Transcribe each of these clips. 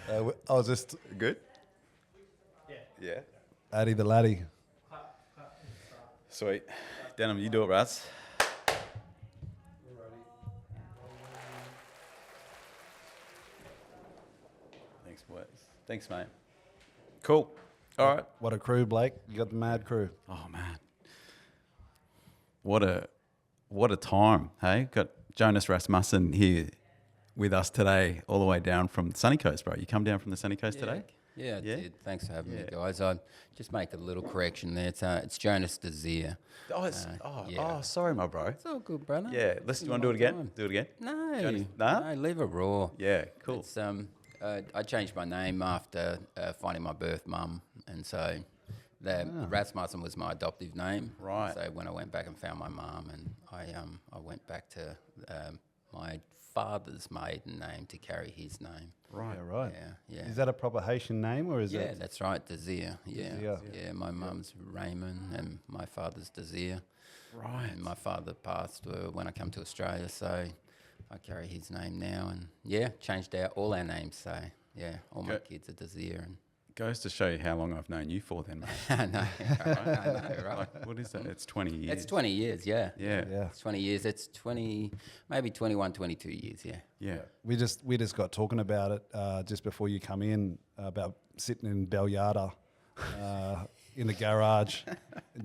I was just Good? Yeah. Addy the laddie. Sweet. Denim, you do it, Raz. Thanks, boys. Thanks, mate. Cool. All right. What a crew, Blake. You got the mad crew. Oh, man. What a time, hey? Got Jonas Rasmussen here with us today, all the way down from the sunny coast, bro. You come down from the sunny coast today? Yeah, I Yeah? did. Thanks for having me, guys. I just make a little correction there. It's Jonas Désir. Sorry, my bro. It's all good, brother. Yeah, let's. You want to do it again? Do it again? No, Jonas, nah? no, leave it raw. Yeah, cool. It's, I changed my name after finding my birth mum, and so Rasmussen was my adoptive name. Right. So when I went back and found my mum, and I went back to my father's maiden name to carry his name. Right. Yeah, right. Yeah. Is that a proper Haitian name or is Yeah, it? that's right, Desir. Yeah, Desir. yeah. My mum's Raymond and my father's Desir. Right. And my father passed when I come to Australia, so I carry his name now. And changed out all our names. So all my kids are Desir. And Goes to show you how long I've known you for, then, mate. I know, right? Like, what is that? It's 20 years. It's 20 years, yeah. Yeah. Yeah. It's 20 years. It's 20, maybe 21, 22 years, yeah. Yeah. We just got talking about it just before you come in about sitting in Belliarda in the garage.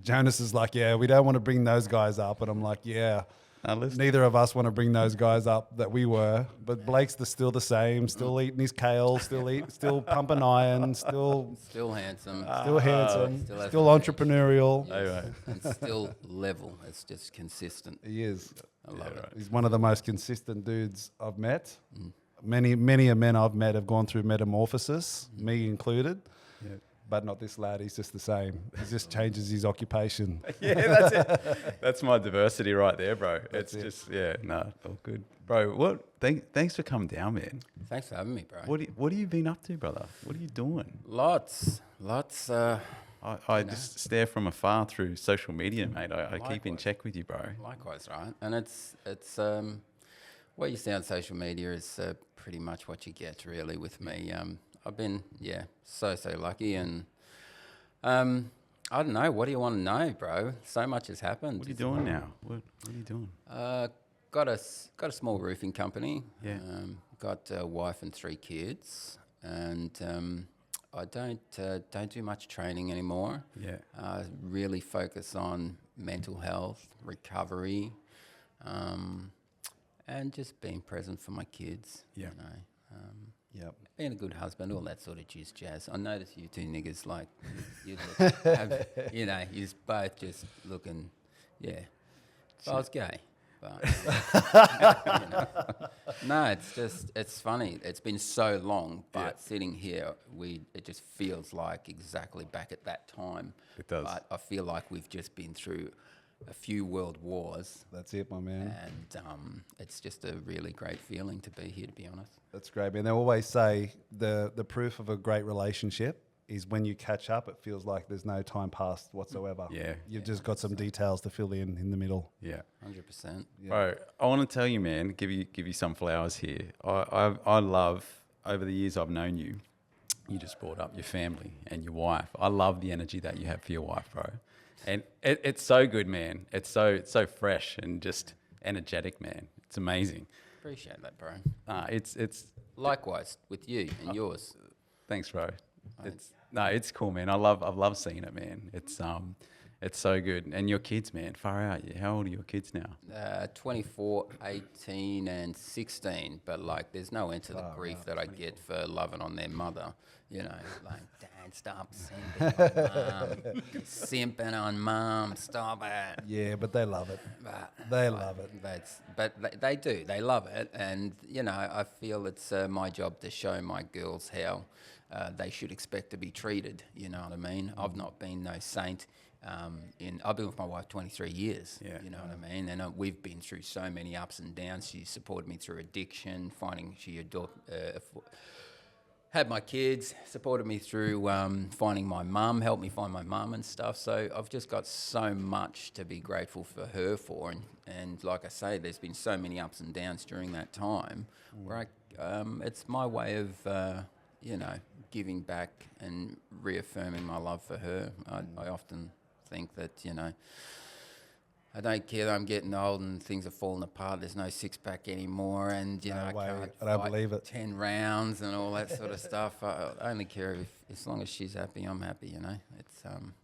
Jonas is like, yeah, we don't want to bring those guys up, and I'm like, yeah. Now, listen. Neither of us want to bring those guys up that we were, but Blake's still the same, still eating his kale, still pumping iron, still handsome. handsome, Still has still the entrepreneurial. Yes. And still level. It's just consistent. He is. I love it. He's one of the most consistent dudes I've met. Many a men I've met have gone through metamorphosis, me included. Yeah. But not this lad. He's just the same. He just changes his occupation. Yeah, that's it. That's my diversity right there, bro. That's it. Just, all good. Bro, thanks for coming down, man. Thanks for having me, bro. What have you been up to, brother? What are you doing? Lots. I just stare from afar through social media, mate. I keep in Likewise. check with you, bro. Likewise, right? And it's what you see on social media is pretty much what you get, really, with me. I've been, so lucky, and I don't know. What do you want to know, bro? So much has happened. What are you doing now? What are you doing? Got a small roofing company. Yeah. Got a wife and 3 kids, and I don't do much training anymore. Yeah. Really focus on mental health, recovery, and just being present for my kids. Yeah. You know. Yep. Being a good husband, all that sort of juice jazz. I notice you two niggas, like, you you're both just looking, if I was gay. But, No, it's funny. It's been so long, but sitting here, it just feels like exactly back at that time. It does. But I feel like we've just been through a few world wars. That's it, my man. And it's just a really great feeling to be here, to be honest. That's great, man. They always say the proof of a great relationship is when you catch up, it feels like there's no time passed whatsoever. Yeah. You've just got some details to fill in the middle. Yeah. 100%. Bro, I want to tell you, man, give you some flowers here. I love, over the years I've known you, you just brought up your family and your wife. I love the energy that you have for your wife, bro. And it's so good, man. It's so fresh and just energetic, man. It's amazing. Appreciate that, bro. It's Likewise with you and yours. Thanks, bro. It's cool, man. I've loved seeing it, man. It's so good. And your kids, man, far out. How old are your kids now? 24, 18 and 16. But like, there's no end to the grief that I get for loving on their mother. You know, like, Dad, stop simping on mom, stop it. Yeah, but they love it. But They love it. But they do. They love it. And, you know, I feel it's my job to show my girls how they should expect to be treated. You know what I mean? I've not been no saint. I've been with my wife 23 years. Yeah. You know what I mean? And we've been through so many ups and downs. She supported me through addiction, finding had my kids, supported me through finding my mum, helped me find my mum and stuff. So I've just got so much to be grateful for her for. And like I say, there's been so many ups and downs during that time where it's my way of, giving back and reaffirming my love for her. I often think that, I don't care that I'm getting old and things are falling apart. There's no six-pack anymore, and I can't I don't fight believe it. 10 rounds and all that sort of stuff. I only care as long as she's happy, I'm happy. It's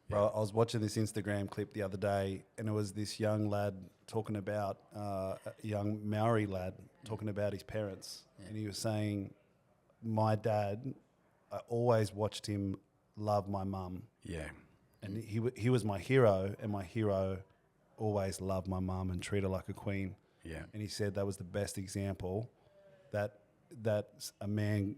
Bro, I was watching this Instagram clip the other day, and it was this young lad talking about a young Maori lad talking about his parents, and he was saying, "My dad, I always watched him love my mum, Yeah. and he was my hero, and my hero always loved my mum and treated her like a queen." Yeah. And he said that was the best example that a man,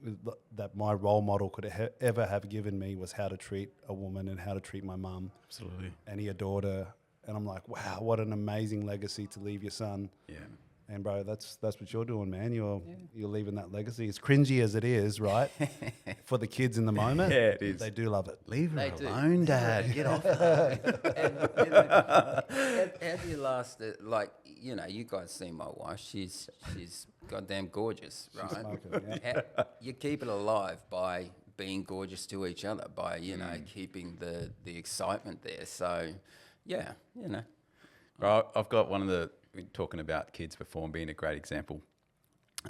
that my role model could ever have given me, was how to treat a woman and how to treat my mum. Absolutely. And he adored her. And I'm like, wow, what an amazing legacy to leave your son. Yeah. And bro, that's what you're doing, man. You're leaving that legacy. As cringy as it is, right? For the kids in the moment, Yeah, it is. they do love it. Leave her They do. alone, Dad. Get off. Have you last, you guys see my wife. She's goddamn gorgeous, right? smoking, yeah. You keep it alive by being gorgeous to each other, by, keeping the excitement there. So, Bro, I've got one of the, we're talking about kids before and being a great example.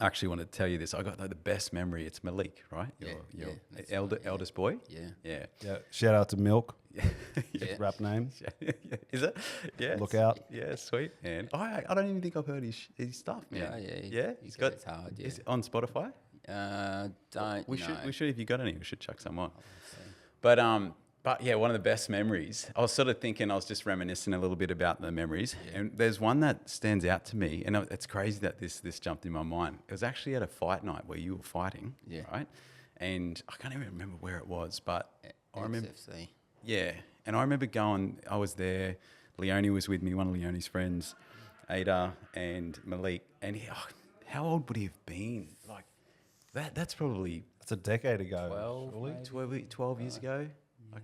I actually want to tell you this. I got the best memory. It's Malik, right? Your that's eldest boy? Yeah. Yeah. Yeah. Shout out to Milk. Yeah. Rap name. Is it? Yeah. Look out. Yeah, sweet, man. I don't even think I've heard his stuff, man. Yeah. He's got, it's hard, yeah. is it on Spotify? Don't We know. should, if you got any, we should chuck some on. But yeah, one of the best memories. I was sort of thinking, I was just reminiscing a little bit about the memories, and there's one that stands out to me, and it's crazy that this jumped in my mind. It was actually at a fight night where you were fighting, right? And I can't even remember where it was, but I remember. XFC. Yeah, and I remember going. I was there. Leonie was with me, one of Leonie's friends, Ada and Malik, and how old would he have been? Like that's probably It's a decade ago. 12 years ago.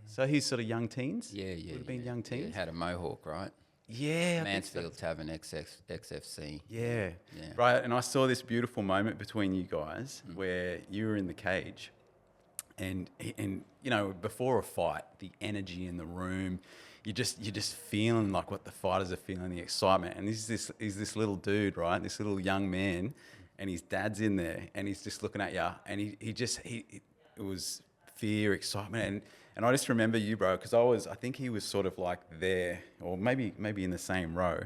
So he's sort of young teens? Yeah. Would have been young teens? Yeah, had a mohawk, right? Yeah. Mansfield Tavern XFC. Yeah. Yeah. Right, and I saw this beautiful moment between you guys where you were in the cage and before a fight, the energy in the room, you're just feeling like what the fighters are feeling, the excitement. And he's this little dude, right? This little young man, and his dad's in there and he's just looking at you, and it was fear, excitement, and I just remember you, bro, because I think he was sort of like there, or maybe in the same row,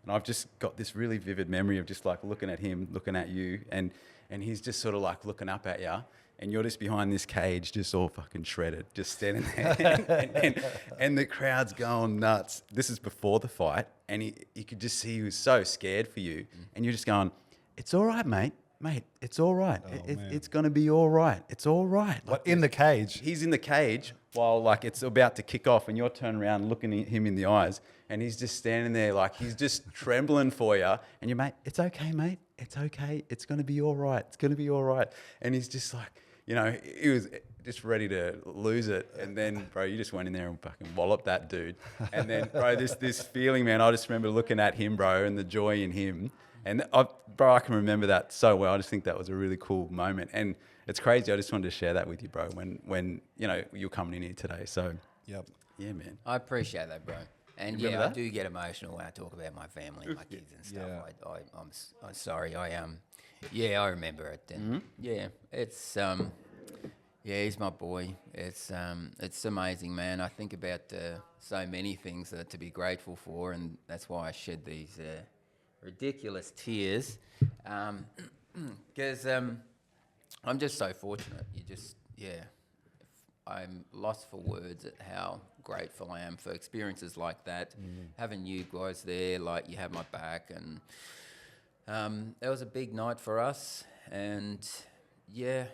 and I've just got this really vivid memory of just like looking at him, looking at you, and he's just sort of like looking up at you, and you're just behind this cage, just all fucking shredded, just standing there, and the crowd's going nuts. This is before the fight, and you could just see he was so scared for you, and you're just going, "It's all right, mate, it's all right. It's going to be all right. It's all right." What, in the cage? He's in the cage while like it's about to kick off, and you're turning around looking at him in the eyes, and he's just standing there like he's just trembling for you, and you, "Mate, it's okay, mate. It's okay. It's going to be all right. It's going to be all right." And he's just like, he was just ready to lose it. And then, bro, you just went in there and fucking walloped that dude. And then, bro, this feeling, man, I just remember looking at him, bro, and the joy in him. And I can remember that so well. I just think that was a really cool moment, and it's crazy. I just wanted to share that with you, bro. When you're coming in here today. So Yep. yeah, man. I appreciate that, bro. And You remember I that? do get emotional when I talk about my family, my kids and stuff. Yeah. I'm sorry. I remember it. And yeah, it's he's my boy. It's amazing, man. I think about so many things to be grateful for, and that's why I shed these ridiculous tears, because I'm just so fortunate. I'm lost for words at how grateful I am for experiences like that. Having you guys there, like you have my back, and that was a big night for us. And I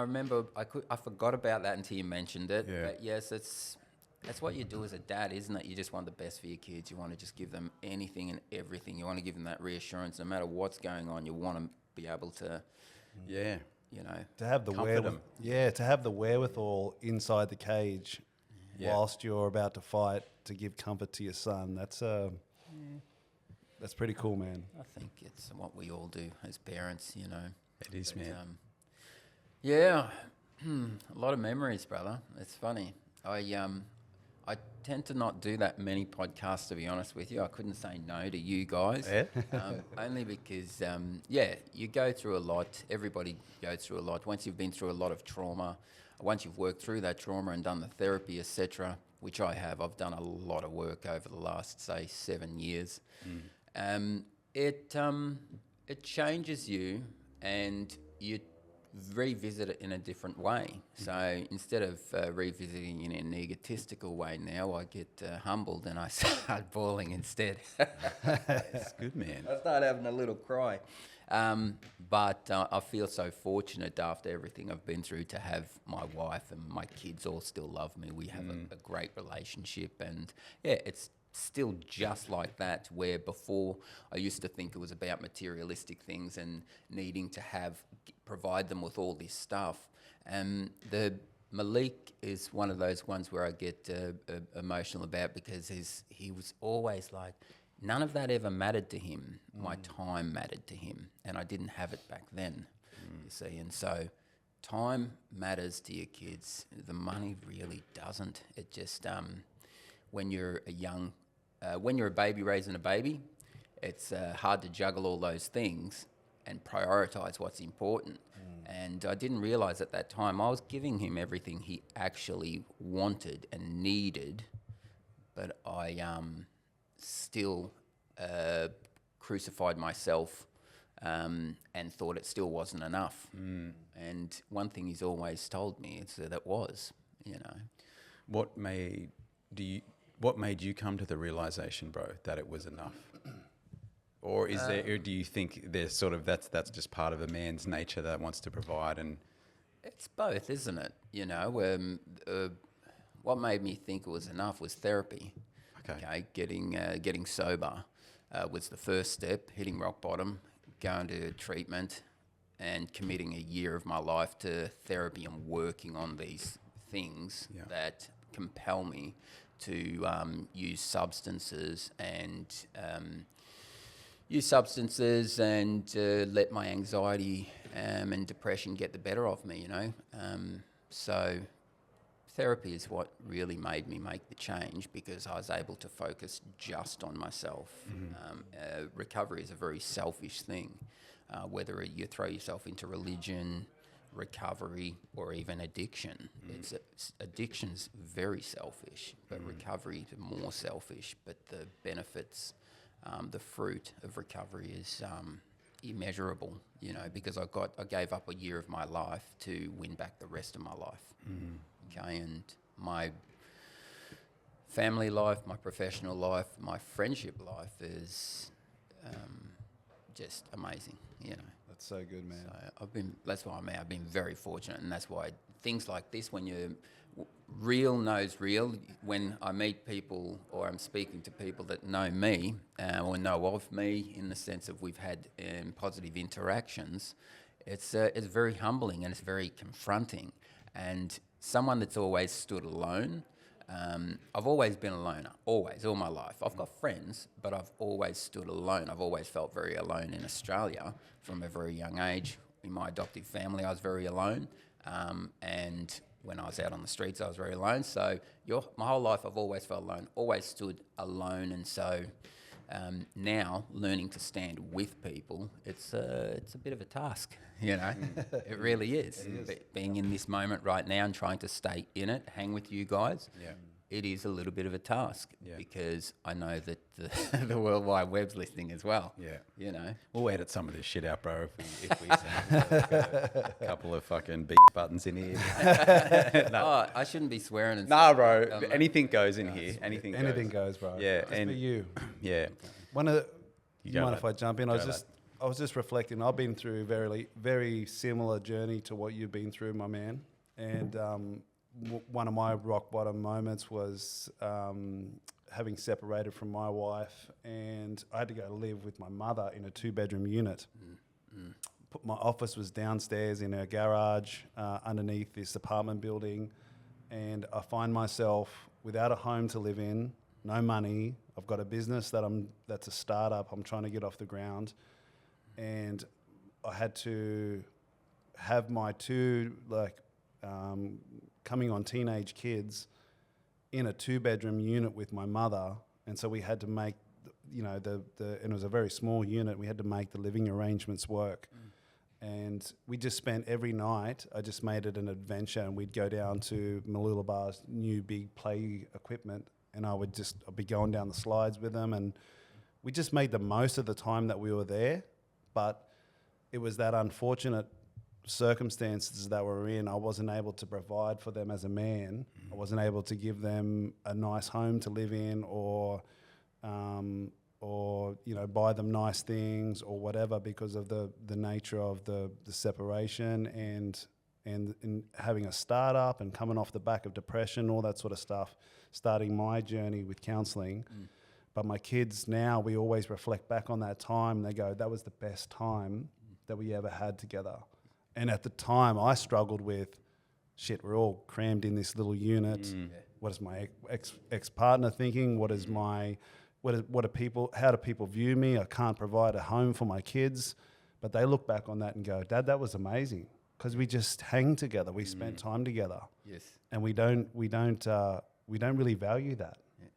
remember I forgot about that until you mentioned it. Yeah. But yes, that's what you do as a dad, isn't it? You just want the best for your kids. You want to just give them anything and everything. You want to give them that reassurance no matter what's going on. You want to be able to, you know, To have the Comfort 'em. to have the wherewithal inside the cage Yeah. whilst you're about to fight to give comfort to your son. That's pretty cool, man. I think it's what we all do as parents, you know. It is, man. Yeah, a lot of memories, brother. It's funny. I tend to not do that many podcasts, to be honest with you. I couldn't say no to you guys. Yeah? Only because, you go through a lot. Everybody goes through a lot. Once you've been through a lot of trauma, once you've worked through that trauma and done the therapy, etc., which I have, I've done a lot of work over the last, say, 7 years. It changes you, and you revisit it in a different way. So instead of revisiting in an egotistical way now, I get humbled and I start bawling instead. That's good, man. I start having a little cry. But I feel so fortunate after everything I've been through to have my wife and my kids all still love me. We have a great relationship, and yeah, it's still just like that, where before I used to think it was about materialistic things and needing to provide them with all this stuff. The Malik is one of those ones where I get emotional about, because he was always like, none of that ever mattered to him. My time mattered to him, and I didn't have it back then, you see. And so time matters to your kids. The money really doesn't. It just, when you're a baby raising a baby, it's hard to juggle all those things and prioritise what's important. And I didn't realise at that time I was giving him everything he actually wanted and needed, but I still crucified myself and thought it still wasn't enough. And one thing he's always told me is that it was, you know. What made you come to the realization, bro, that it was enough? Or is or do you think there's sort of that's just part of a man's nature that wants to provide? And it's both, isn't it? You know, what made me think it was enough was therapy. Okay, getting sober was the first step. Hitting rock bottom, going to treatment, and committing a year of my life to therapy and working on these things that compel me to use substances and let my anxiety and depression get the better of me, you know. So therapy is what really made me make the change, because I was able to focus just on myself. Recovery is a very selfish thing, whether you throw yourself into religion, recovery, or even addiction. Addiction's very selfish, but recovery is more selfish. But the benefits, the fruit of recovery is immeasurable, you know, because I gave up a year of my life to win back the rest of my life. Okay, and my family life, my professional life, my friendship life is just amazing, you know. That's so good, man. So that's why I've been very fortunate, and that's why things like this, when you're real knows real, when I meet people or I'm speaking to people that know me or know of me in the sense of we've had positive interactions, it's very humbling and it's very confronting. And someone that's always stood alone, I've always been a loner, always, all my life. I've got friends, but I've always stood alone. I've always felt very alone in Australia from a very young age. In my adoptive family, I was very alone. And when I was out on the streets, I was very alone. So my whole life, I've always felt alone, always stood alone. And so now learning to stand with people, it's a bit of a task, you know. It really is. Being in this moment right now and trying to stay in it, hang with you guys, it is a little bit of a task because I know that the World Wide Web's listening as well. Yeah. You know. We'll edit some of this shit out, bro, if we a couple of fucking beep buttons in here. No. Oh, I shouldn't be swearing and Nah, bro. Anything goes in here. Anything goes, bro. Yeah. Just for you. Yeah. One of the, You go, mind lad. if I jump in? Go, I was just reflecting. I've been through a very, very similar journey to what you've been through, my man. And one of my rock bottom moments was having separated from my wife, and I had to go live with my mother in a 2-bedroom unit. my office was downstairs in a garage underneath this apartment building, and I find myself without a home to live in, no money. I've got a business that's a startup. I'm trying to get off the ground, and I had to have my two coming on teenage kids in a 2-bedroom unit with my mother, and so we had to make, and it was a very small unit. We had to make the living arrangements work. And we just spent every night, I just made it an adventure, and we'd go down to Mooloolabah's new big play equipment, and I'd be going down the slides with them, and we just made the most of the time that we were there. But it was that unfortunate circumstances that we're in. I wasn't able to provide for them as a man. I wasn't able to give them a nice home to live in, or buy them nice things or whatever, because of the nature of the separation and having a startup and coming off the back of depression, all that sort of stuff, starting my journey with counselling. But my kids now, we always reflect back on that time, and they go, that was the best time that we ever had together. And at the time, I struggled with, shit, we're all crammed in this little unit. What is my ex-partner thinking? What is my... how do people view me? I can't provide a home for my kids. But they look back on that and go, Dad, that was amazing, because we just hang together. We spent time together. Yes. And we don't really value that. Yeah.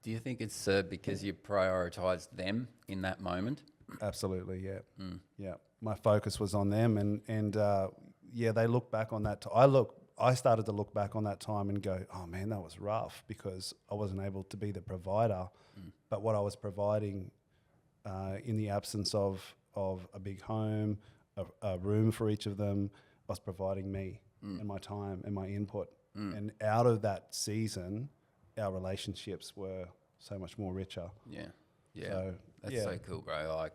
Do you think it's because you prioritised them in that moment? Absolutely, yeah. Yeah. My focus was on them, and they look back on that. I started to look back on that time and go, oh man, that was rough, because I wasn't able to be the provider. But what I was providing in the absence of a big home, a room for each of them, I was providing me and my time and my input. And out of that season, our relationships were so much more richer. Yeah. Yeah. So, that's so cool, bro.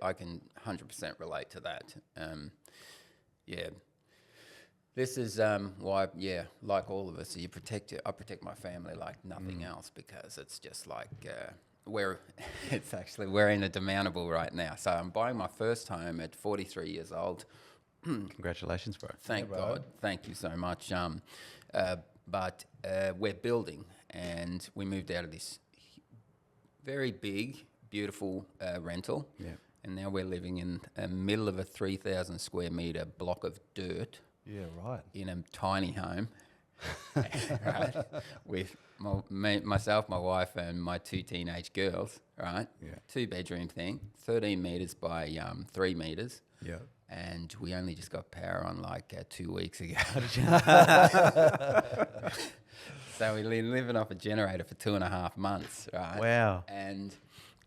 I can 100% relate to that. This is why, like all of us, I protect my family like nothing else, because it's just like we're in a demountable right now. So I'm buying my first home at 43 years old. Congratulations, bro. Thank God. Thank you so much. But we're building, and we moved out of this very big, beautiful rental. Yeah. And now we're living in the middle of a 3,000 square metre block of dirt. Yeah, right. In a tiny home, right? With myself, my wife, and my 2 teenage girls, right? Yeah. 2-bedroom thing, 13 metres by 3 metres. Yeah. And we only just got power on 2 weeks ago. So we've been living off a generator for 2.5 months, right? Wow. And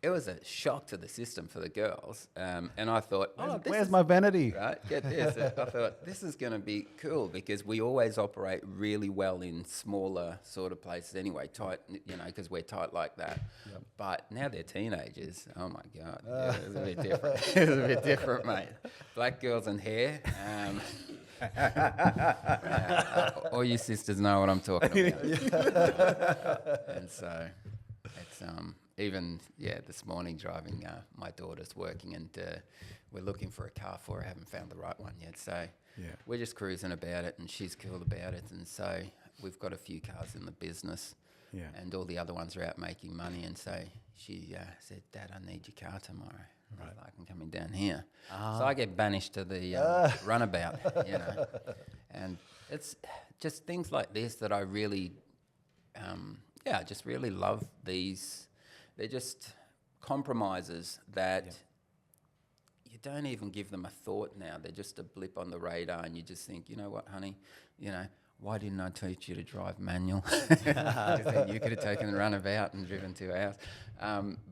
it was a shock to the system for the girls. And I thought, where's my vanity? Right, get this. I thought, this is going to be cool, because we always operate really well in smaller sort of places anyway, tight, because we're tight like that. Yep. But now they're teenagers. Oh, my God. Yeah, it was a bit different. It was a bit different, mate. Black girls and hair. All you sisters know what I'm talking about. And so it's... Even, this morning driving, my daughter's working, and we're looking for a car for her. I haven't found the right one yet. So we're just cruising about it, and she's cool about it. And so we've got a few cars in the business, and all the other ones are out making money. And so she said, Dad, I need your car tomorrow. Right. I'm coming down here. So I get banished to the runabout, And it's just things like this that I really, I just really love these. They're just compromises that you don't even give them a thought now. They're just a blip on the radar, and you just think, you know what, honey, why didn't I teach you to drive manual? You could have taken the runabout and driven 2 hours.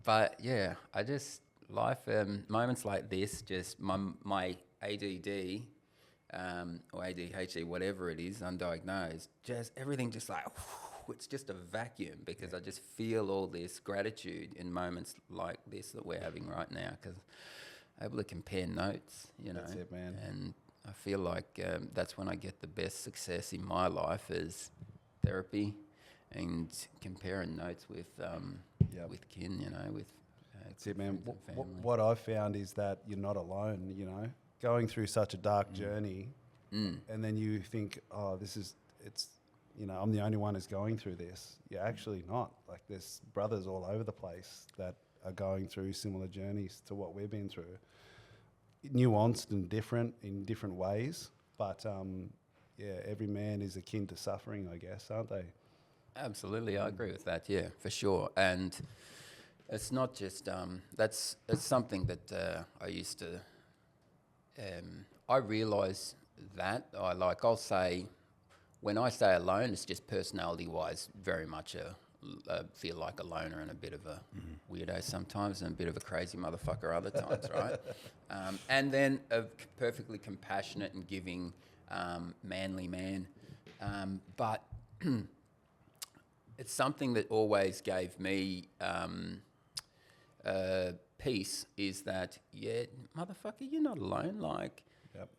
But I just, life, moments like this, just my ADD or ADHD, whatever it is, undiagnosed, just everything just like... It's just a vacuum, because I just feel all this gratitude in moments like this that we're having right now, because I'm able to compare notes, That's it, man. And I feel like that's when I get the best success in my life, is therapy and comparing notes with kin, with that's it, man. What I've found is that you're not alone, going through such a dark journey, and then you think, oh, I'm the only one who's going through this. You're actually not. Like, there's brothers all over the place that are going through similar journeys to what we've been through. Nuanced and different in different ways, but every man is akin to suffering, I guess, aren't they? Absolutely, I agree with that. Yeah, for sure. And it's not just it's something that I used to. I realise that I'll say, when I say alone, it's just personality-wise, very much feel like a loner and a bit of a weirdo sometimes, and a bit of a crazy motherfucker other times, right? And then a perfectly compassionate and giving, manly man. But it's something that always gave me peace, is that, yeah, motherfucker, you're not alone. Like,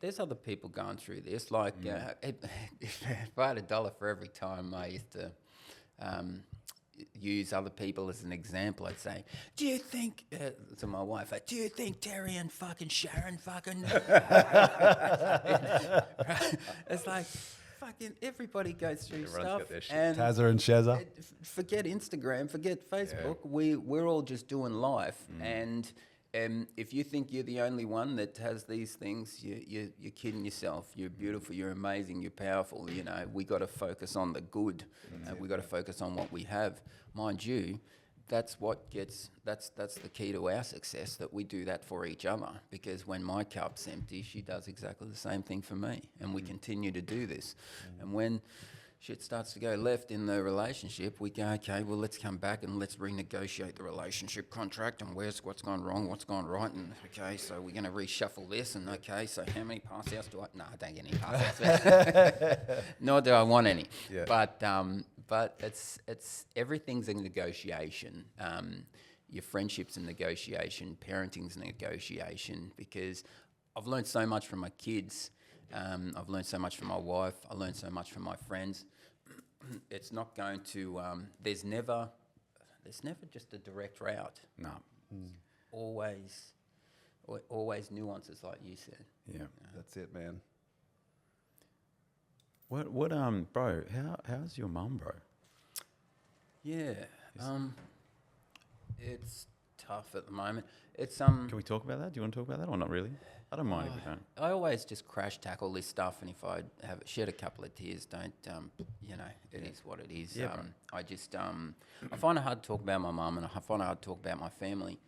there's other people going through this. Like, if I had $1 for every time I used to use other people as an example, I'd say, do you think, to my wife, do you think Terry and fucking Sharon fucking... It's like, fucking everybody goes through Everyone's stuff. got their shit. And Tazza and Shezza. forget Instagram, forget Facebook. We're all just doing life. And if you think you're the only one that has these things, you're kidding yourself. You're beautiful, you're amazing, you're powerful. You know, we got to focus on the good. We got to focus on what we have. Mind you, that's the key to our success, that we do that for each other. Because when my cup's empty, she does exactly the same thing for me. And we continue to do this. And when shit starts to go left in the relationship, we go, okay, well, let's come back and let's renegotiate the relationship contract, and what's gone wrong, what's gone right, and okay, so we're going to reshuffle this, and okay, so how many pass outs do I... No, I don't get any pass outs. Nor do I want any. Yeah. But it's everything's a negotiation. Your friendship's a negotiation, parenting's a negotiation, because I've learned so much from my kids. I've learned so much from my wife. I learned so much from my friends. It's not going to. There's never just a direct route. No. Always nuances, like you said. Yeah. That's it, man. What bro? How's your mum, bro? Yeah. It's tough at the moment. It's Can we talk about that? Do you want to talk about that, or not really? I don't mind if we don't. I always just crash tackle this stuff, and if I shed a couple of tears, don't, it is what it is. Yeah, I just, I find it hard to talk about my mum, and I find it hard to talk about my family,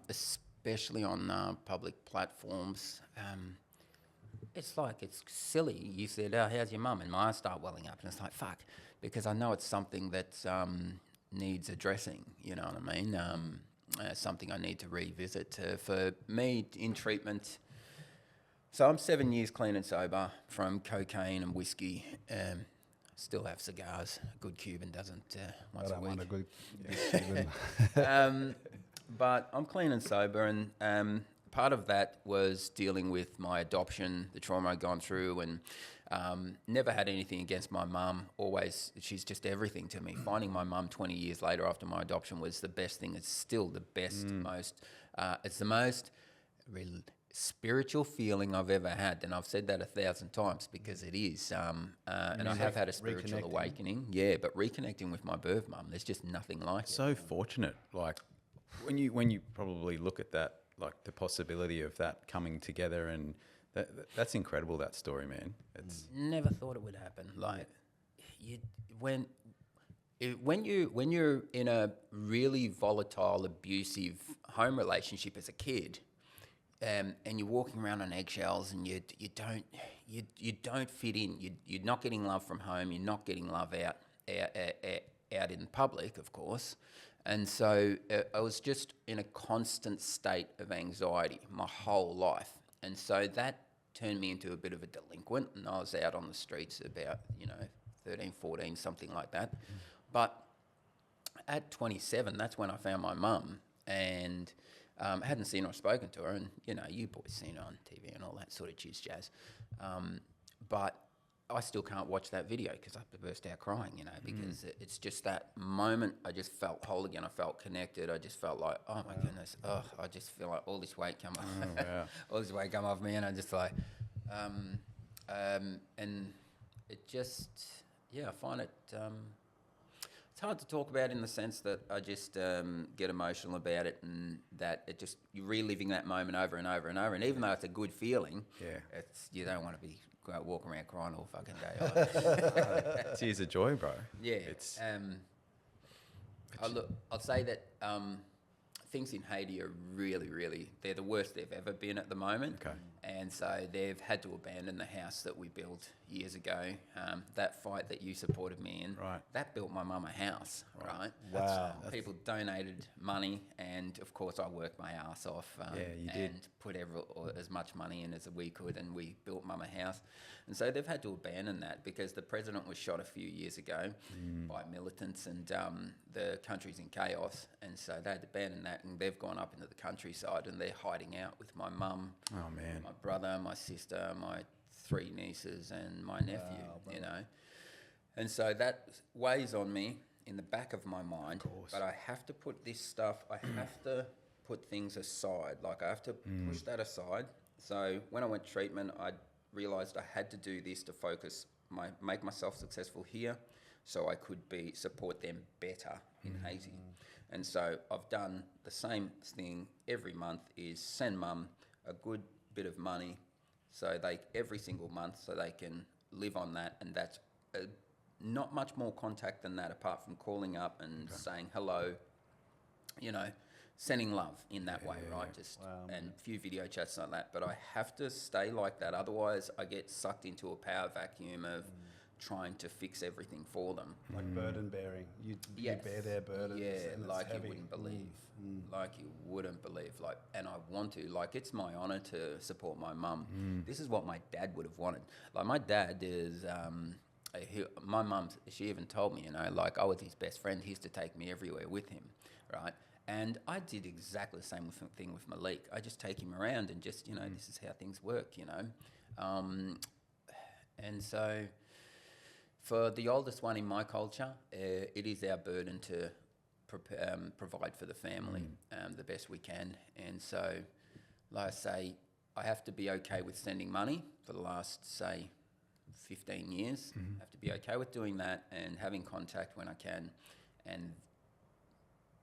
especially on public platforms. It's like, it's silly. You said, oh, how's your mum? And my eyes start welling up, and it's like, fuck, because I know it's something that needs addressing, you know what I mean? Something I need to revisit. For me, in treatment... So I'm 7 years clean and sober from cocaine and whiskey. Still have cigars. A good Cuban doesn't once a week. I don't want a good Cuban. But I'm clean and sober, and part of that was dealing with my adoption, the trauma I'd gone through, and never had anything against my mum. Always, she's just everything to me. Finding my mum 20 years later after my adoption was the best thing. It's still the best, it's the most spiritual feeling I've ever had, and I've said that 1,000 times because it is. And I have had a spiritual awakening. Yeah, but reconnecting with my birth mum, there's just nothing like it. So fortunate. Like when you probably look at that, like the possibility of that coming together, and that's incredible. That story, man. It's never thought it would happen. Like when you're in a really volatile, abusive home relationship as a kid. And you're walking around on eggshells, and you don't fit in. You're not getting love from home. You're not getting love out in public, of course. And so I was just in a constant state of anxiety my whole life. And so that turned me into a bit of a delinquent, and I was out on the streets about 13, 14, something like that. But at 27, that's when I found my mum, and hadn't seen her or spoken to her, and you boys seen her on TV and all that sort of jazz. But I still can't watch that video because I burst out crying, you know, because it's just that moment. I just felt whole again. I felt connected. I just felt like, oh my goodness, I just feel like all this weight come off, all this weight come off me, and I just like, and it just, I find it. It's hard to talk about in the sense that I just get emotional about it, and that it just you're reliving that moment over and over and over. And even though it's a good feeling, it's you don't want to be walking around crying all fucking day. Tears of joy, bro. Yeah, It's I'll say that things in Haiti are really, really, they're the worst they've ever been at the moment. Okay. And so they've had to abandon the house that we built years ago. That fight that you supported me in, Right. that built my mum a house, right? Wow. People donated money, and of course I worked my ass off you did. and put as much money in as we could, and we built mum a house. And so they've had to abandon that because the president was shot a few years ago by militants, and the country's in chaos. And so they had to abandon that, and they've gone up into the countryside, and they're hiding out with my mum, oh man. my brother, my sister, my 3 nieces, and my nephew, you know. And so that weighs on me in the back of my mind. But I have to put this stuff, I have to put things aside. Like I have to push that aside. So when I went to treatment, I realised I had to do this to focus, make myself successful here, so I could support them better in Haiti. And so I've done the same thing every month, is send mum a good bit of money, so every single month, so they can live on that. And that's not much more contact than that, apart from calling up and saying hello, you know, sending love in that way, right? Just and a few video chats like that. But I have to stay like that, otherwise I get sucked into a power vacuum of trying to fix everything for them. Like burden bearing. You bear their burdens. Yeah, and it's like heavy. you wouldn't believe. Like you wouldn't believe. Like, and I want to. Like, it's my honour to support my mum. This is what my dad would have wanted. Like, my dad is. My mum, she even told me, you know, like I was his best friend. He used to take me everywhere with him, right? And I did exactly the same thing with Malik. I just take him around and just, you know, this is how things work, you know. And so, for the oldest one in my culture, it is our burden to provide for the family the best we can. And so, like I say, I have to be okay with sending money for the last, say, 15 years. I have to be okay with doing that and having contact when I can. And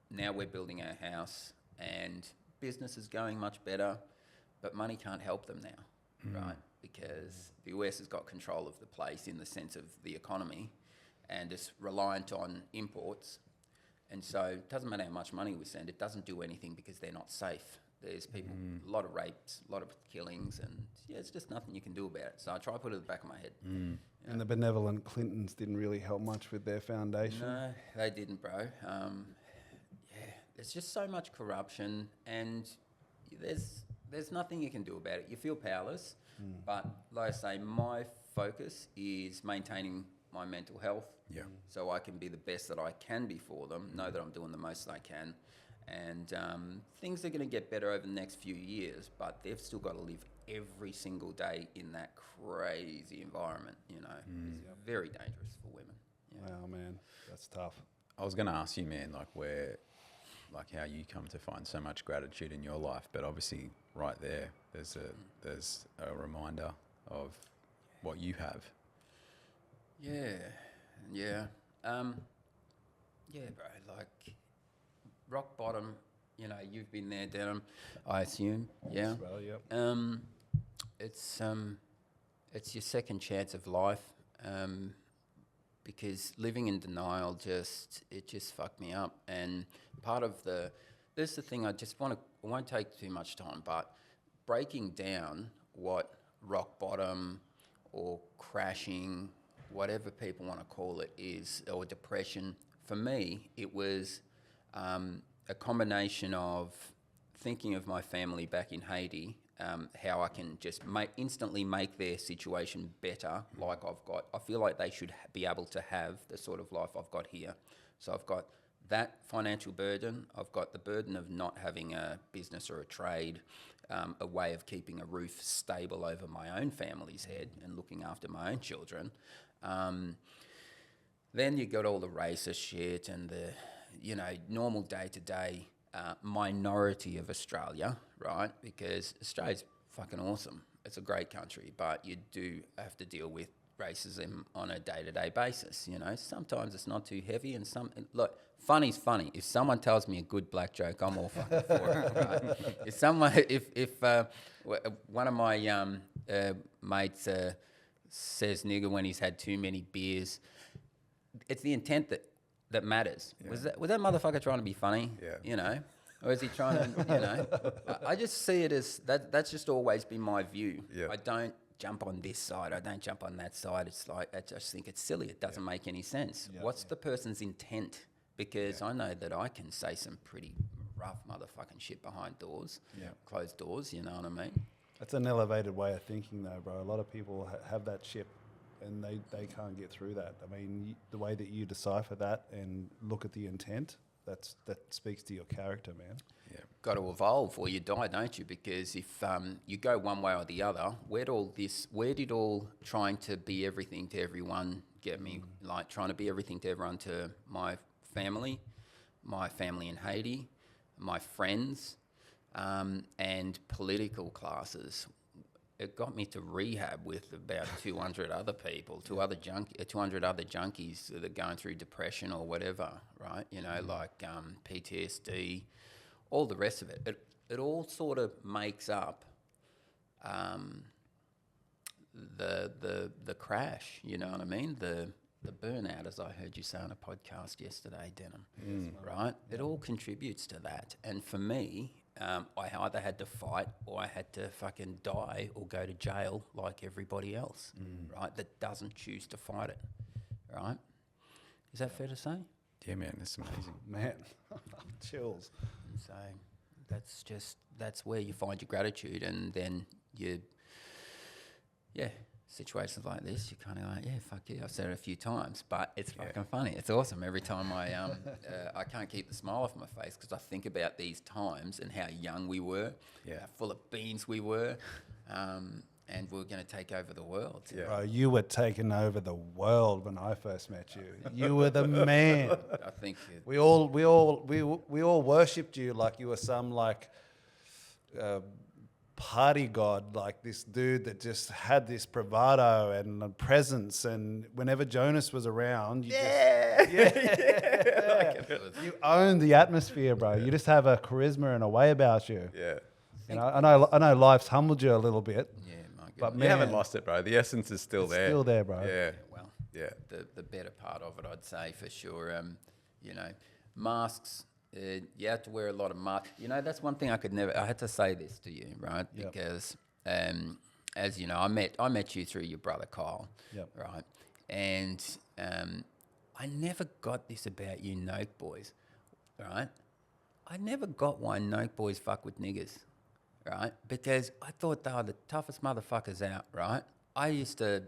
now we're building our house, and business is going much better, but money can't help them now, right? Because the US has got control of the place in the sense of the economy, and it's reliant on imports. And so it doesn't matter how much money we send, it doesn't do anything because they're not safe. There's people, a lot of rapes, a lot of killings, and it's just nothing you can do about it. So I try to put it at the back of my head. And the benevolent Clintons didn't really help much with their foundation. No, they didn't, bro. There's just so much corruption, and there's nothing you can do about it. You feel powerless, but like I say, my focus is maintaining my mental health, so I can be the best that I can be for them, know that I'm doing the most that I can, and things are going to get better over the next few years, but they've still got to live every single day in that crazy environment, you know. It's very dangerous for women. Wow, man, that's tough. I was going to ask you, man, like how you come to find so much gratitude in your life, but obviously right there, there's a reminder of what you have. Yeah, bro. Like rock bottom. You know, you've been there, Denym, I assume. Yeah. Well, yep. It's your second chance of life. Because living in denial just fucked me up. And this is the thing, I won't take too much time, but breaking down what rock bottom or crashing, whatever people want to call it is, or depression, for me, it was a combination of thinking of my family back in Haiti, how I can just instantly make their situation better. Like I feel like they should be able to have the sort of life I've got here. So I've got that financial burden. I've got the burden of not having a business or a trade, a way of keeping a roof stable over my own family's head and looking after my own children. Then you got all the racist shit and the, normal day-to-day minority of Australia, right? Because Australia's fucking awesome. It's a great country, but you do have to deal with racism on a day-to-day basis. Sometimes it's not too heavy, and look, funny's funny. If someone tells me a good black joke, I'm all fucking for it. Right? If one of my mates says nigger when he's had too many beers, it's the intent that matters. Yeah. Was that motherfucker trying to be funny? Yeah. Or is he trying to, I just see it as that's just always been my view. Yeah. I don't jump on this side. I don't jump on that side. It's like, I just think it's silly. It doesn't make any sense. Yeah. What's the person's intent? Because I know that I can say some pretty rough motherfucking shit behind doors, closed doors, you know what I mean? That's an elevated way of thinking though, bro. A lot of people have that ship and they can't get through that. I mean, the way that you decipher that and look at the intent, that speaks to your character, man. Yeah. Got to evolve or you die, don't you? Because if you go one way or the other, where did all trying to be everything to everyone get me? Like trying to be everything to everyone, to my family in Haiti, my friends, and political classes. It got me to rehab with about 200 other people, 200 other junkies that are going through depression or whatever, right? Like PTSD, all the rest of it. It all sort of makes up the crash, you know what I mean? The burnout, as I heard you say on a podcast yesterday, Denym, right? It all contributes to that. And for me, I either had to fight or I had to fucking die or go to jail like everybody else, right? That doesn't choose to fight it, right? Is that fair to say? Yeah, man, that's amazing. Man, chills. So that's where you find your gratitude, and then situations like this, you're kind of like, yeah, fuck yeah, I've said it a few times, but it's fucking funny. It's awesome. Every time I can't keep the smile off my face because I think about these times and how young we were, how full of beans we were, and we were going to take over the world. Yeah. Bro, you were taking over the world when I first met you. You were the man. I think we all worshipped you like you were some party god, like this dude that just had this bravado and a presence, and whenever Jonas was around, you you owned the atmosphere, bro. You just have a charisma and a way about you. Yeah. And I know life's humbled you a little bit. Yeah, my God. But You man, haven't lost it, bro. The essence is still there. Still there, bro. Yeah. Well, Yeah. the better part of it, I'd say, for sure. Masks. You have to wear a lot of masks. That's one thing I had to say this to you, right? Yep. Because, as you know, I met you through your brother Kyle, right? And I never got this about you Noke boys, right? I never got why Noke boys fuck with niggers, right? Because I thought they were the toughest motherfuckers out, right? I used to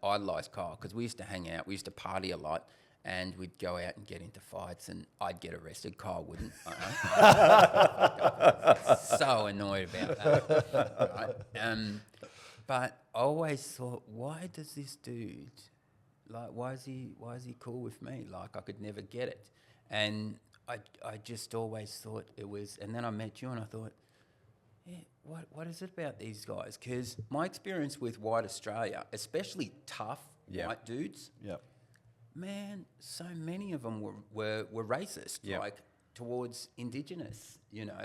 idolise Kyle because we used to hang out. We used to party a lot. And we'd go out and get into fights, and I'd get arrested. Kyle wouldn't. So annoyed about that. Right? But I always thought, why does this dude, like, why is he cool with me? Like, I could never get it. And I just always thought it was. And then I met you, and I thought, yeah, what is it about these guys? Because my experience with white Australia, especially tough white dudes. Yep. Man, so many of them were racist, like towards Indigenous,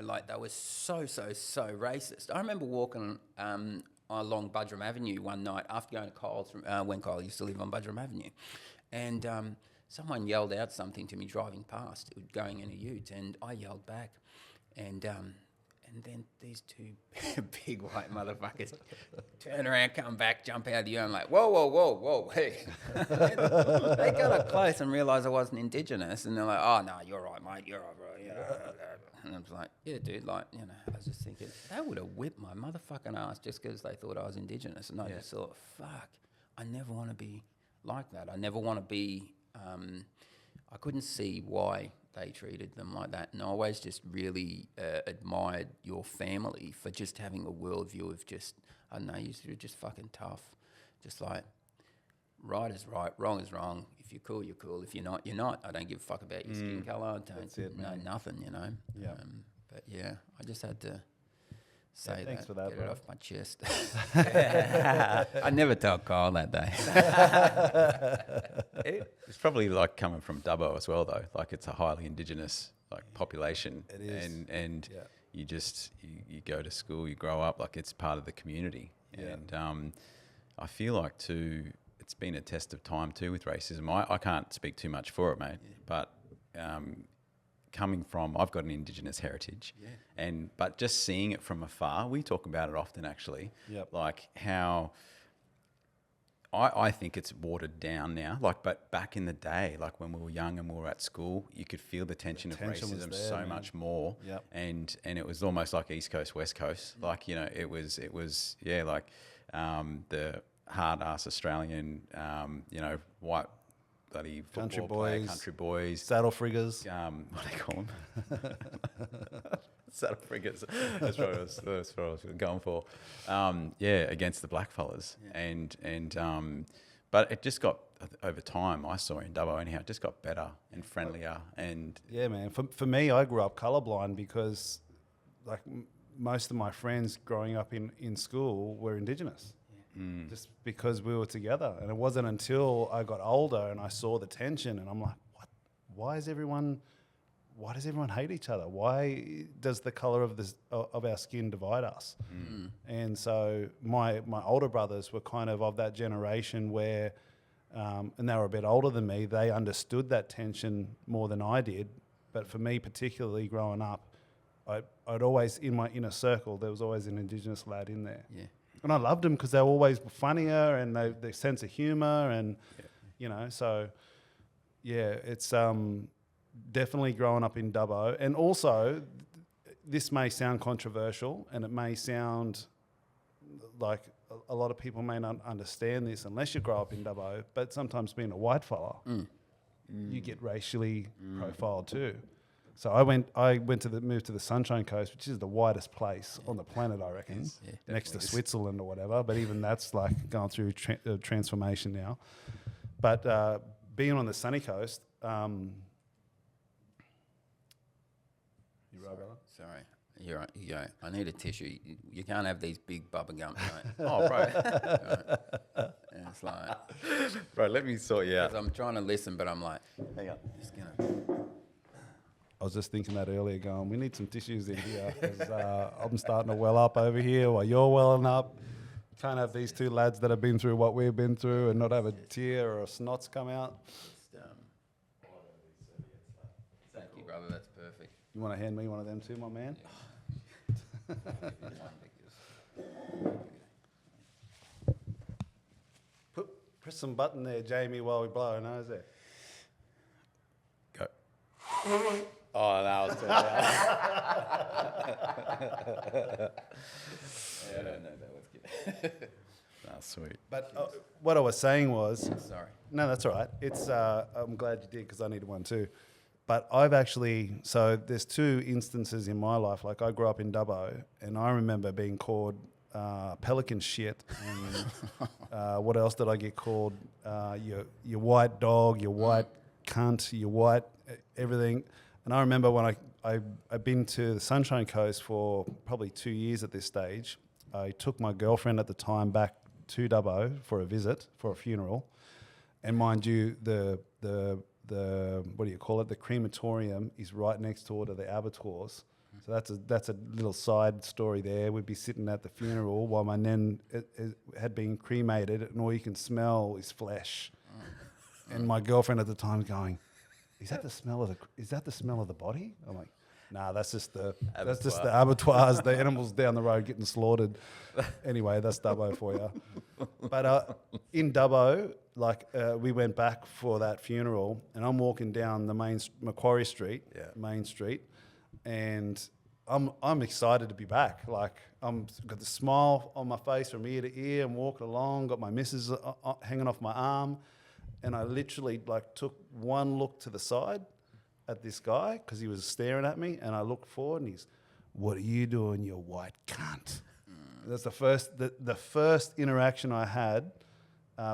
like they were so racist. I remember walking along Budrum Avenue one night after going to Kyle's, when Kyle used to live on Budrum Avenue, and someone yelled out something to me driving past, going in a ute, and I yelled back, and then these two big white motherfuckers turn around, come back, jump out of the ute. I'm like, whoa, hey. They got up close and realised I wasn't Indigenous. And they're like, oh, no, you're right, mate, you're right, bro. And I was like, yeah, dude, I was just thinking, they would have whipped my motherfucking ass just because they thought I was Indigenous. And I just thought, fuck, I never want to be like that. I never want to be... I couldn't see why they treated them like that. And I always just really admired your family for just having a worldview of just, I don't know, you're just fucking tough. Just like, right is right, wrong is wrong. If you're cool, you're cool. If you're not, you're not. I don't give a fuck about your skin colour. Don't know nothing, you know. Yeah. But yeah, I just had to say that. Thanks for that, get bro. it off my chest. I never told Kyle that day. It's probably like coming from Dubbo as well, though. Like it's a highly indigenous like population. It is. And Yeah. you just you go to school, you grow up like it's part of the community. Yeah. And I feel like too, it's been a test of time too with racism. I can't speak too much for it, mate. But coming from, I've got an Indigenous heritage, but just seeing it from afar, we talk about it often actually. Yep. Like how I think it's watered down now. Like, but back in the day, like when we were young and we were at school, you could feel the tension of tension was racism there, so man. much more. Yep. And it was almost like East Coast, West Coast. Like, you know, it was like the hard ass Australian, you know, white bloody Country football player, boys. country boys. Saddle friggers. What do they call them? Saddle friggers. That's what I was going for. Against the black fellas. But it just got, over time, I saw in Dubbo anyhow, it just got better and friendlier. And Yeah, man. For me, I grew up colourblind because like most of my friends growing up in school were Indigenous. Just because we were together. And it wasn't until I got older and I saw the tension and I'm like, what? Why does everyone hate each other? Why does the colour of our skin divide us? And so my older brothers were kind of that generation where, and they were a bit older than me, they understood that tension more than I did. But for me, particularly growing up, I'd always, in my inner circle, there was always an Indigenous lad in there. Yeah. And I loved them because they were always funnier and their sense of humour and, you know, so, yeah, it's definitely growing up in Dubbo. And also, this may sound controversial and it may sound like a lot of people may not understand this unless you grow up in Dubbo, but sometimes being a white fella, you get racially profiled too. So I moved to the Sunshine Coast, which is the whitest place on the planet, I reckon, next to Switzerland or whatever. But even that's like going through transformation now. But being on the sunny coast, you right, brother? Sorry. You're right. You go. I need a tissue. You can't have these big bubba gums, mate. oh, bro, And it's like, bro, let me sort you out. 'cause I'm trying to listen, but I'm like, Hang on. just gonna. I was just thinking that earlier, going, we need some tissues in here because I'm starting to well up over here while you're welling up. Can't have these two lads that have been through what we've been through and not have a tear or a snots come out. Thank you, brother. That's perfect. You want to hand me one of them too, my man? Press some button there, Jamie, while we blow. No, is there? Go. Oh, no, I was too loud. Yeah, no, that was good. That's sweet. But what I was saying was, Sorry. no, that's all right. It's I'm glad you did because I needed one too. But I've actually, so there's two instances in my life. Like I grew up in Dubbo, and I remember being called pelican shit. And what else did I get called? Your white dog, your white cunt, your white everything. And I remember when I'd been to the Sunshine Coast for probably 2 years at this stage. I took my girlfriend at the time back to Dubbo for a visit, for a funeral. And mind you, the what do you call it? The crematorium is right next door to the abattoirs. So that's a little side story there. We'd be sitting at the funeral while my nan had been cremated, and all you can smell is flesh. And my girlfriend at the time going, "Is that the smell of the body?" I'm like, "Nah, that's just the abattoirs, the animals down the road getting slaughtered." Anyway, that's Dubbo for you. But in Dubbo, we went back for that funeral, and I'm walking down the Macquarie Street, Main Street, and I'm excited to be back. Like I'm got the smile on my face from ear to ear. I'm walking along, got my missus hanging off my arm, and I literally like took one look to the side at this guy because he was staring at me, and I looked forward, and he's, "What are you doing, you white cunt?" That's the first interaction I had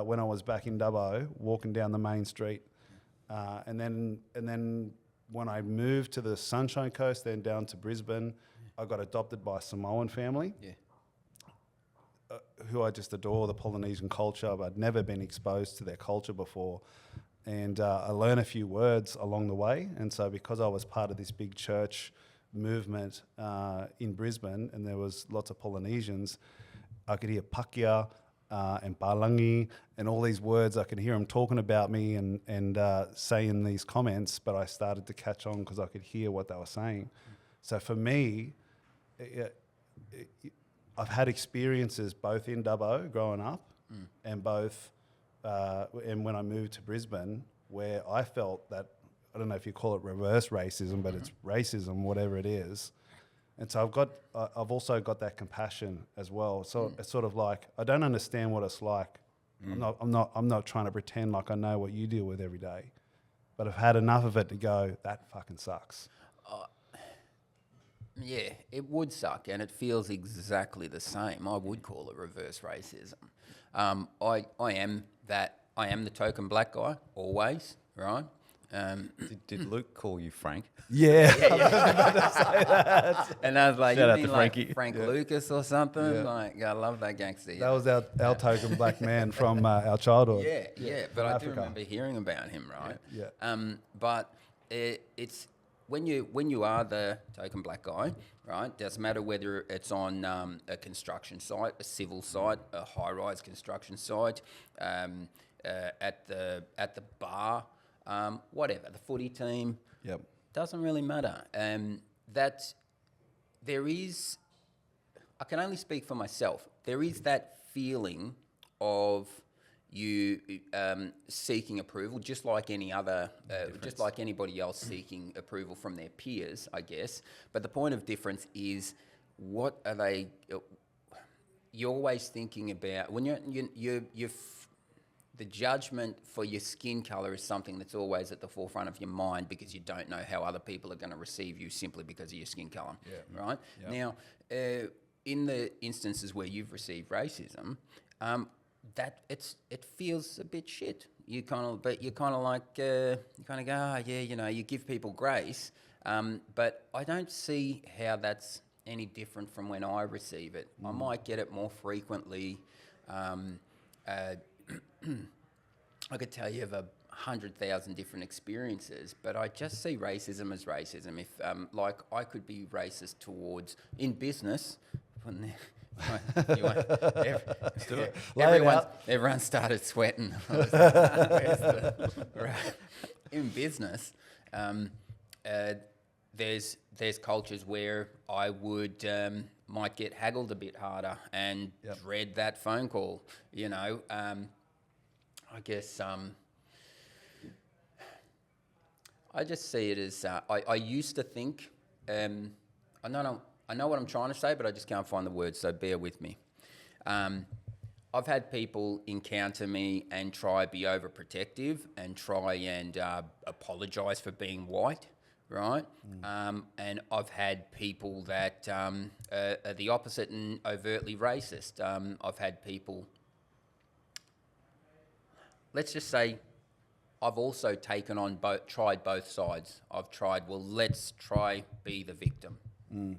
when I was back in Dubbo, walking down the main street, and then when I moved to the Sunshine Coast, then down to Brisbane, I got adopted by a Samoan family. Yeah. Who I just adore, the Polynesian culture, but I'd never been exposed to their culture before. And I learned a few words along the way. And so because I was part of this big church movement in Brisbane, and there was lots of Polynesians, I could hear pakia and palangi and all these words. I could hear them talking about me and saying these comments, but I started to catch on because I could hear what they were saying. So for me, I've had experiences both in Dubbo growing up and both and when I moved to Brisbane, where I felt that, I don't know if you call it reverse racism, but it's racism, whatever it is. And so I've also got that compassion as well. So it's sort of like, I don't understand what it's like. I'm not trying to pretend like I know what you deal with every day, but I've had enough of it to go, that fucking sucks. Yeah, it would suck, and it feels exactly the same. I would call it reverse racism. I am the token black guy, always, right? Did Luke call you Frank? Yeah. And I was like, Shout you out mean to like Frankie. Frank Lucas or something? Yeah. Like, I love that gangster. That was our token black man from our childhood. Yeah, but I do Africa. remember hearing about him, right? Yeah. But it's when you are the token black guy, right? Doesn't matter whether it's on a construction site, a civil site, a high-rise construction site, at the bar, whatever, the footy team. Yep. Doesn't really matter. That there is, I can only speak for myself. There is that feeling of you seeking approval, just like any other, just like anybody else seeking approval from their peers, I guess. But the point of difference is, what are they? You're always thinking about when the judgment for your skin color is something that's always at the forefront of your mind, because you don't know how other people are going to receive you simply because of your skin color, right? Yep. Now, in the instances where you've received racism, that it feels a bit shit. You kind of like you kind of go, you give people grace, but I don't see how that's any different from when I receive it. I might get it more frequently. I could tell you of 100,000 different experiences, but I just see racism as racism. If I could be racist towards in business. Everyone started sweating. In business, there's cultures where I would might get haggled a bit harder and dread that phone call. I guess I just see it as I used to think. I know what I'm trying to say, but I just can't find the words, so bear with me. I've had people encounter me and try be overprotective and try and apologise for being white, right? And I've had people that are the opposite and overtly racist. I've had people, let's just say, I've also taken on tried both sides. I've tried, well, let's try be the victim.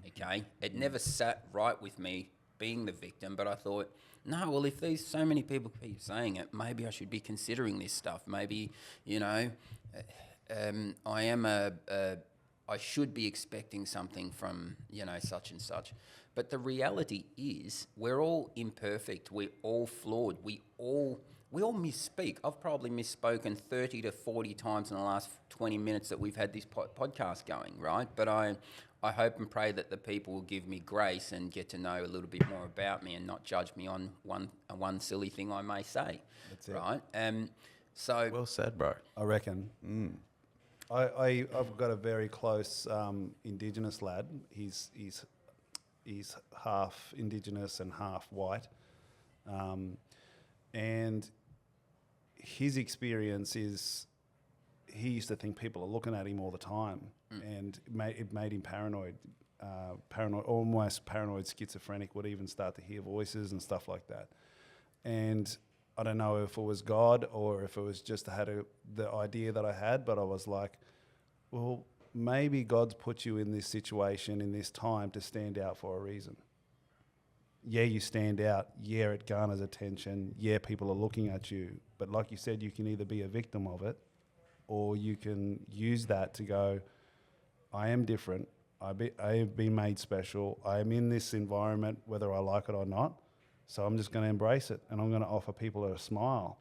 Okay, it never sat right with me being the victim, but I thought, no, well, if there's so many people keep saying it, maybe I should be considering this stuff. Maybe, I should be expecting something from, such and such. But the reality is, we're all imperfect. We're all flawed. We all misspeak. I've probably misspoken 30 to 40 times in the last 20 minutes that we've had this podcast going, right? But I hope and pray that the people will give me grace and get to know a little bit more about me and not judge me on one silly thing I may say. That's it. Right? So Well said, bro. I reckon. I've got a very close Indigenous lad. He's half Indigenous and half white, and his experience is he used to think people are looking at him all the time, and it made him paranoid. Almost paranoid schizophrenic, would even start to hear voices and stuff like that. And I don't know if it was God or if it was just the idea that I had, but I was like, well, maybe God's put you in this situation, in this time, to stand out for a reason. Yeah, you stand out. Yeah, it garners attention. Yeah, people are looking at you. But like you said, you can either be a victim of it, or you can use that to go, I am different. I have been made special. I am in this environment, whether I like it or not. So I'm just going to embrace it, and I'm going to offer people a smile.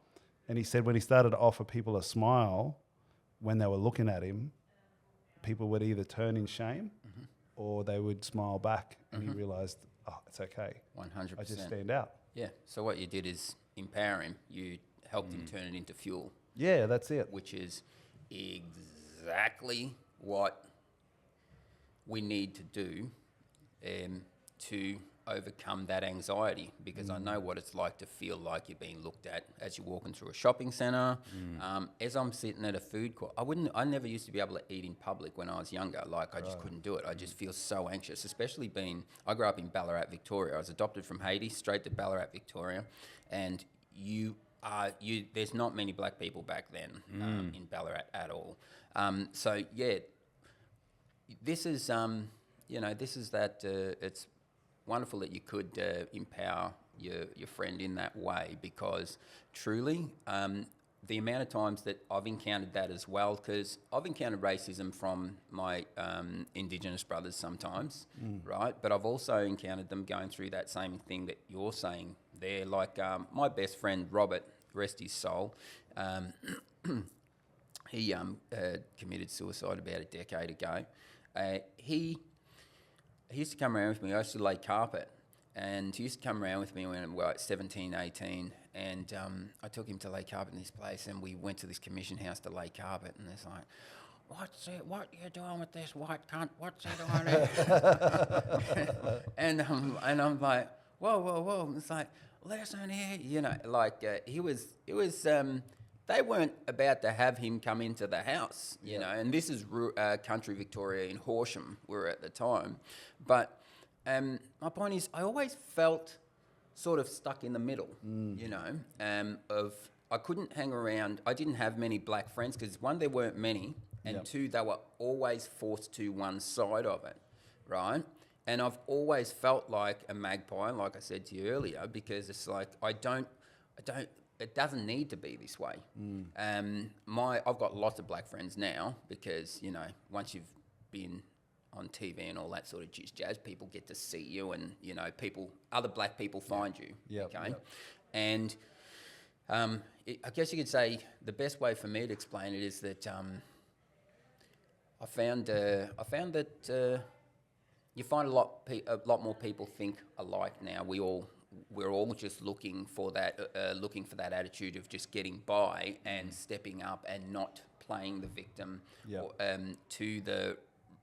And he said when he started to offer people a smile, when they were looking at him, people would either turn in shame or they would smile back. And he realized, oh, it's okay. 100%. I just stand out. Yeah. So what you did is empower him. You helped him turn it into fuel. Yeah, that's it. Which is exactly what we need to do to overcome that anxiety, because I know what it's like to feel like you're being looked at as you're walking through a shopping centre. As I'm sitting at a food court, I never used to be able to eat in public when I was younger. Like, I just couldn't do it. I just feel so anxious, especially I grew up in Ballarat, Victoria. I was adopted from Haiti straight to Ballarat, Victoria, and there's not many black people back then in Ballarat at all. So yeah, this is it's wonderful that you could empower your friend in that way, because truly the amount of times that I've encountered that as well, because I've encountered racism from my Indigenous brothers sometimes, right? But I've also encountered them going through that same thing that you're saying there. Like my best friend, Robert, rest his soul, he committed suicide about a decade ago. He used to come around with me. I used to lay carpet, and he used to come around with me when we were like 17, 18, and I took him to lay carpet in this place, and we went to this commission house to lay carpet, and it's like, what you doing with this white cunt? What's he doing there? and I'm like, whoa. It's like, listen here, it was they weren't about to have him come into the house, you know, and this is country Victoria in Horsham we were at the time. But my point is, I always felt sort of stuck in the middle, you know, of I couldn't hang around. I didn't have many black friends because, one, there weren't many, and two, they were always forced to one side of it, right? And I've always felt like a magpie, like I said to you earlier, because it's like it doesn't need to be this way. I've got lots of black friends now because, you know, once you've been on TV and all that sort of jazz, people get to see you, and, you know, other black people find you. Okay. And I guess you could say the best way for me to explain it is that I found that you find a lot more people think alike now. We're all just looking for that attitude of just getting by and stepping up and not playing the victim to the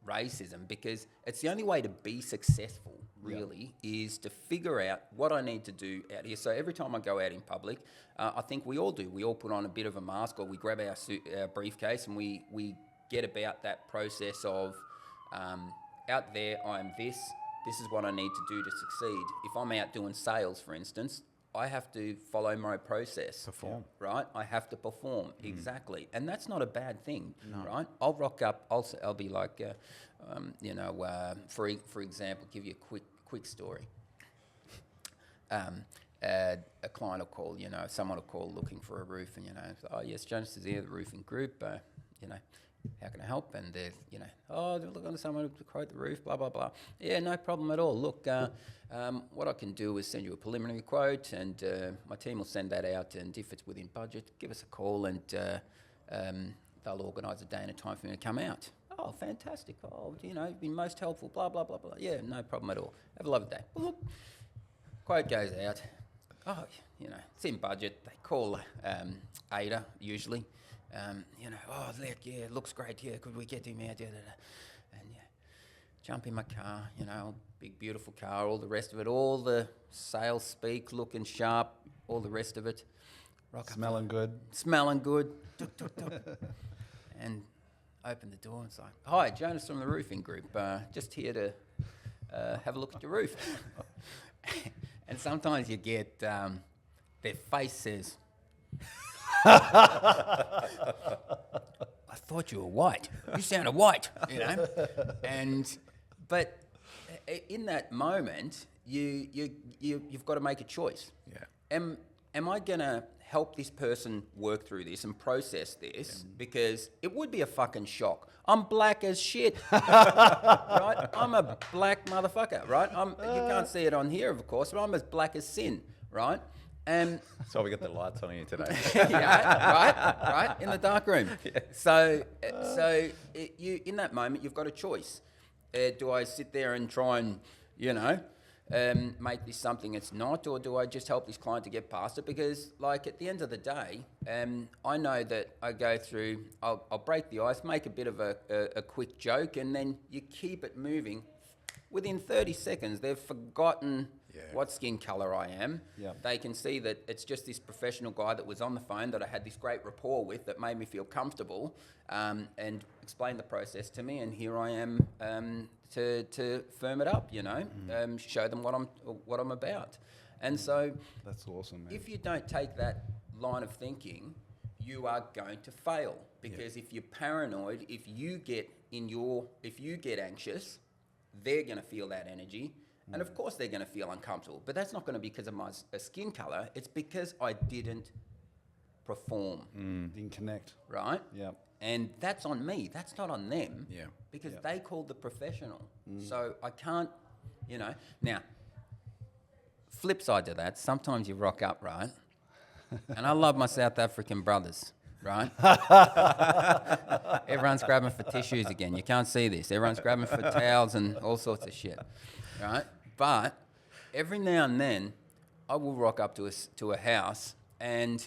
racism, because it's the only way to be successful, really, is to figure out what I need to do out here. So every time I go out in public, I think we all do. We all put on a bit of a mask, or we grab our briefcase, and we get about that process of out there, I'm this. This is what I need to do to succeed. If I'm out doing sales, for instance, I have to follow my process. Perform. Right? I have to perform, exactly. And that's not a bad thing, right? I'll rock up, I'll be like, for example, give you a quick story. A client will call, you know, someone will call looking for a roof, and, you know, oh, yes, Jonas Désir, the roofing group, you know, how can I help? And they're, you know, oh, they're looking for someone to quote the roof, blah, blah, blah. Yeah, no problem at all. Look, what I can do is send you a preliminary quote, and my team will send that out, and if it's within budget, give us a call, and they'll organise a day and a time for me to come out. Oh, fantastic. Oh, you know, you've been most helpful, blah, blah, blah, blah. Yeah, no problem at all. Have a lovely day. Well, look, quote goes out. Oh, you know, it's in budget. They call Ada, usually. You know, oh, look, yeah, it looks great. Yeah, could we get him out? And yeah, jump in my car, you know, big, beautiful car, all the rest of it, all the sales speak, looking sharp, all the rest of it. Rock up Smelling good. smelling good, tuk, tuk, tuk. And open the door and it's like, hi, Jonas from the roofing group, just here to have a look at your roof. And sometimes you get, their face says, I thought you were white. You sounded white, you know? But in that moment, you've got to make a choice. Yeah. Am I going to help this person work through this and process this? Because it would be a fucking shock. I'm black as shit, right? I'm a black motherfucker, right? You can't see it on here, of course, but I'm as black as sin, right? And So we got the lights on you today. yeah, right, in the dark room. Yeah. So you in that moment, you've got a choice. Do I sit there and try and, make this something it's not, or do I just help this client to get past it? Because, like, at the end of the day, I know that I go through, I'll break the ice, make a bit of a quick joke, and then you keep it moving. Within 30 seconds, they've forgotten what skin colour I am. Yeah. They can see that it's just this professional guy that was on the phone that I had this great rapport with that made me feel comfortable, and explained the process to me. And here I am to firm it up, show them what I'm about. And so That's awesome, man. if you don't take that line of thinking, you are going to fail. Because if you're paranoid, if you get anxious, they're going to feel that energy. And of course they're going to feel uncomfortable. But that's not going to be because of my skin colour. It's because I didn't perform. Didn't connect. Right? Yeah. And that's on me. That's not on them. Yeah. Because they called the professional. So I can't, Now, flip side to that, sometimes you rock up, right? And I love my South African brothers, right? Everyone's grabbing for tissues again. You can't see this. Everyone's grabbing for towels and all sorts of shit, right? But every now and then, I will rock up to a house, and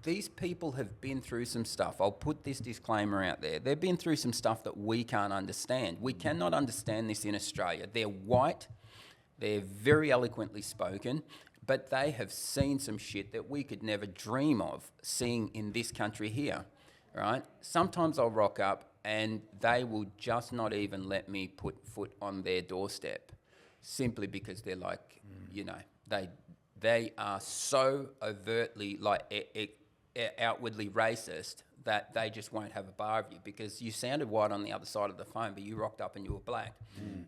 these people have been through some stuff. I'll put this disclaimer out there. They've been through some stuff that we can't understand. We cannot understand this in Australia. They're white. They're very eloquently spoken, but they have seen some shit that we could never dream of seeing in this country here, right? Sometimes I'll rock up and they will just not even let me put foot on their doorstep, simply because they're like, they are so overtly, outwardly racist that they just won't have a bar of you because you sounded white on the other side of the phone, but you rocked up and you were black.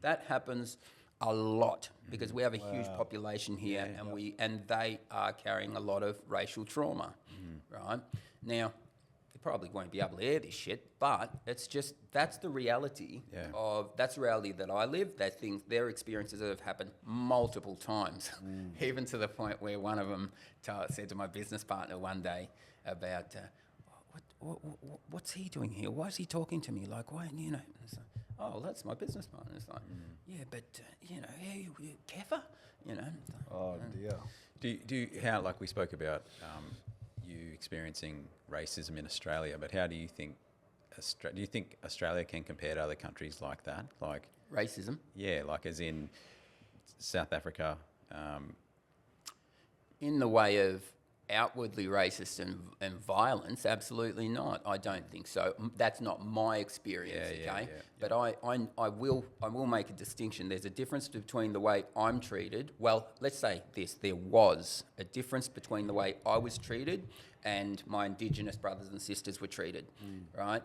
That happens a lot because we have a huge population here, and they are carrying a lot of racial trauma, right? Now, they probably won't be able to air this shit, but it's just, that's the reality that's the reality that I live. Their experiences have happened multiple times, even to the point where one of them said to my business partner one day about, what's he doing here? Why is he talking to me? Like, why, It's like, oh, that's my business partner. It's like, yeah, but, Kefa, Oh, dear. Do you, how, like we spoke about you experiencing racism in Australia, but how do you think, do you think Australia can compare to other countries like that? Like racism? Yeah, like as in South Africa. In the way of outwardly racist and violence, absolutely not. I don't think so. That's not my experience, okay? But I will make a distinction. There's a difference between the way I'm treated. Well, let's say this. There was a difference between the way I was treated and my Indigenous brothers and sisters were treated, right?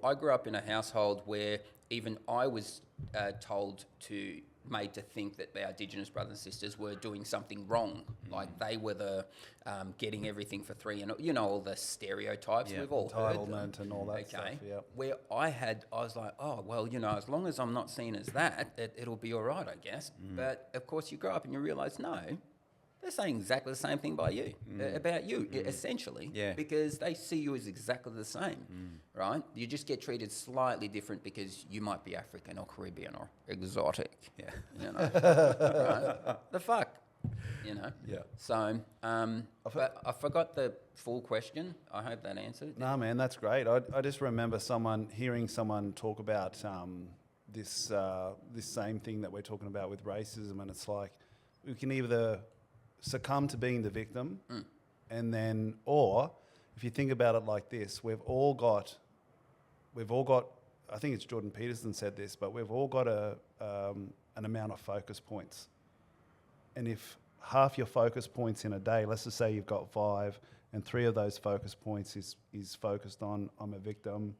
I grew up in a household where even I was made to think that our Indigenous brothers and sisters were doing something wrong, like they were the getting everything for free, and all the stereotypes we've all heard them. Entitlement and all that stuff. Yeah. Where I was like, oh well, as long as I'm not seen as that, it'll be all right, I guess. But of course, you grow up and you realise no. They're saying exactly the same thing about you, essentially, because they see you as exactly the same, right? You just get treated slightly different because you might be African or Caribbean or exotic, right? The fuck, Yeah. So, but I forgot the full question. I hope that answered. No, man, that's great. I just remember hearing someone talk about this same thing that we're talking about with racism, and it's like we can either succumb to being the victim, And then, or if you think about it like this, we've all got, I think it's Jordan Peterson said this, but we've all got an amount of focus points. And if half your focus points in a day, let's just say you've got 5, and 3 of those focus points is focused on, I'm a victim,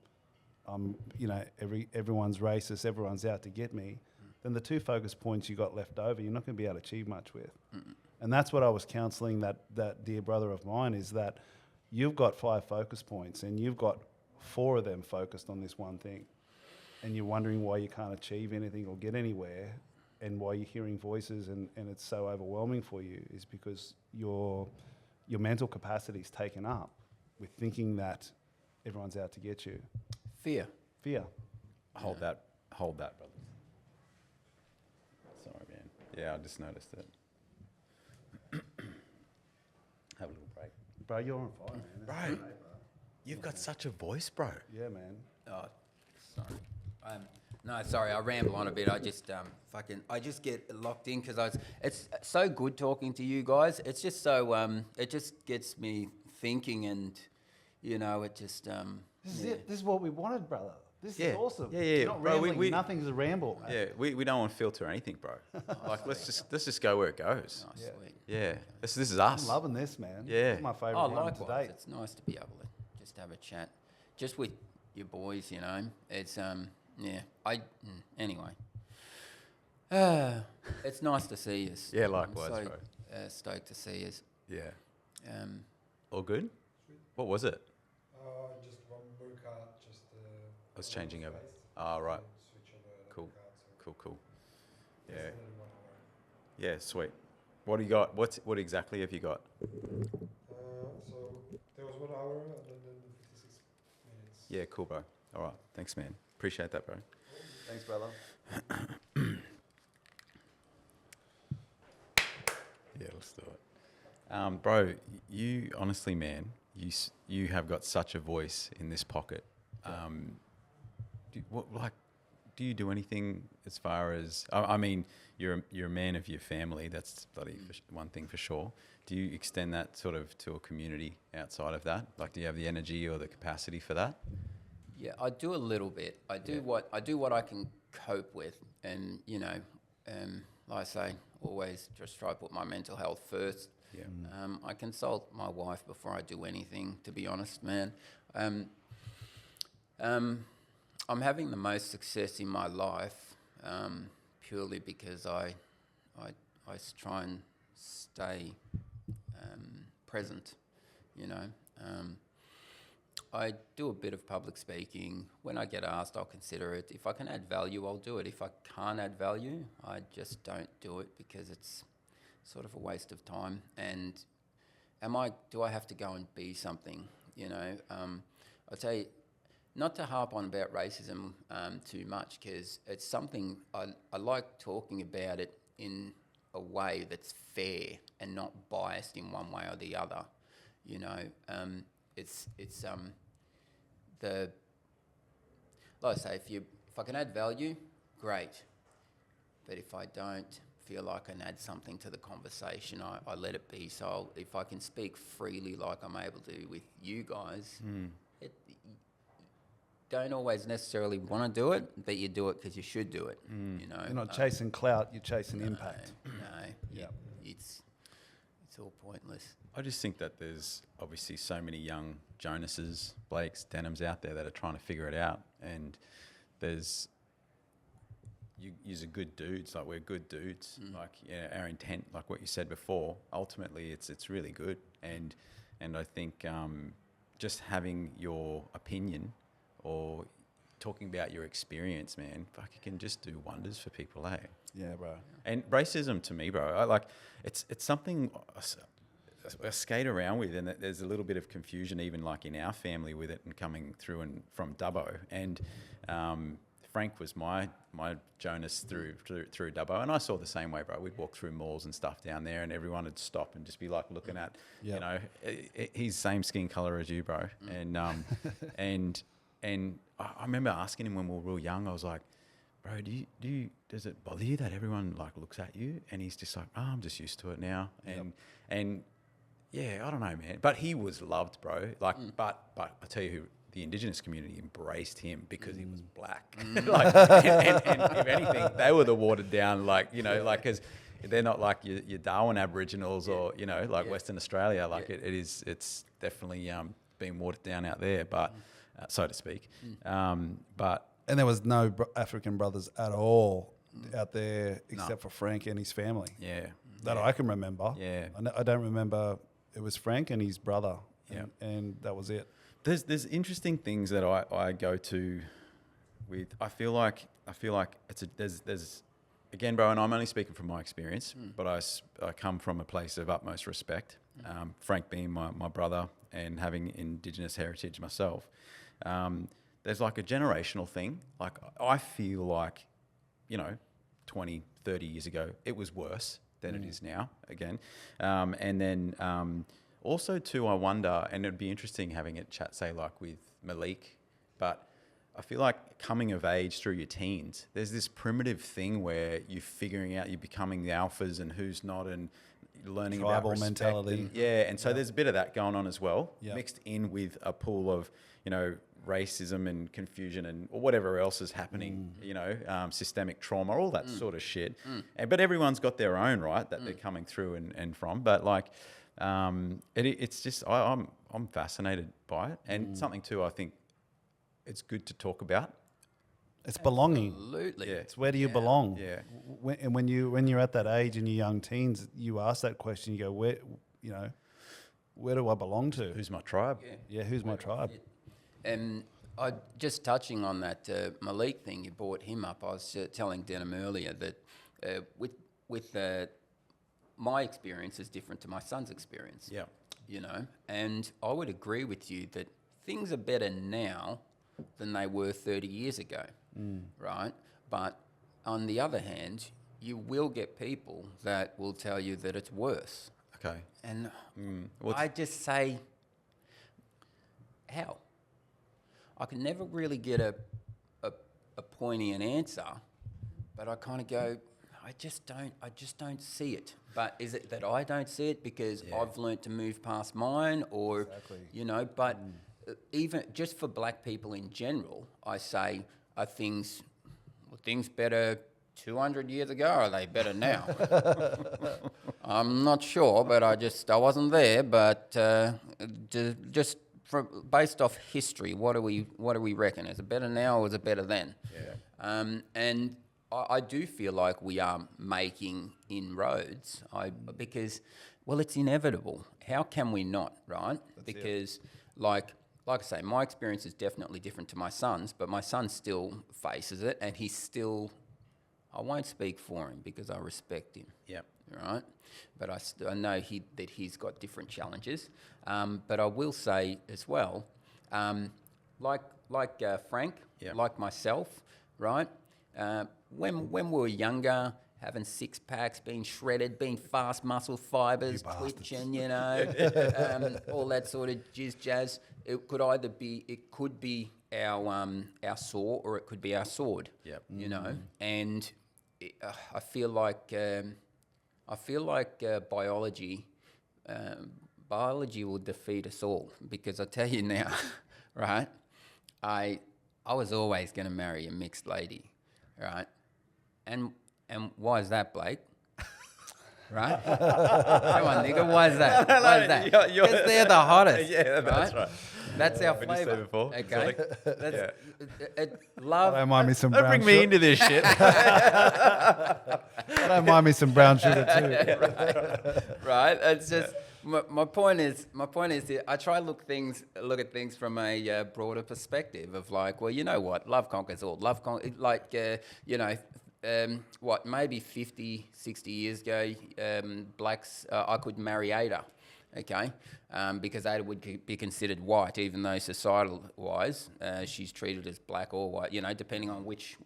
everyone's racist, everyone's out to get me, then the 2 focus points you got left over, you're not going to be able to achieve much with. And that's what I was counselling that dear brother of mine, is that you've got 5 focus points and you've got 4 of them focused on this one thing. And you're wondering why you can't achieve anything or get anywhere, and why you're hearing voices and it's so overwhelming for you, is because your mental capacity is taken up with thinking that everyone's out to get you. Fear. Hold that, brothers. Sorry, man. Yeah, I just noticed it. Have a little break. Bro, you're on fire, man. Bro, you've got such a voice, bro. Yeah, man. Oh, sorry. No, sorry, I ramble on a bit. I just I just get locked in because it's so good talking to you guys. It's just so it just gets me thinking, and it just This is it. This is what we wanted, brother. This Yeah. is awesome. Yeah, yeah, You're yeah. not Bro, rambling. Nothing's a ramble. Yeah, we don't want to filter anything, bro. Like let's just go where it goes. oh, Yeah. sweet. Yeah, this is I'm us. loving this, man. Yeah. This is my favourite Oh, one likewise. to date. It's nice to be able to just have a chat, just with your boys. It's anyway. It's nice to see you. Yeah, likewise, I'm so, bro. stoked to see you. Yeah. Um, All good? What was it? Just one more card, just. I was changing over. Ah, right. Switch over another Cool. card, so Cool. just Yeah. another 1 hour. Yeah, sweet. What do you got? What exactly have you got? So there was 1 hour and then 56 minutes. Yeah, cool, bro. All right. Thanks, man. Appreciate that, bro. Thanks, brother. Yeah, let's do it. Bro, you honestly, man, you have got such a voice in this pocket. Do you do anything as far as? I mean, you're a man of your family. That's bloody one thing for sure. Do you extend that sort of to a community outside of that? Like, do you have the energy or the capacity for that? yeah, I do a little bit. I do what I can cope with, and like I say, always just try to put my mental health first. Yeah. I consult my wife before I do anything, to be honest, man. I'm having the most success in my life purely because I try and stay present, I do a bit of public speaking. When I get asked, I'll consider it. If I can add value, I'll do it. If I can't add value, I just don't do it because it's sort of a waste of time. And do I have to go and be something? I'll tell you, not to harp on about racism too much, because it's something I like talking about it in a way that's fair and not biased in one way or the other. Like I say, if I can add value, great. But if I don't feel like I can add something to the conversation, I let it be. So if I can speak freely like I'm able to with you guys, don't always necessarily want to do it, but you do it because you should do it. You're not chasing clout, you're chasing impact. No, it's all pointless. I just think that there's obviously so many young Jonases, Blakes, Denyms out there that are trying to figure it out, and there's you're good dudes, like we're good dudes. Like our intent, like what you said before, ultimately it's really good, and I think just having your opinion or talking about your experience, man, fuck, it can just do wonders for people, eh? Yeah, bro. And racism to me, bro, it's something I skate around with, and there's a little bit of confusion even like in our family with it, and coming through and from Dubbo. And Frank was my Jonas through Dubbo, and I saw the same way, bro. We'd walk through malls and stuff down there, and everyone would stop and just be like looking at, he's same skin color as you, bro. And I remember asking him when we were real young, I was like, bro, does it bother you that everyone like looks at you? And he's just like, I'm just used to it now. And yeah, I don't know, man. But he was loved, bro. Like, but I tell you who, the Indigenous community embraced him because he was black. Like, and if anything, they were the watered down, like, you know, like, because they're not like your Darwin Aboriginals or, you know, like Western Australia. Like it's definitely being watered down out there, but so to speak. But And there was no African brothers at all out there except for Frank and his family. yeah, That I can remember. Yeah. I don't remember. It was Frank and his brother. Yeah. And that was it. there's interesting things that I go to with. I feel like there's again, bro, and I'm only speaking from my experience, but I come from a place of utmost respect. Frank being my brother and having Indigenous heritage myself, there's like a generational thing. Like I feel like, you know, 20, 30 years ago, it was worse than it is now again. And then also too, I wonder, and it'd be interesting having a chat, say like with Malik, but I feel like coming of age through your teens, there's this primitive thing where you're figuring out, you're becoming the alphas and who's not, and learning Tribal about respect mentality. and so there's a bit of that going on as well, Yep. mixed in with a pool of, you know, racism and confusion and or whatever else is happening, you know, systemic trauma, all that sort of shit. But everyone's got their own, right, that they're coming through and from. But like, it's just I'm fascinated by it, and something too. I think it's good to talk about. It's belonging. Absolutely. Yeah. It's where do you belong? Yeah. And when you're at that age in your young teens, you ask that question. You go, where do I belong to? Who's my tribe? Yeah, who's my tribe? And I just touching on that Malik thing, you brought him up. I was telling Denym earlier that with my experience is different to my son's experience. Yeah. You know, and I would agree with you that things are better now than they were 30 years ago, right? But on the other hand, you will get people that will tell you that it's worse. Okay. And Well, I just say, how? I can never really get a poignant answer, but I kind of go, I just don't see it. But is it that I don't see it because I've learnt to move past mine, or Exactly. you know? But even just for black people in general, I say, are things better 200 years ago, or are they better now? I'm not sure, but I wasn't there. But just based off history, what do we reckon? Is it better now, or is it better then? Yeah. And I do feel like we are making inroads. Because it's inevitable. How can we not, right? Because like I say, my experience is definitely different to my son's, but my son still faces it, and he's still. I won't speak for him because I respect him. Yeah. Right, but I know that he's got different challenges. But I will say as well, like Frank, like myself, right? When we were younger, having six packs, being shredded, being fast muscle fibers, twitching, you know, all that sort of jazz. It could be our saw, or it could be our sword. Yep. You know, and I feel like biology will defeat us all, because I tell you now, right? I was always going to marry a mixed lady, right? And why is that, Blake? Right? Come on, nigga. Why is that? Why is that? Because they're the hottest. Yeah, that's right. That's our What did you say flavour. before? Okay. I don't mind me some Don't brown bring me into this shit. I don't mind me some brown sugar too. Right. It's just my point is that I try to look at things from a broader perspective of like, well, you know what, love conquers all. Maybe 50, 60 years ago, blacks, I could marry Ada, okay, because Ada would be considered white, even though societal-wise she's treated as black or white, you know, depending on which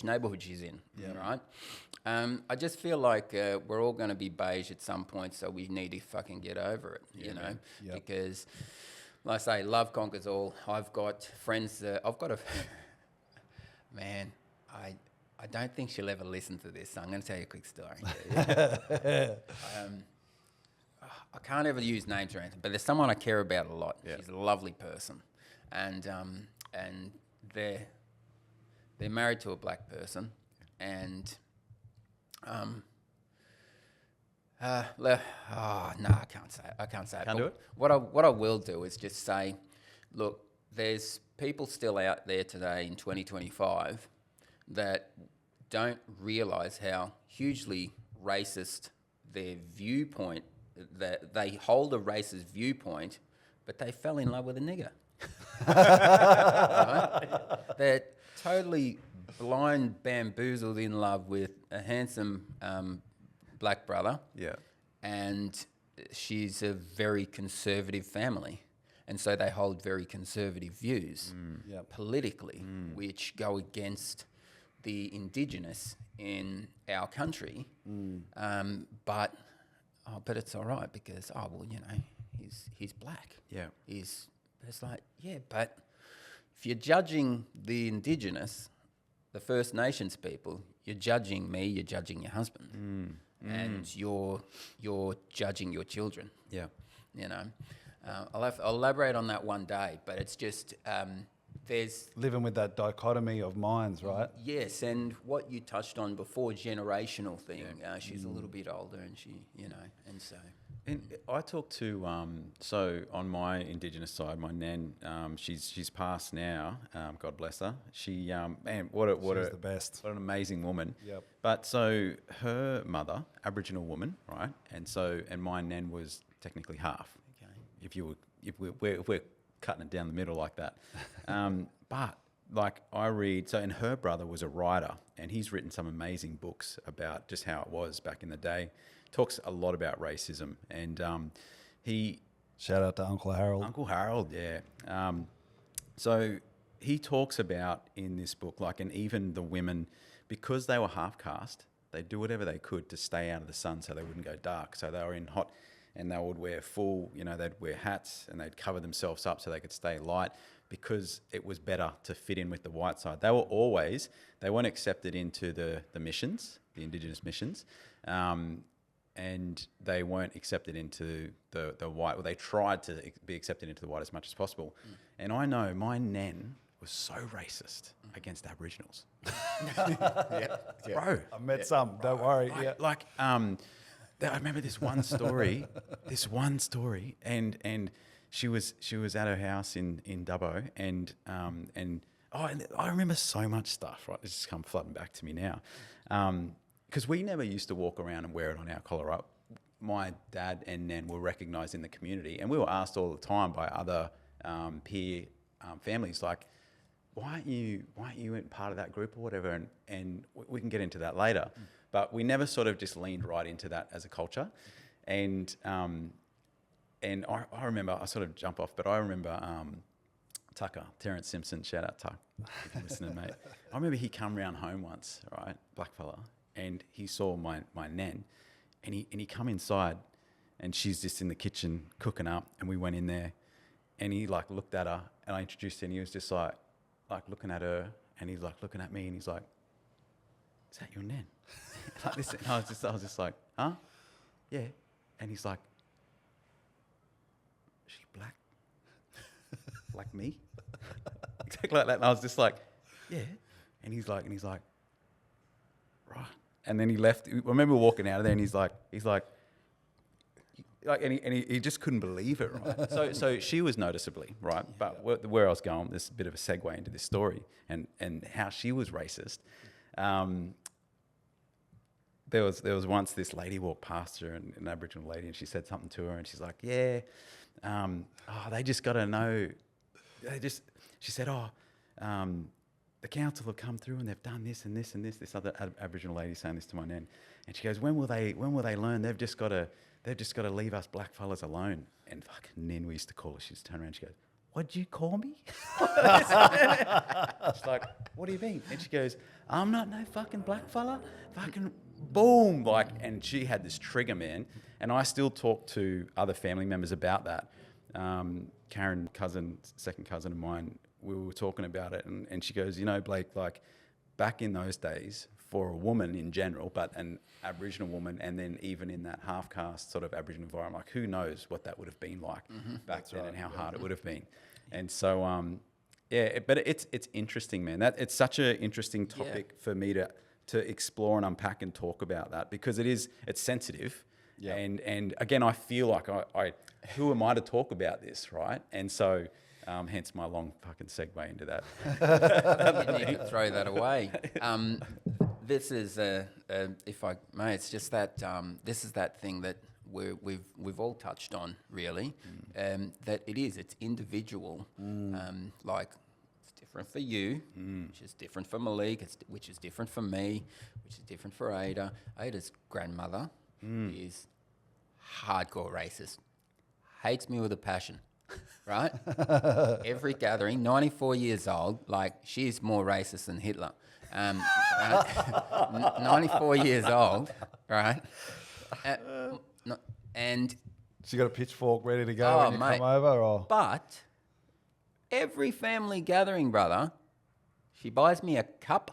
neighbourhood she's in, right? I just feel like we're all going to be beige at some point, so we need to fucking get over it, you know, because, like I say, love conquers all. I've got friends, man, I don't think she'll ever listen to this, so I'm going to tell you a quick story. I can't ever use names or anything, but there's someone I care about a lot. Yeah. She's a lovely person, and they're married to a black person, and no, I can't say it. I can't say it. Can't But do it? What I will do is just say, look, there's people still out there today in 2025 that don't realise how hugely racist their viewpoint, that they hold a racist viewpoint, but they fell in love with a nigger. Right? They're totally blind, bamboozled in love with a handsome black brother, Yeah. and she's a very conservative family. And so they hold very conservative views Yep. politically, which go against the Indigenous in our country. But it's all right because, he's black. Yeah. It's like, yeah, but if you're judging the Indigenous, the First Nations people, you're judging me, you're judging your husband, and you're judging your children. Yeah. I'll elaborate on that one day, but it's just there's Living with that dichotomy of minds, right? yes, and what you touched on before, generational thing. She's a little bit older, and and so. And I talked to so on my Indigenous side, my nan, she's passed now. God bless her. She man, what She's the best. what an amazing woman. Yep. But so her mother, Aboriginal woman, right? And my nan was technically half. Okay. If we're cutting it down the middle like that. But like I read, so and her brother was a writer, and he's written some amazing books about just how it was back in the day. Talks a lot about racism, and he Shout out to Uncle Harold. Uncle Harold, yeah. So he talks about in this book, like, and even the women, because they were half caste, they do whatever they could to stay out of the sun so they wouldn't go dark. So they were in hot, and they would wear full, they'd wear hats and they'd cover themselves up so they could stay light because it was better to fit in with the white side. They weren't accepted into the missions, the Indigenous missions. And they weren't accepted into the white. Well, they tried to be accepted into the white as much as possible. And I know my nan was so racist against Aboriginals. Bro. I met some, don't worry. I remember this one story, and she was at her house in Dubbo, and I remember so much stuff, right? This has come flooding back to me now. Because we never used to walk around and wear it on our collar up. My dad and nan were recognised in the community, and we were asked all the time by other peer families, like, why aren't you part of that group or whatever? And we can get into that later. But we never sort of just leaned right into that as a culture. And I remember, I sort of jump off, but I remember Tucker, Terence Simpson, shout out Tuck, if you're listening, mate. I remember he come round home once, right, black fella, and he saw my nan, and he come inside, and she's just in the kitchen cooking up, and we went in there, and he like looked at her, and I introduced her, and he was just like looking at her, and he's like looking at me, and he's like, "Is that your nan?" Like this, and I was just like, "Huh? Yeah," and he's like, "Is she black? Like me?" Exactly like that, and I was just like, "Yeah," and he's like, "Right." And then he left. I remember walking out of there, and he's like, and he just couldn't believe it, right? So she was noticeably, right? But where I was going, this is a bit of a segue into this story, and how she was racist. There was once this lady walked past her, an Aboriginal lady, and she said something to her, and she's like, "Yeah, they just got to know." She said, the council have come through and they've done this and this and this. This other Aboriginal lady saying this to my nan, and she goes, "When will they learn? They've just got to leave us black fellas alone." And fucking Nen, we used to call her. She just turned around and she goes, "What'd you call me?" She's like, "What do you mean?" And she goes, "I'm not no fucking black fella." Fucking boom, and she had this trigger, man. And I still talk to other family members about that. Karen, second cousin of mine, we were talking about it, and she goes, "Blake, like, back in those days, for a woman in general, but an Aboriginal woman, and then even in that half-caste sort of Aboriginal environment, like who knows what that would have been like back then and how hard it would have been. And so, but it's interesting, man. It's such an interesting topic for me to explore and unpack and talk about that, because it's sensitive. Yeah. And again, I feel like I who am I to talk about this, right? And so, hence my long fucking segue into that. You need to throw that away. This is, if I may, it's just that this is that thing that we've all touched on, really. That it's individual. Like, it's different for you, which is different for Malik, which is different for me, which is different for Ada. Ada's grandmother is hardcore racist, hates me with a passion. Right? Every gathering, 94 years old, like, she's more racist than Hitler. 94 years old, right? And She got a pitchfork ready to go when you come over, or? But every family gathering, brother, she buys me a cup.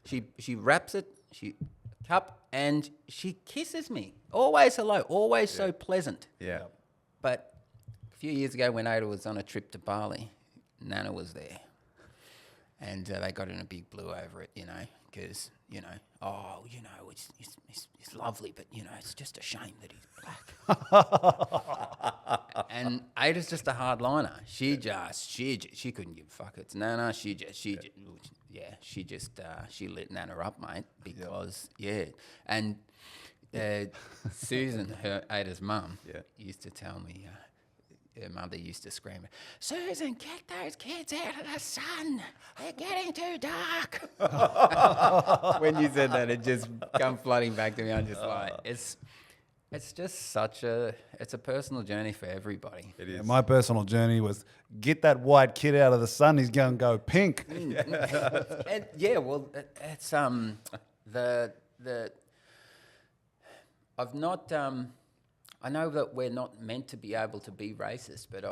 She wraps it, cup, and she kisses me. Always hello, always so pleasant. Yeah. But a few years ago, when Ada was on a trip to Bali, Nana was there. And they got in a big blue over it, because, it's lovely, but, it's just a shame that he's black. And Ada's just a hardliner. She couldn't give a fuck. It's Nana. She lit Nana up, mate, because, And Susan, Ada's mum, used to tell me, her mother used to scream, "Susan, get those kids out of the sun. They're getting too dark." When you said that, it just come flooding back to me. I'm just like, it's just it's a personal journey for everybody. It is. Yeah, my personal journey was get that white kid out of the sun. He's going to go pink. And it's I've not. I know that we're not meant to be able to be racist, but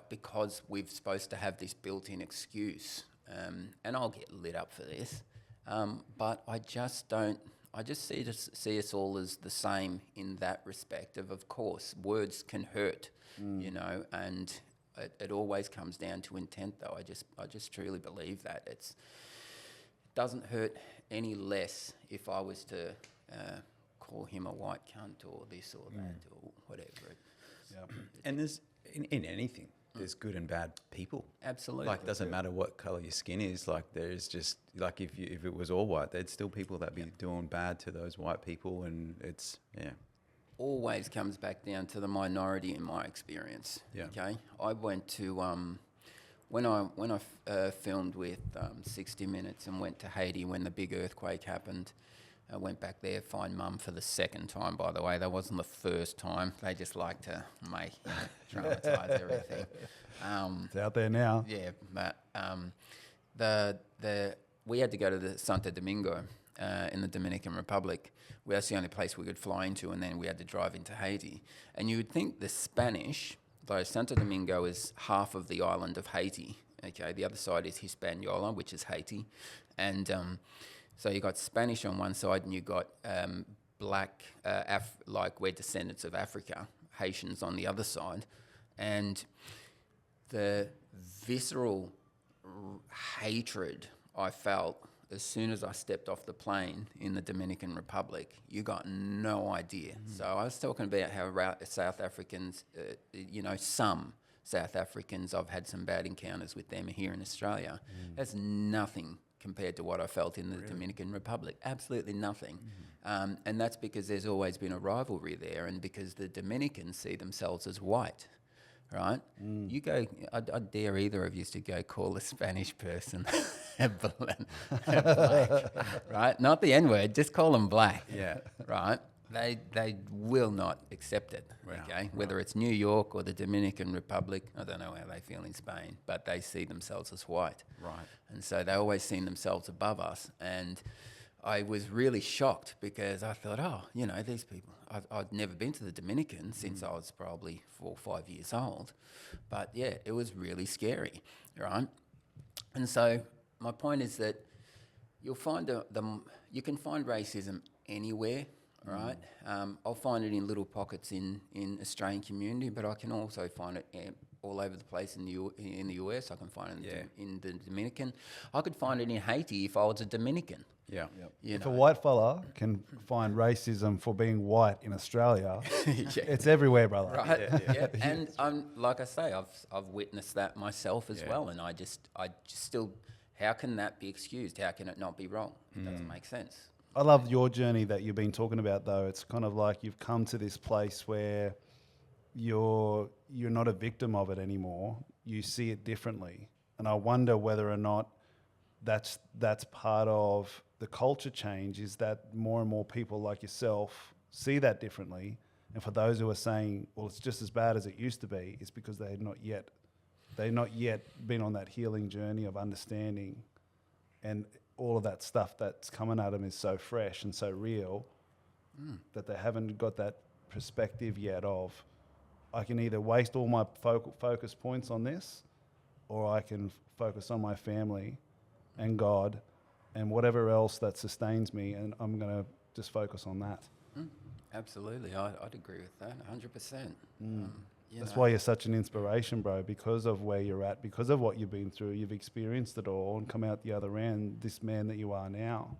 because we're supposed to have this built-in excuse, and I'll get lit up for this, but I just don't. I just see us all as the same in that respect. Of course, words can hurt, and it always comes down to intent. Though I just truly believe that it doesn't hurt any less if I was to. Call him a white cunt or this or that or whatever. And there's in anything, there's good and bad people. Absolutely. Like, doesn't matter what color your skin is. Like, there's just like if it was all white, there's still people that be doing bad to those white people, and it's always comes back down to the minority in my experience. Yeah. Okay. I went to when I filmed with 60 Minutes and went to Haiti when the big earthquake happened. I went back there to find Mum for the second time, by the way. That wasn't the first time. They just like to dramatise everything. It's out there now. Yeah, but we had to go to the Santo Domingo in the Dominican Republic. That's the only place we could fly into, and then we had to drive into Haiti. And you would think the Spanish, though Santo Domingo is half of the island of Haiti, okay, the other side is Hispaniola, which is Haiti, and so you got Spanish on one side, and you got black, like we're descendants of Africa, Haitians on the other side, and the visceral hatred I felt as soon as I stepped off the plane in the Dominican Republic, you got no idea. So I was talking about how South Africans, some South Africans, I've had some bad encounters with them here in Australia. That's nothing compared to what I felt in the Dominican Republic. Absolutely nothing. And that's because there's always been a rivalry there, and because the Dominicans see themselves as white, right? You go, I dare either of you to go call a Spanish person black, right? Not the N-word, just call them black, right? They will not accept it, okay? Whether it's New York or the Dominican Republic, I don't know how they feel in Spain, but they see themselves as white. Right. And so they always seen themselves above us. And I was really shocked because I thought, these people, I'd never been to the Dominican since I was probably 4 or 5 years old. But yeah, it was really scary, right? And so my point is that you'll find you can find racism anywhere, right? I'll find it in little pockets in Australian community, but I can also find it all over the place in the US. I can find it in the Dominican. I could find it in Haiti if I was a Dominican. Yeah. You If know? a white fella can find racism for being white in Australia, Yeah. it's everywhere, brother. Right. Yeah. And like I say, I've witnessed that myself as well, and I just still, how can that be excused? How can it not be wrong? It doesn't make sense. I love your journey that you've been talking about, though. It's kind of like you've come to this place where you're not a victim of it anymore. You see it differently, and I wonder whether or not that's part of the culture change. Is that more and more people like yourself see that differently, and for those who are saying, "Well, it's just as bad as it used to be," it's because they've not yet been on that healing journey of understanding, and all of that stuff that's coming at them is so fresh and so real that they haven't got that perspective yet of, I can either waste all my focus points on this, or I can focus on my family and God and whatever else that sustains me, and I'm going to just focus on that. Absolutely, I'd agree with that 100%. That's why you're such an inspiration, bro, because of where you're at, because of what you've been through. You've experienced it all and come out the other end, this man that you are now.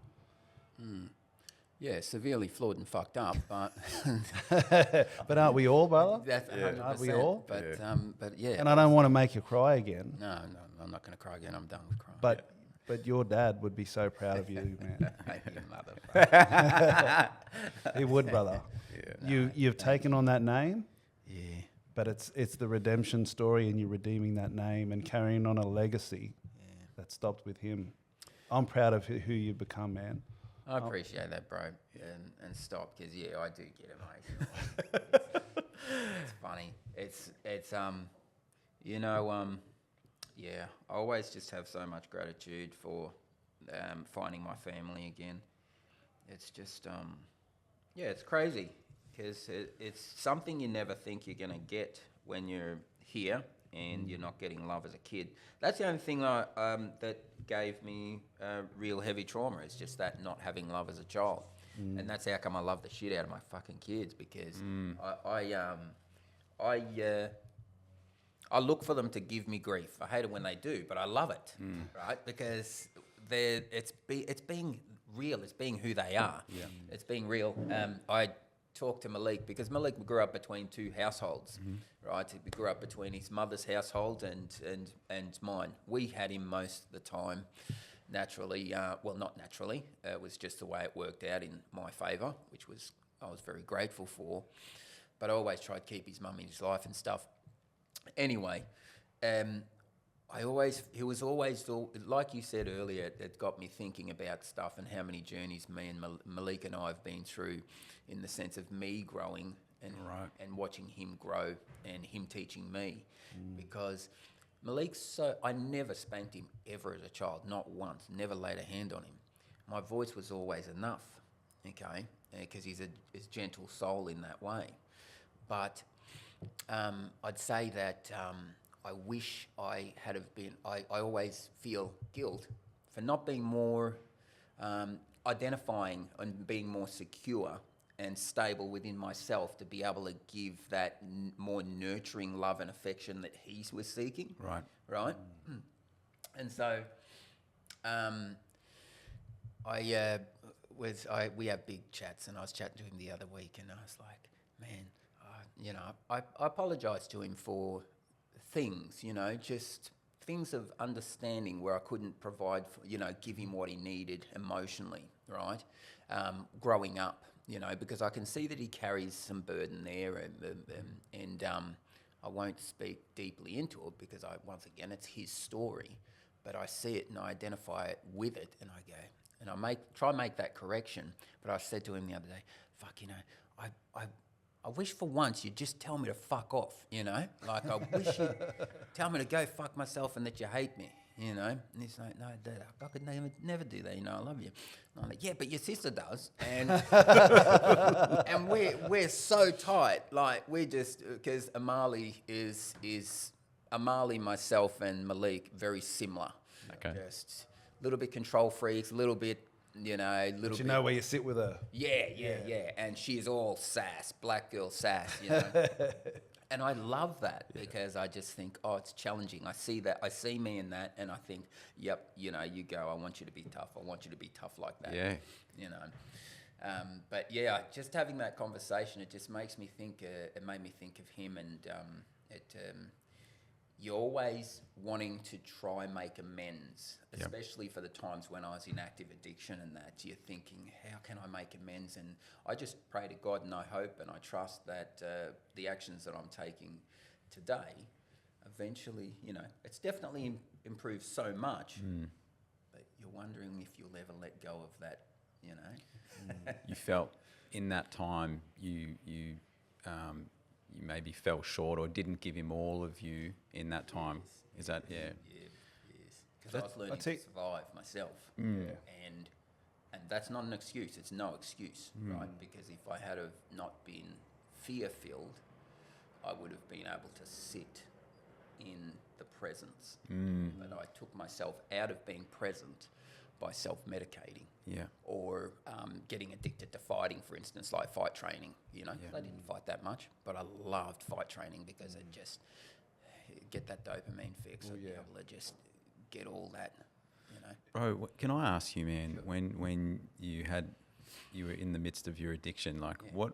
Yeah, severely flawed and fucked up, but But aren't we all, brother? that's 100%. Aren't we all? But yeah. And I don't want to make you cry again, No, I'm not going to cry again. I'm done with crying. but your dad would be so proud of you, man. Hey, you motherfucker. He would, brother. You've taken on that name, Yeah. but it's the redemption story, and you're redeeming that name and carrying on a legacy that stopped with him. I'm proud of who you've become, man. I appreciate that, bro. And stop, because I do get emotional. It's funny. It's I always just have so much gratitude for finding my family again. It's just it's crazy, because it's something you never think you're gonna get when you're here and you're not getting love as a kid. That's the only thing that gave me real heavy trauma, is just that not having love as a child. And that's how come I love the shit out of my fucking kids, because I look for them to give me grief. I hate it when they do, but I love it, right? Because it's being real. It's being who they are. Yeah. It's being real. I talked to Malik, because Malik grew up between two households, right? He grew up between his mother's household and mine. We had him most of the time, naturally. Well, not naturally. It was just the way it worked out in my favour, which I was very grateful for. But I always tried to keep his mum in his life and stuff. Anyway, he was always, like you said earlier, it got me thinking about stuff and how many journeys me and Malik and I have been through, in the sense of me growing and watching him grow and him teaching me. Because I never spanked him ever as a child, not once, never laid a hand on him. My voice was always enough, okay, because he's a gentle soul in that way. But I'd say that I wish I had have been. I always feel guilt for not being more identifying and being more secure and stable within myself, to be able to give that more nurturing love and affection that he was seeking. Right. And so, we have big chats, and I was chatting to him the other week, and I was like, man, I apologise to him for things, just things of understanding where I couldn't provide, give him what he needed emotionally, right? Growing up, because I can see that he carries some burden there, and I won't speak deeply into it, because once again, it's his story, but I see it and I identify it with it, and I go, and I try to make that correction. But I said to him the other day, fuck, I wish for once you'd just tell me to fuck off, Like, I wish you'd tell me to go fuck myself and that you hate me, And he's like, no, Dad, I could never do that, I love you. And I'm like, yeah, but your sister does. And and we're so tight. Like, we just, because Amali, myself, and Malik, very similar. Okay. Just little bit control freaks, a little bit, you know, little But you bit. know where you sit with her. Yeah. And she's all sass, black girl sass, you know. And I love that because I just think, oh, it's challenging. I see that. I see me in that, and I think, yep, you know, you go. I want you to be tough. I want you to be tough like that. Yeah. You know. But yeah, just having that conversation, it just makes me think. It made me think of him, and you're always wanting to try and make amends, especially for the times when I was in active addiction and that. You're thinking, how can I make amends? And I just pray to God and I hope and I trust that the actions that I'm taking today, eventually, you know, it's definitely improved so much, but you're wondering if you'll ever let go of that, you know. You felt in that time you maybe fell short or didn't give him all of you in that time. Is that, yeah? Yes. Because I was learning to survive myself. And that's not an excuse. It's no excuse, right? Because if I had have not been fear-filled, I would have been able to sit in the presence. But I took myself out of being present by self-medicating. Yeah. Or getting addicted to fighting, for instance, like fight training. You know, I didn't fight that much, but I loved fight training because it just get that dopamine fix. I'd be able to just get all that, you know. Bro, can I ask you, man, when you were in the midst of your addiction, like what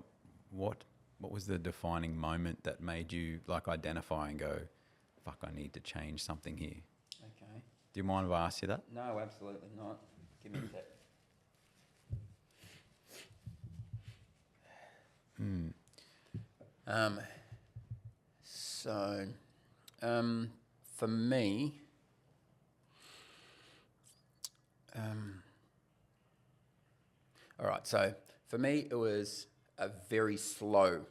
was the defining moment that made you like identify and go, fuck, I need to change something here? Okay. Do you mind if I ask you that? No, absolutely not. Give me a sec. For me, all right. So for me, it was a very slow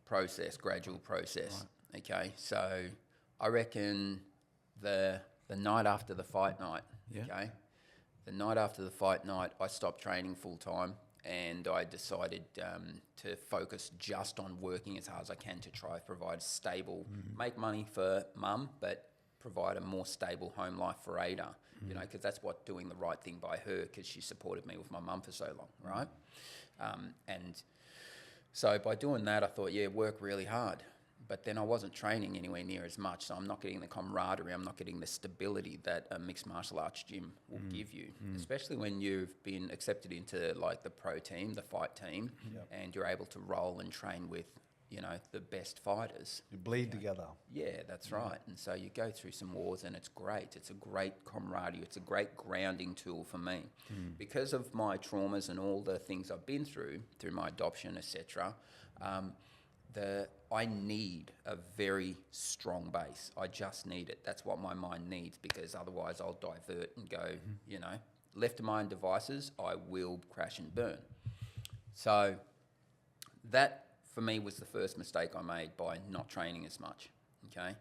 process, gradual process. Right. Okay. So I reckon the night after the fight night. Yeah. Okay. The night after the fight night, I stopped training full time and I decided to focus just on working as hard as I can to try to provide stable, make money for mum, but provide a more stable home life for Ada, you know, because that's what doing the right thing by her, because she supported me with my mum for so long, right? And so by doing that, I thought, work really hard. But then I wasn't training anywhere near as much, so I'm not getting the camaraderie, I'm not getting the stability that a mixed martial arts gym will give you, especially when you've been accepted into like the pro team, the fight team, and you're able to roll and train with, you know, the best fighters. You bleed together. Yeah, that's right. And so you go through some wars and it's great. It's a great camaraderie. It's a great grounding tool for me. Because of my traumas and all the things I've been through my adoption, etc., I need a very strong base. I just need it. That's what my mind needs, because otherwise I'll divert and go, you know, left to my own devices, I will crash and burn. So that, for me, was the first mistake I made by not training as much, okay?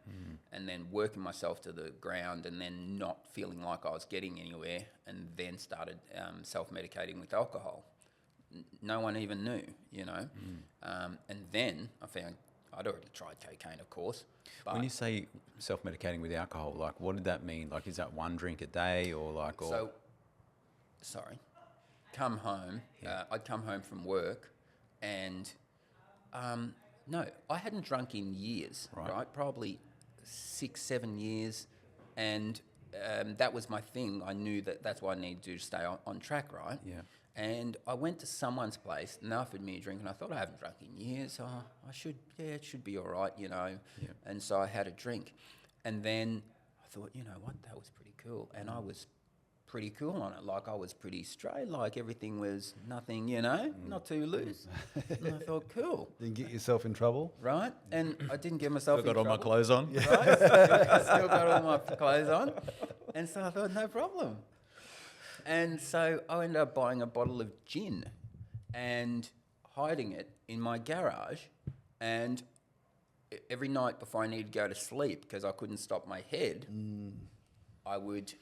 And then working myself to the ground and then not feeling like I was getting anywhere, and then started self-medicating with alcohol. No one even knew, you know? And then I found I'd already tried cocaine, of course. But When you say self-medicating with alcohol, like what did that mean? Like, is that one drink a day or like? Or come home. I'd come home from work, and no, I hadn't drunk in years. Right? Probably 6-7 years, and that was my thing. I knew that's what I needed to do to stay on track, right? Yeah. And I went to someone's place and they offered me a drink, and I thought, I haven't drunk in years. It should be all right, you know. Yeah. And so I had a drink. And then I thought, you know what, that was pretty cool. And I was pretty cool on it. Like, I was pretty straight. Like, everything was nothing, you know, not too loose. And I thought, cool. Didn't get yourself in trouble. Right? And I didn't get myself in got all trouble. my clothes on. Right? Still got all my clothes on. And so I thought, no problem. And so I ended up buying a bottle of gin and hiding it in my garage. And every night before I needed to go to sleep, because I couldn't stop my head, I would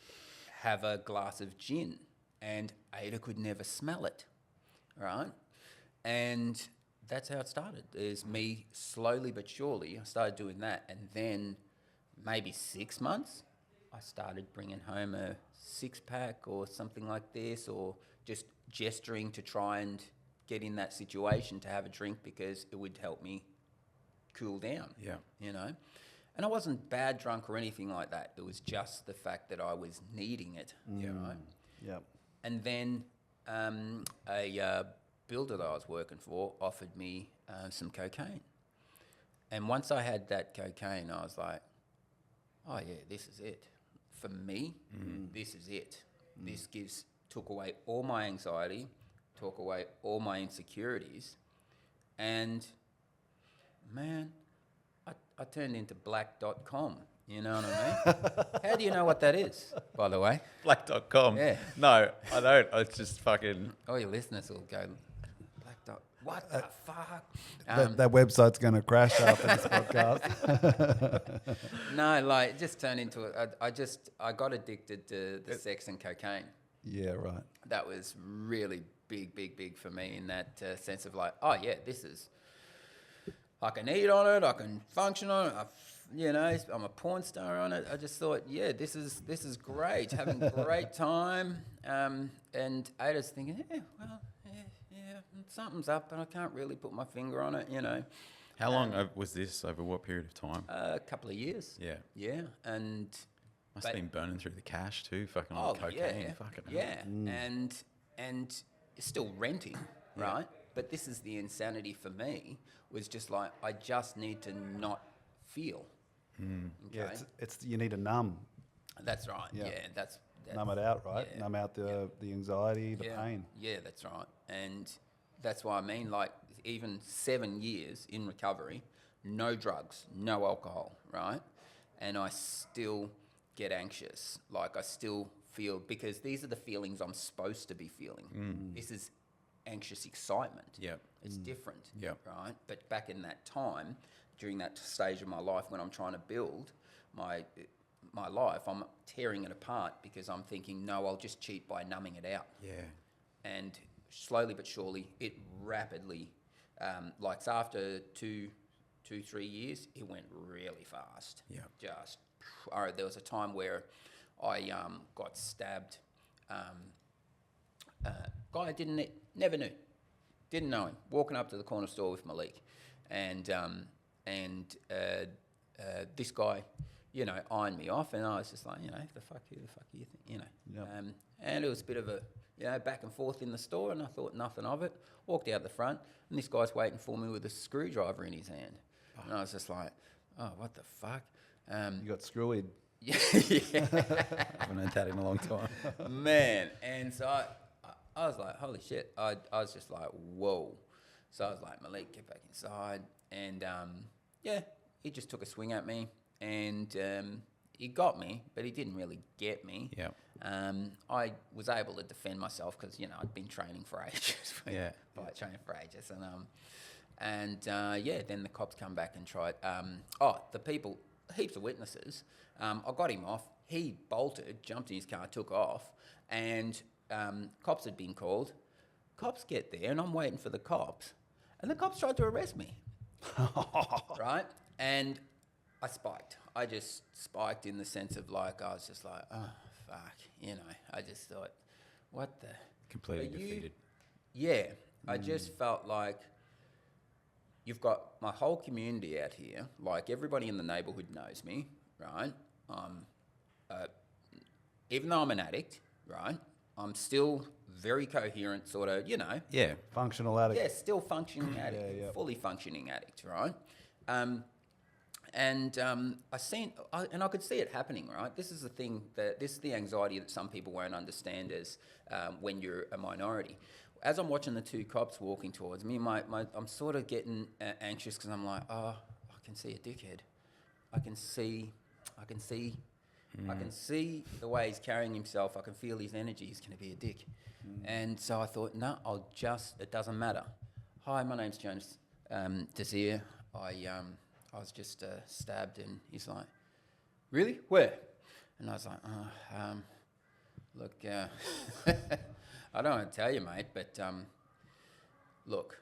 have a glass of gin. And Ada could never smell it, right? And that's how it started. Is me slowly but surely, I started doing that. And then maybe 6 months, I started bringing home a 6-pack or something like this, or just gesturing to try and get in that situation to have a drink because it would help me cool down. Yeah. You know? And I wasn't bad drunk or anything like that. It was just the fact that I was needing it. You know? Yep. And then a builder that I was working for offered me some cocaine. And once I had that cocaine, I was like, oh yeah, this is it. For me, this is it. This took away all my anxiety, took away all my insecurities. And man, I turned into black.com. You know what I mean? How do you know what that is, by the way? Black.com. Yeah. No, I don't. It's just fucking. All your listeners will go, what the fuck? That website's going to crash after this podcast. No, like, it just turned into I got addicted to the sex and cocaine. Yeah, right. That was really big for me in that sense of like, oh yeah, this is, I can eat on it, I can function on it, I'm a porn star on it. I just thought, yeah, this is great, having a great time. And Ada's thinking, yeah, something's up, and I can't really put my finger on it, you know. How long was this? Over what period of time? A couple of years. Yeah. Yeah, and Must have been burning through the cash too. Fucking all the cocaine. Yeah, Fucking hell. yeah, and still renting, right? But this is the insanity for me. Was just like, I just need to not feel. Okay? Yeah, it's you need to numb. That's right. Yeah. Yeah, that's Numb it out, right? yeah, Numb out the anxiety, the pain. Yeah, that's right. And that's why I mean, like, even 7 years in recovery, no drugs, no alcohol, right? And I still get anxious. Like, I still feel, because these are the feelings I'm supposed to be feeling. This is anxious excitement. Yeah. It's different, Yeah. right? But back in that time, during that stage of my life when I'm trying to build my life, I'm tearing it apart because I'm thinking, no, I'll just cheat by numbing it out. Yeah. And slowly but surely, it rapidly, like after 2-3 years, it went really fast. Yeah. Just, there was a time where I got stabbed. Guy I never knew, didn't know him. Walking up to the corner store with Malik, and this guy, you know, eyeing me off, and I was just like, you know, who the fuck you think, you know. Yep. And it was a bit of a, you know, back and forth in the store, and I thought nothing of it. Walked out the front, and this guy's waiting for me with a screwdriver in his hand. And I was just like, oh, what the fuck? You got screwied. Yeah. I haven't heard that in a long time. Man. And so I was like, holy shit. I was just like, whoa. So I was like, Malik, get back inside. And, he just took a swing at me. And he got me, but he didn't really get me. Yeah. I was able to defend myself because, you know, I'd been training for ages. Fight training for ages. And then the cops come back and tried. The people, heaps of witnesses. I got him off. He bolted, jumped in his car, took off. And cops had been called. Cops get there, and I'm waiting for the cops. And the cops tried to arrest me. Right? And I spiked. I just spiked in the sense of, like, I was just like, oh, fuck. You know, I just thought, what the... Completely defeated. Yeah. I just felt like you've got my whole community out here. Like, everybody in the neighbourhood knows me, right? Even though I'm an addict, right? I'm still very coherent, sort of, you know. Yeah. Functional addict. Yeah, still functioning addict, fully functioning addict, right? And I could see it happening, right? This is the thing this is the anxiety that some people won't understand as when you're a minority. As I'm watching the two cops walking towards me, I'm sort of getting anxious because I'm like, oh, I can see a dickhead. I can see the way he's carrying himself. I can feel his energy. He's going to be a dick. And so I thought, no, it doesn't matter. Hi, my name's Jonas Désir. I was just stabbed, and he's like, really? Where? And I was like, look, I don't want to tell you, mate, but look,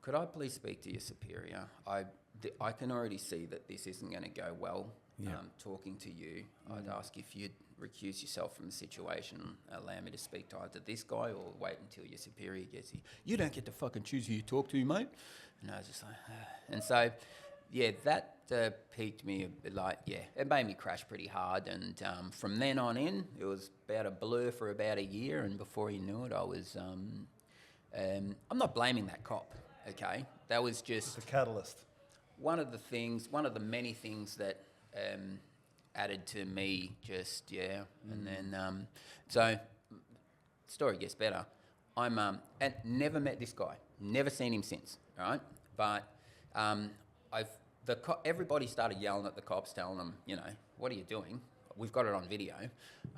could I please speak to your superior? I can already see that this isn't going to go well, Yeah. talking to you, I'd ask if you'd recuse yourself from the situation, allow me to speak to either this guy or wait until your superior gets here. You don't get to fucking choose who you talk to, mate. And I was just like, and so, yeah, that piqued me a bit. Like, yeah, it made me crash pretty hard. And from then on in, it was about a blur for about a year. And before you knew it, I was, I'm not blaming that cop, okay? That was just The catalyst. one of the many things that added to me just, yeah. And then, so, story gets better. I'm, and never met this guy, never seen him since, all right? But everybody started yelling at the cops, telling them, you know, what are you doing? We've got it on video.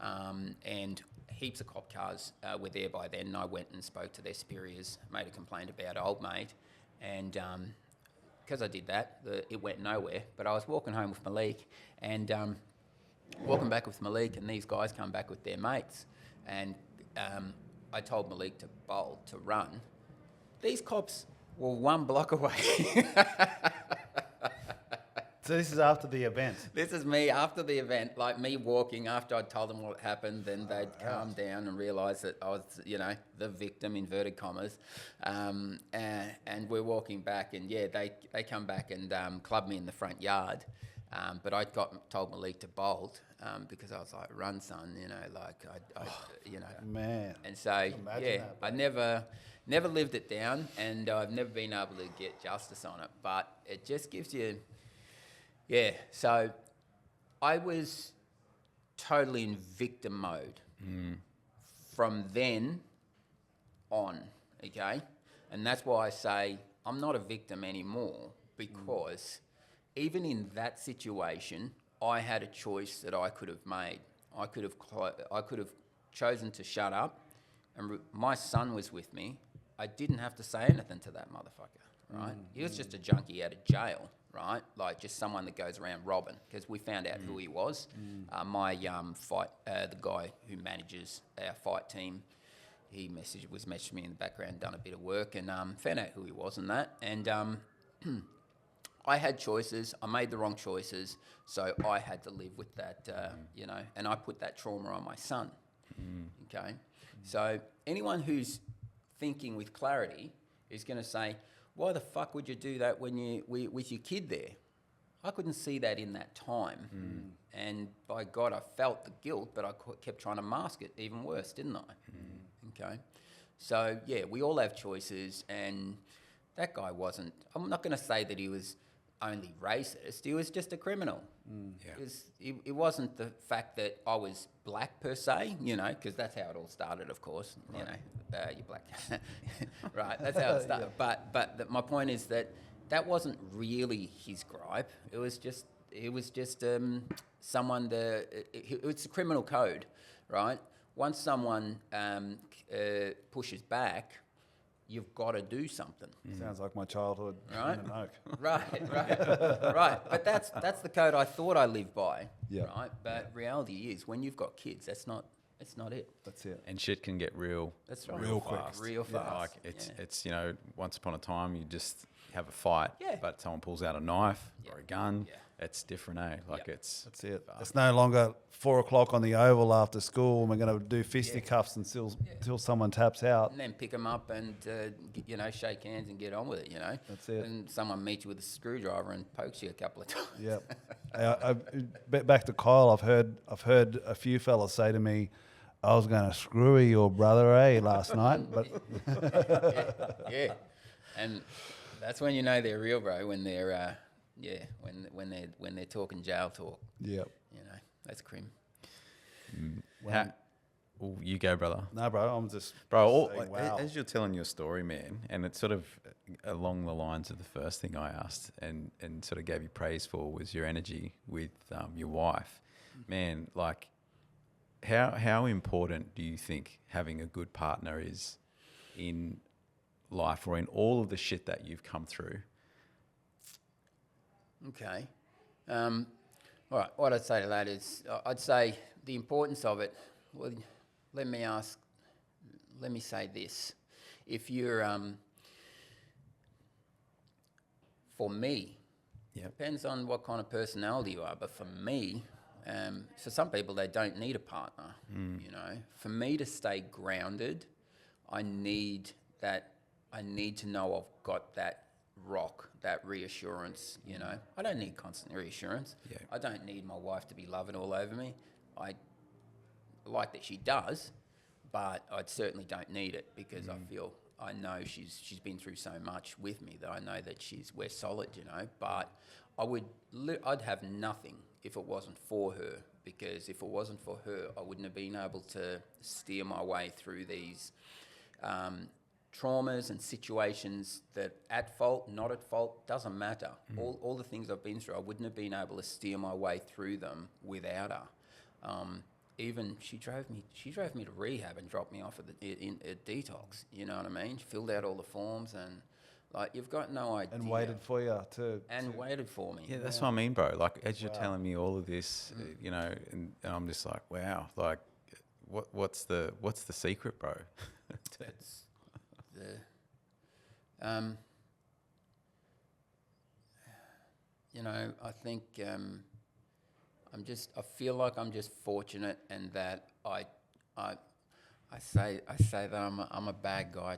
And heaps of cop cars were there by then. And I went and spoke to their superiors, made a complaint about old mate. And because I did that, it went nowhere. But I was walking home with Malik and walking back with Malik, and these guys come back with their mates. And I told Malik to bolt, to run. These cops were 1 block away. So this is after the event. This is me after the event, like me walking after I'd told them what happened. Then they'd calm down and realise that I was, you know, the victim, inverted commas. And we're walking back, and yeah, they come back and club me in the front yard. But I told Malik to bolt because I was like, "Run, son," you know, like you know. Man. And so Imagine yeah, that, I never lived it down, and I've never been able to get justice on it. But it just gives you. Yeah, so I was totally in victim mode from then on, okay? And that's why I say I'm not a victim anymore, because even in that situation, I had a choice that I could have made. I could have chosen to shut up, and my son was with me. I didn't have to say anything to that motherfucker, right? He was just a junkie out of jail. Right, like just someone that goes around robbing, because we found out who he was. My fight, the guy who manages our fight team, he was messaging me in the background, done a bit of work, and found out who he was and that. And I had choices. I made the wrong choices, so I had to live with that, you know. And I put that trauma on my son. Okay, so anyone who's thinking with clarity is going to say, why the fuck would you do that when with your kid there? I couldn't see that in that time. And by God, I felt the guilt, but I kept trying to mask it even worse, didn't I? Okay. So, yeah, we all have choices, and that guy wasn't... I'm not going to say that he was only racist. He was just a criminal. Yeah. It wasn't the fact that I was black per se, you know, because that's how it all started, of course. Right. You know, you're black. Right, that's how it started. Yeah. But my point is that wasn't really his gripe. It was just someone it's a criminal code, right? Once someone pushes back, you've got to do something. Sounds like my childhood. Right? Denym Noke. Right. But that's the code I thought I lived by. Yeah. Right. But reality is, when you've got kids, that's not it. That's it. And shit can get real. That's right. Real quick. Real fast. Like it's you know, once upon a time you just have a fight, but someone pulls out a knife or a gun. Yeah. It's different, eh? Like that's it. It's no longer 4 o'clock on the oval after school, and we're going to do fisticuffs until someone taps out. And then pick them up and you know, shake hands and get on with it. You know, that's it. And someone meets you with a screwdriver and pokes you a couple of times. Yep. Back to Kyle. I've heard a few fellas say to me, "I was going to screw your brother, last night." But yeah, and that's when you know they're real, bro. When they're when they're talking jail talk. Yep. You know, that's crim. You go, brother. No, bro, I'm just... Bro, saying, wow. As you're telling your story, man, and it's sort of along the lines of the first thing I asked and sort of gave you praise for was your energy with your wife. Man, like, how important do you think having a good partner is in life or in all of the shit that you've come through? Okay. All right. What I'd say to that is, I'd say the importance of it. Well, let me say this: if you're, for me, Yep. Depends on what kind of personality you are. But for me, for some people, they don't need a partner. You know, for me to stay grounded, I need that. I need to know I've got that rock, that reassurance. You know, I don't need constant reassurance. Yeah. I don't need my wife to be loving all over me. I like that she does, but I certainly don't need it because I know she's been through so much with me that I know that we're solid, you know. But I'd have nothing if it wasn't for her, because if it wasn't for her, I wouldn't have been able to steer my way through these traumas and situations that at fault, not at fault, doesn't matter. All the things I've been through, I wouldn't have been able to steer my way through them without her. Even she drove me to rehab and dropped me off at detox. You know what I mean? She filled out all the forms and like you've got no idea. And waited for you to. Waited for me. Yeah, that's what I mean, bro. Like, as you're telling me all of this, you know, and I'm just like, wow, like, what's the secret, bro? It's the, you know, I think I feel like I'm just fortunate, and that I say that I'm a bad guy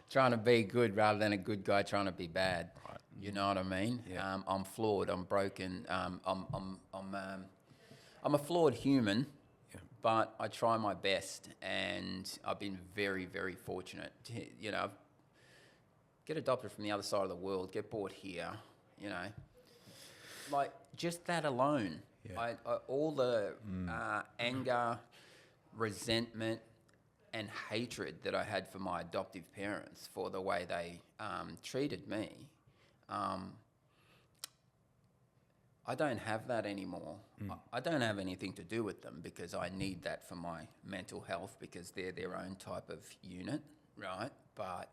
trying to be good rather than a good guy trying to be bad. Right. You know what I mean? Yeah. I'm flawed. I'm broken. I'm a flawed human, but I try my best, and I've been very, very fortunate. You know, get adopted from the other side of the world, get brought here. You know, like just that alone. Yeah. All the anger, resentment, and hatred that I had for my adoptive parents for the way they treated me. I don't have that anymore. I don't have anything to do with them because I need that for my mental health because they're their own type of unit, right? But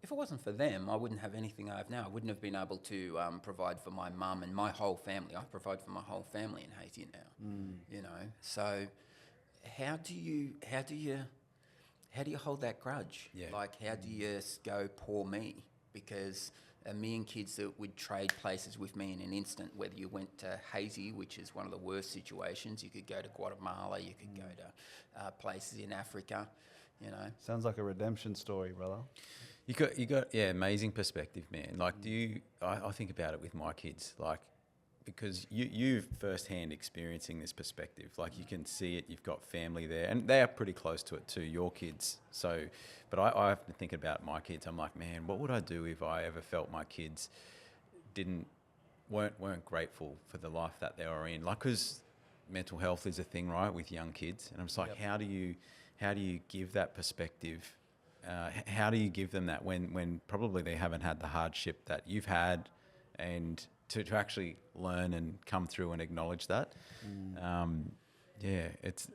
if it wasn't for them, I wouldn't have anything I have now. I wouldn't have been able to provide for my mum and my whole family. I provide for my whole family in Haiti now, you know. So how do you hold that grudge? Yeah. Like, how do you go, poor me? Because a million kids that would trade places with me in an instant, whether you went to Haiti, which is one of the worst situations, you could go to Guatemala, you could go to places in Africa, you know. Sounds like a redemption story, brother. You got amazing perspective, man. Like, I think about it with my kids, like, because you've firsthand experiencing this perspective. Like, you can see it, you've got family there, and they are pretty close to it too, your kids. So, but I have to think about my kids. I'm like, man, what would I do if I ever felt my kids weren't grateful for the life that they were in? Like, because mental health is a thing, right, with young kids, and I'm just like, how do you give that perspective? How do you give them that when probably they haven't had the hardship that you've had, and to actually learn and come through and acknowledge that? It's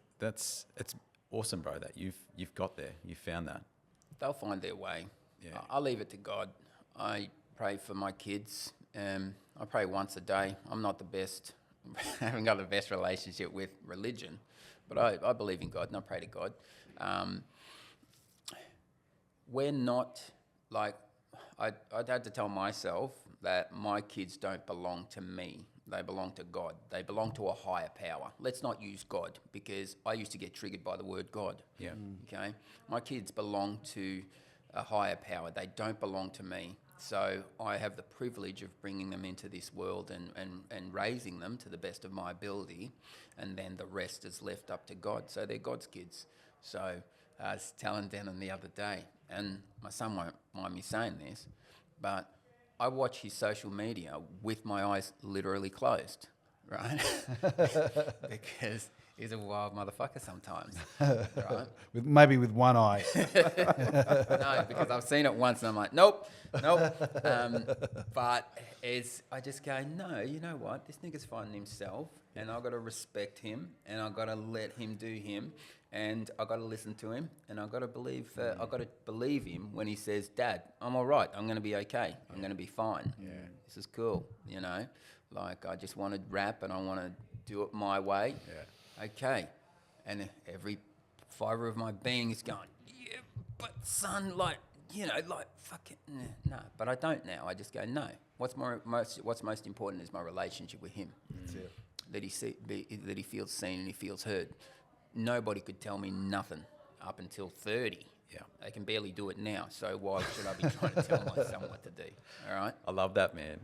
awesome, bro, that you've got there, you found that. They'll find their way. Yeah. I'll leave it to God. I pray for my kids. I pray once a day. I'm not the best. I haven't got the best relationship with religion, but I believe in God and I pray to God. We're not, like, I'd had to tell myself that my kids don't belong to me. They belong to God. They belong to a higher power. Let's not use God, because I used to get triggered by the word God. Yeah. Okay? My kids belong to a higher power. They don't belong to me. So I have the privilege of bringing them into this world and raising them to the best of my ability, and then the rest is left up to God. So they're God's kids. So I was telling Denym the other day, and my son won't mind me saying this, but I watch his social media with my eyes literally closed, right? Because he's a wild motherfucker sometimes, right? Maybe with one eye. No, because I've seen it once and I'm like, nope. But I just go, no, you know what? This nigga's finding himself, and I've got to respect him, and I've got to let him do him, and I've got to listen to him, and I've got to believe him when he says, Dad, I'm all right. I'm going to be okay. I'm going to be fine. Yeah. This is cool, you know? Like, I just want to rap, and I want to do it my way. Yeah. Okay. And every fibre of my being is going, yeah, but son, like, you know, like fucking no. But I don't now. I just go no. What's most important is my relationship with him. That's it. That he feels seen and he feels heard. Nobody could tell me nothing up until 30. Yeah. They can barely do it now. So why should I be trying to tell my son what to do? All right. I love that, man.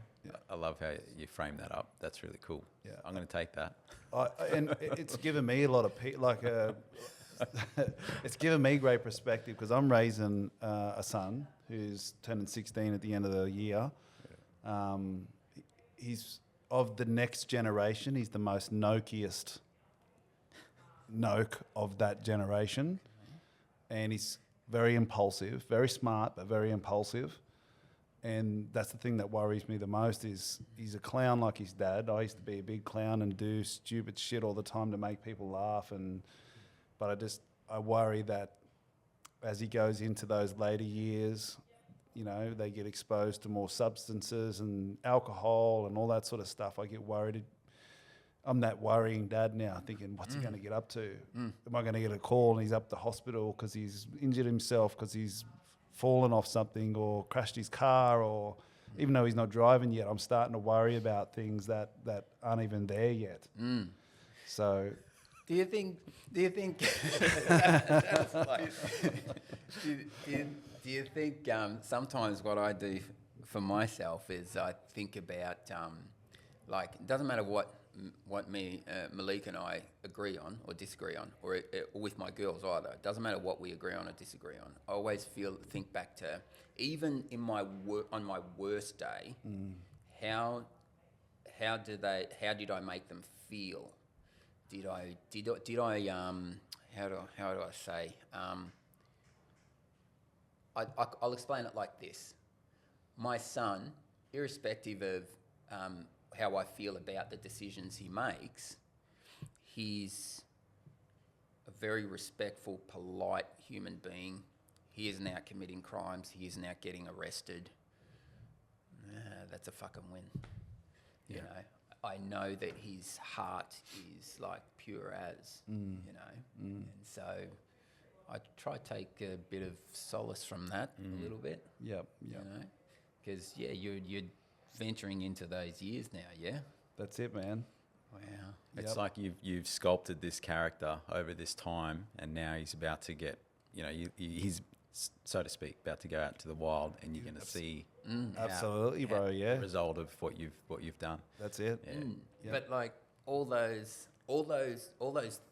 I love how you frame that up. That's really cool. Yeah. I'm going to take that. And it's given me a lot of it's given me great perspective because I'm raising a son who's turning 16 at the end of the year. He's of the next generation. He's the most Nokiest Noke of that generation, and he's very impulsive, very smart, but very impulsive. And that's the thing that worries me the most is he's a clown like his dad. I used to be a big clown and do stupid shit all the time to make people laugh. But I worry that as he goes into those later years, you know, they get exposed to more substances and alcohol and all that sort of stuff. I get worried. I'm that worrying dad now, thinking, what's he going to get up to? Am I going to get a call and he's up to hospital because he's injured himself because he's fallen off something or crashed his car, or even though he's not driving yet, I'm starting to worry about things that aren't even there yet. So Do you think? Do you think sometimes what I do for myself is I think about like it doesn't matter what me Malik and I agree on or disagree on, or with my girls either. It doesn't matter what we agree on or disagree on. I always think back to even in on my worst day, how did I make them feel? Did I how do I say? I'll explain it like this. My son, irrespective of how I feel about the decisions he makes, he's a very respectful, polite human being. He isn't out committing crimes. He isn't out getting arrested. That's a fucking win. You know, I know that his heart is like pure as, you know, and so I try to take a bit of solace from that a little bit. Yep. You know, because you're venturing into those years now. Yeah, That's it, man. wow. It's like you've sculpted this character over this time, and now he's about to get, you know, he's, so to speak, about to go out into the wild, and you're going to see Absolutely, bro. Yeah, the result of what you've done. that's it. Yeah. Yep. But like all those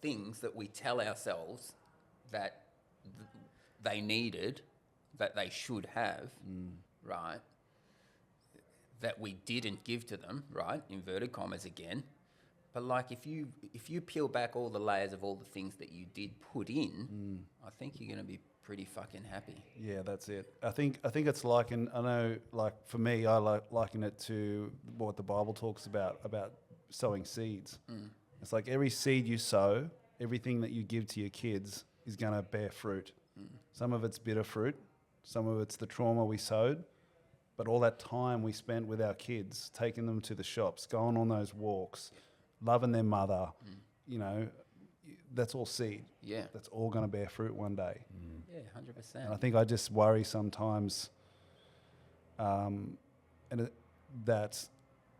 things that we tell ourselves that they needed, that they should have, right? That we didn't give to them, right? Inverted commas again. But like if you peel back all the layers of all the things that you did put in, I think you're going to be pretty fucking happy. Yeah, that's it. I think it's like, and I know, like for me, I liken it to what the Bible talks about sowing seeds. It's like every seed you sow, everything that you give to your kids is going to bear fruit. Some of it's bitter fruit, some of it's the trauma we sowed, but all that time we spent with our kids, taking them to the shops, going on those walks, loving their mother, you know, that's all seed. Yeah. That's all going to bear fruit one day. Yeah, 100%. And I think I just worry sometimes that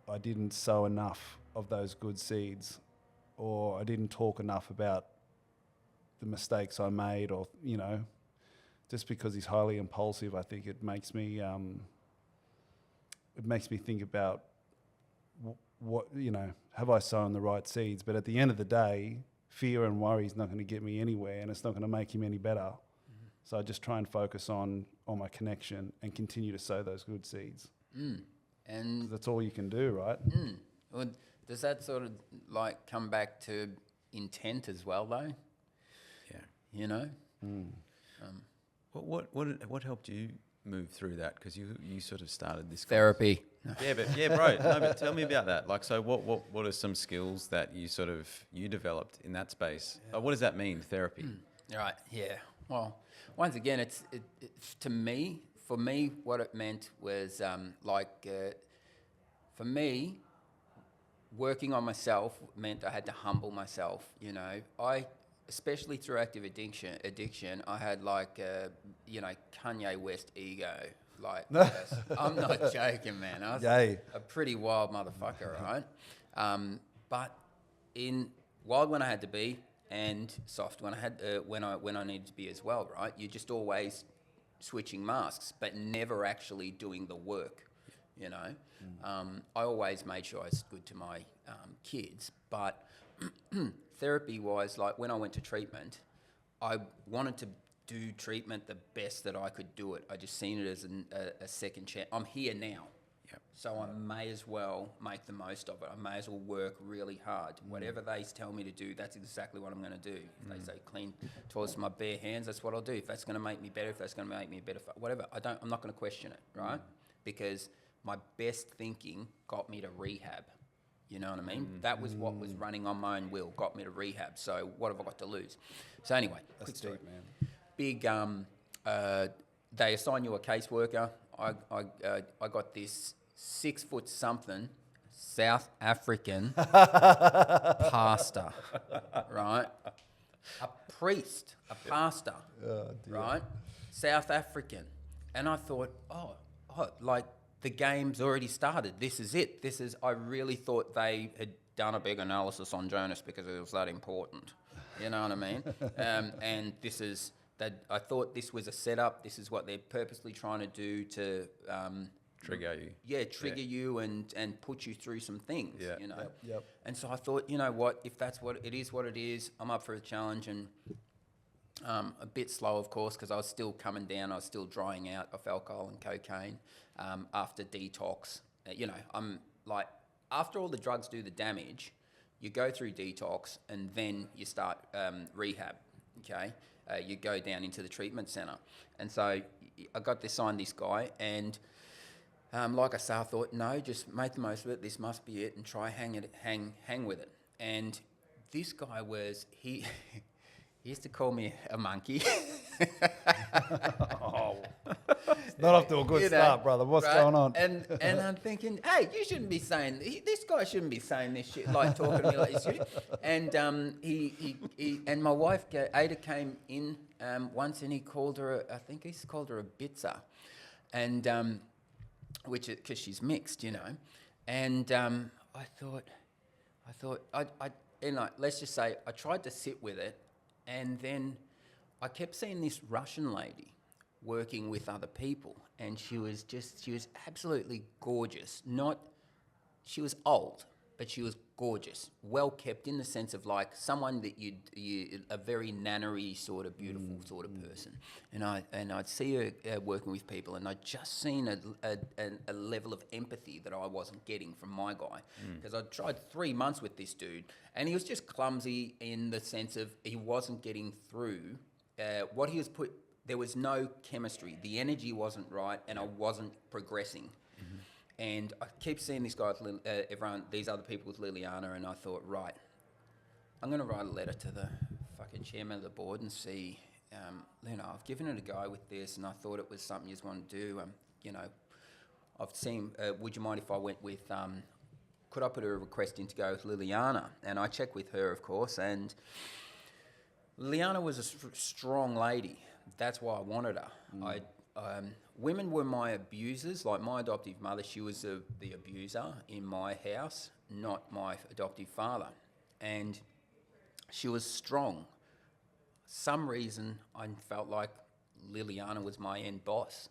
I didn't sow enough of those good seeds, or I didn't talk enough about the mistakes I made, or, you know, just because he's highly impulsive, I think it makes me think about what, you know, have I sown the right seeds? But at the end of the day, fear and worry is not going to get me anywhere, and it's not going to make him any better. So I just try and focus on my connection and continue to sow those good seeds. And that's all you can do, right? Well, does that sort of like come back to intent as well, though? Yeah. You know. What helped you move through that? Because you sort of started this Therapy. bro. No, but tell me about that. Like, so what are some skills that you developed in that space? What does that mean, therapy? Right. Yeah. Well, once again, it's for me, what it meant was for me, working on myself meant I had to humble myself. You know, especially through active addiction, I had like, Kanye West ego. Like, I'm not joking, man. I was Yay. a pretty wild motherfucker, right? But in wild when I had to be, and soft when I had when I needed to be as well, right? You're just always switching masks, but never actually doing the work. You know, I always made sure I was good to my kids, but therapy-wise, like when I went to treatment, I wanted to do treatment the best that I could do it. I just seen it as a second chance. I'm here now. Yep. So I may as well make the most of it. I may as well work really hard. Whatever they tell me to do, that's exactly what I'm going to do. If they say clean toilets with my bare hands, that's what I'll do. If that's going to make me better, if that's going to make me a better, whatever. I'm not going to question it, right? Because my best thinking got me to rehab. You know what I mean? That was what was running on my own will, got me to rehab. So what have I got to lose? So anyway, That's quick story. deep, man. Big, they assign you a caseworker. I got this 6 foot something South African pastor, right? A priest, a pastor, right? South African. And I thought, like the game's already started. This is it. I really thought they had done a big analysis on Jonas because it was that important. You know what I mean? And this is that I thought this was a setup. This is what they're purposely trying to do to Trigger you. Yeah, trigger you and put you through some things. Yeah. You know. Yep. And so I thought, you know what? If that's what it is, I'm up for a challenge. And a bit slow, of course, because I was still coming down. I was still drying out of alcohol and cocaine after detox. I'm like, after all the drugs do the damage, you go through detox and then you start rehab, okay? You go down into the treatment centre. And so I got to sign this guy and like I say, I thought, no, just make the most of it. This must be it and try hang with it. And this guy he used to call me a monkey. Not off to a good start, brother. What's going on? And I'm thinking, hey, you shouldn't be saying this guy shouldn't be saying this shit, like talking to me like this. And he and my wife Ada came in once, and he called her. I think he's called her a bitzer, and which because she's mixed, you know. And I thought, let's just say I tried to sit with it, and then I kept seeing this Russian lady working with other people, and she was absolutely gorgeous. She was old, but she was gorgeous, well kept in the sense of like someone that you a very nannery sort of beautiful sort of person. And I'd see her working with people, and I'd just seen a level of empathy that I wasn't getting from my guy, because I'd tried 3 months with this dude, and he was just clumsy in the sense of he wasn't getting through what he was put. There was no chemistry. The energy wasn't right, and I wasn't progressing. And I keep seeing this guy with these other people with Liliana, and I thought, right, I'm going to write a letter to the fucking chairman of the board and see, I've given it a go with this, and I thought it was something you just want to do. I've seen, would you mind if I went with, could I put a request in to go with Liliana? And I checked with her, of course, and Liliana was a strong lady. That's why I wanted her. Women were my abusers. Like my adoptive mother, she was the abuser in my house, not my adoptive father. And she was strong. Some reason I felt like Liliana was my end boss.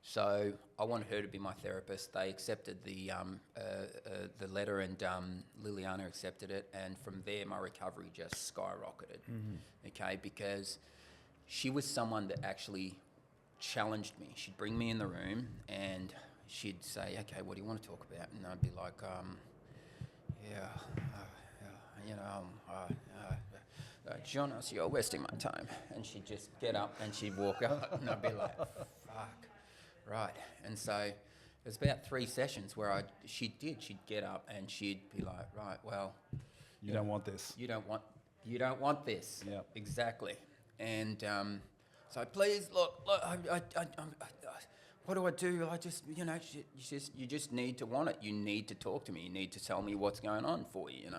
So I wanted her to be my therapist. They accepted the letter, and Liliana accepted it. And from there, my recovery just skyrocketed. Okay, because she was someone that actually challenged me. She'd bring me in the room and she'd say, okay, what do you want to talk about? And I'd be like, Jonas, you're wasting my time. And she'd just get up and she'd walk out, and I'd be like, fuck, right. And so it was about 3 sessions where she'd get up and she'd be like, right, well, You don't want this. You don't want this. Yep. Exactly. And so please look. What do I do? I just, you just need to want it. You need to talk to me. You need to tell me what's going on for you.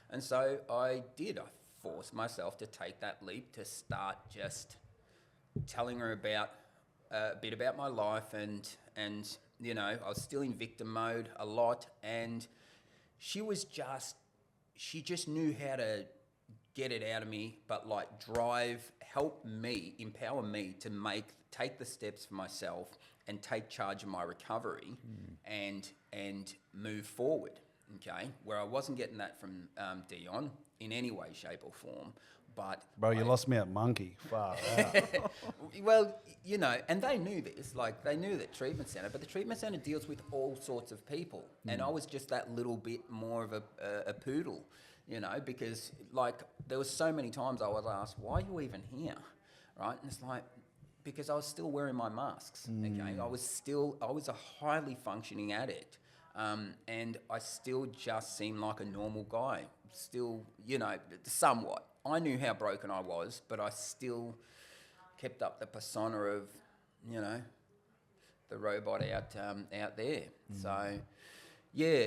And so I did. I forced myself to take that leap to start just telling her about a bit about my life, and you know, I was still in victim mode a lot, and she just knew how to get it out of me, but like help me, empower me to take the steps for myself and take charge of my recovery and move forward. Okay, where I wasn't getting that from Dion in any way, shape, or form. But Bro, you lost me at monkey. Far out. well, you know, and they knew this. Like, they knew that treatment centre, but the treatment centre deals with all sorts of people, and I was just that little bit more of a poodle, you know, because like there was so many times I was asked, "Why are you even here?" Right, and it's like, because I was still wearing my masks. Okay, I was a highly functioning addict. And I still just seemed like a normal guy. Still, you know, somewhat. I knew how broken I was, but I still kept up the persona of, you know, the robot out there. So, yeah,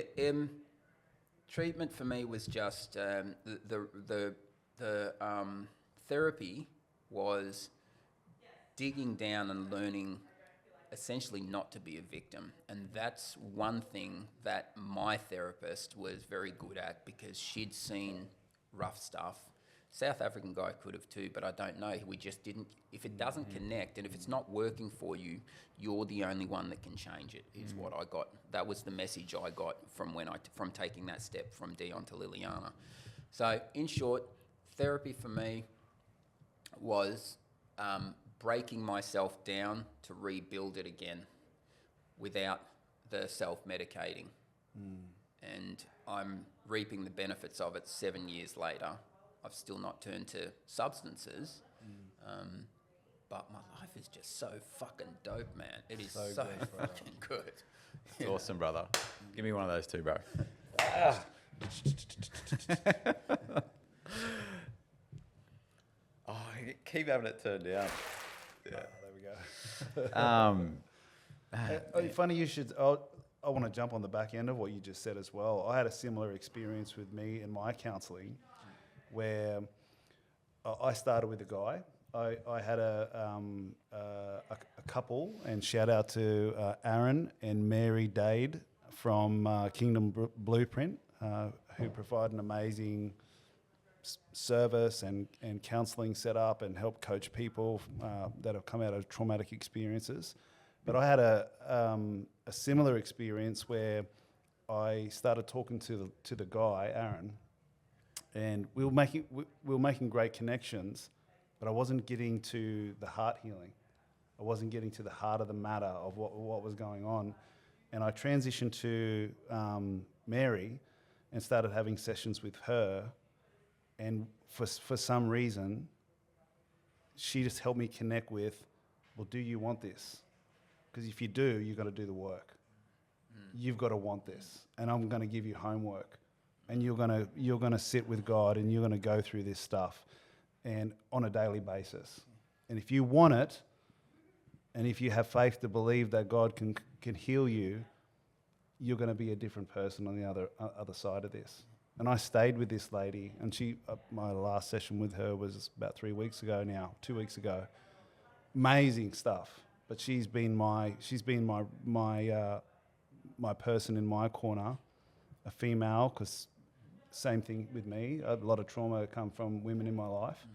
treatment for me was just the therapy was digging down and learning essentially not to be a victim. And that's one thing that my therapist was very good at, because she'd seen rough stuff. South African guy could have too, but I don't know. We just didn't. If it doesn't connect and if it's not working for you, you're the only one that can change it, is what I got. That was the message I got from from taking that step from Dion to Liliana. So in short, therapy for me was breaking myself down to rebuild it again without the self-medicating. And I'm reaping the benefits of it 7 years later. I've still not turned to substances, but my life is just so fucking dope, man. It is so good, fucking good. It's awesome, brother. Give me one of those too, bro. Oh, keep having it turned down. Yeah. There we go. Um, Funny you should. I want to jump on the back end of what you just said as well. I had a similar experience with me in my counselling, where I started with a guy. I had a couple, and shout out to Aaron and Mary Dade from Kingdom Blueprint, who provide an amazing service and counselling set up and help coach people that have come out of traumatic experiences. But I had a similar experience where I started talking to the guy, Aaron, and we were making great connections, but I wasn't getting to the heart healing. I wasn't getting to the heart of the matter of what was going on. And I transitioned to Mary and started having sessions with her. And for some reason, she just helped me connect with, well, do you want this? Because if you do, you've got to do the work. You've got to want this, and I'm going to give you homework, and you're going to sit with God, and you're going to go through this stuff, and on a daily basis. And if you want it, and if you have faith to believe that God can heal you, you're going to be a different person on the other side of this. And I stayed with this lady, and my last session with her was about 2 weeks ago. Amazing stuff. But she's been my person in my corner, a female, because same thing with me. A lot of trauma come from women in my life.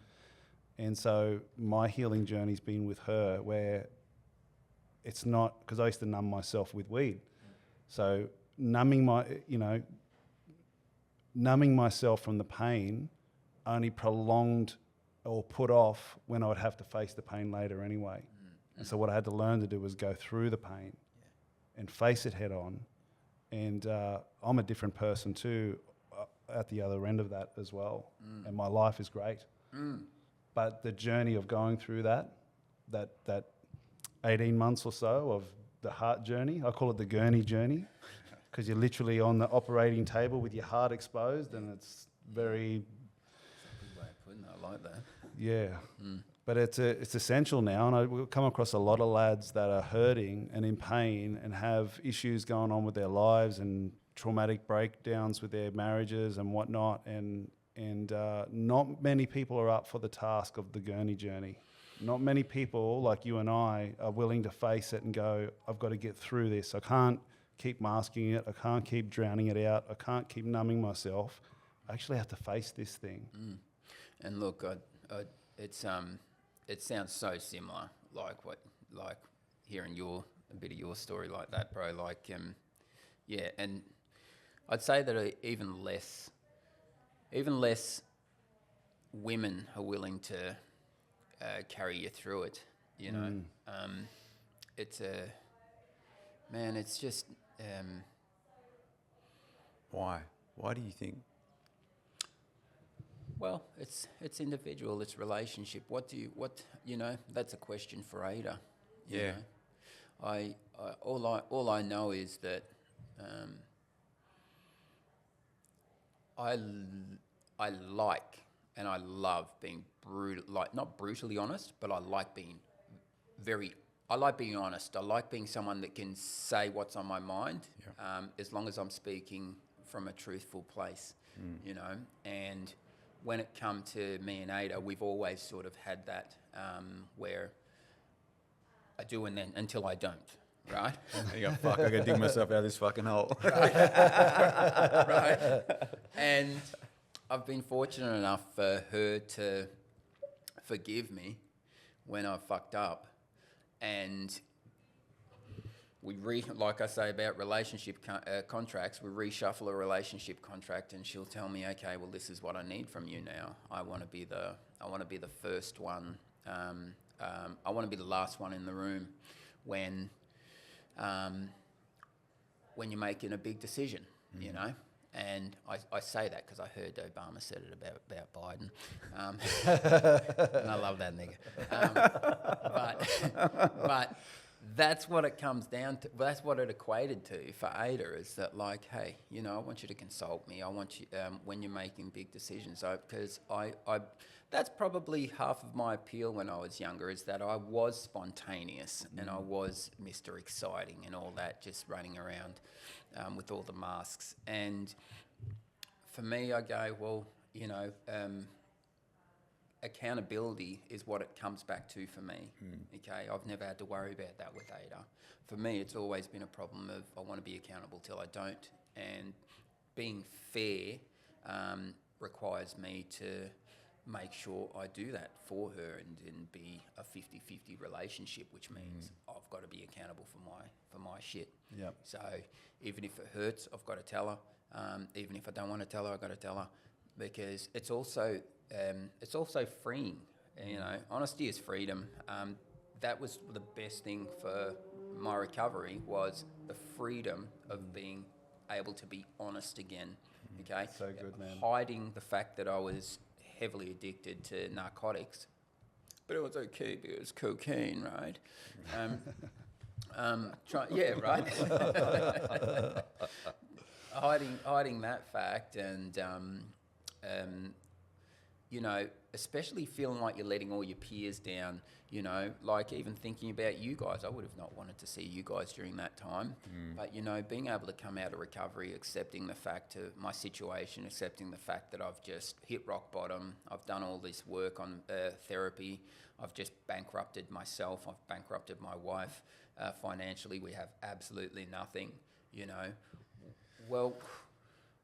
And so my healing journey's been with her, where it's not, because I used to numb myself with weed. So numbing myself from the pain only prolonged or put off when I would have to face the pain later anyway. And so what I had to learn to do was go through the pain and face it head on. And I'm a different person too at the other end of that as well. And my life is great. But the journey of going through that 18 months or so of the heart journey, I call it the gurney journey, because you're literally on the operating table with your heart exposed, and it's very... That's a good way of putting it. I like that. Yeah. But it's essential now, and we've come across a lot of lads that are hurting and in pain and have issues going on with their lives and traumatic breakdowns with their marriages and whatnot, and and not many people are up for the task of the gurney journey. Not many people like you and I are willing to face it and go, I've got to get through this. I can't keep masking it. I can't keep drowning it out. I can't keep numbing myself. I actually have to face this thing. And look, it sounds so similar, like hearing a bit of your story like that, bro. Like, yeah, and I'd say that even less women are willing to carry you through it. You know, it's it's just. Why? Why do you think? Well, it's individual. It's relationship. What that's a question for Ada. you Yeah. know. All I know is that I like and I love being not brutally honest, but I like being honest. I like being someone that can say what's on my mind, as long as I'm speaking from a truthful place, and when it come to me and Ada, we've always sort of had that where I do and then until I don't, right? You go, fuck, I gotta dig myself out of this fucking hole. Right. And I've been fortunate enough for her to forgive me when I fucked up. And like I say about relationship contracts, we reshuffle a relationship contract, and she'll tell me, okay, well, this is what I need from you now. I want to be the first one. I want to be the last one in the room when you're making a big decision, And I say that because I heard Obama said it about Biden, and I love that nigga. But that's what it comes down to. That's what it equated to for Ada, is that like, hey, I want you to consult me. I want you when you're making big decisions, because I that's probably half of my appeal when I was younger, is that I was spontaneous and I was Mr. Exciting and all that, just running around with all the masks. And for me, I go, well, accountability is what it comes back to for me. Okay, I've never had to worry about that with Ada. For me, it's always been a problem of I want to be accountable till I don't, and being fair requires me to make sure I do that for her and be a 50-50 relationship, which means I've got to be accountable for my shit. Yep. So even if it hurts, I've got to tell her. Even if I don't want to tell her, I've got to tell her, because it's also freeing. Honesty is freedom. That was the best thing for my recovery, was the freedom of being able to be honest again. Okay, So good, man. Hiding the fact that I was heavily addicted to narcotics, but it was okay because it was cocaine, right? Right. hiding that fact, and especially feeling like you're letting all your peers down, like even thinking about you guys. I would have not wanted to see you guys during that time. But, being able to come out of recovery, accepting the fact of my situation, accepting the fact that I've just hit rock bottom. I've done all this work on therapy. I've just bankrupted myself. I've bankrupted my wife. Financially, we have absolutely nothing, Well,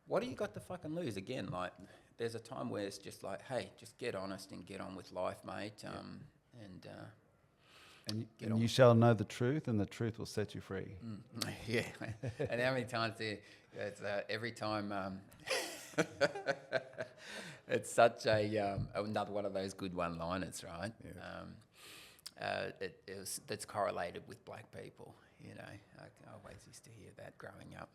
what do you got to fucking lose? Again, like, there's a time where it's just like, hey, just get honest and get on with life, mate. And you shall know the truth, and the truth will set you free. Yeah. And how many times it's every time it's such another one of those good one-liners, right? Yeah. That's correlated with black people. I always used to hear that growing up.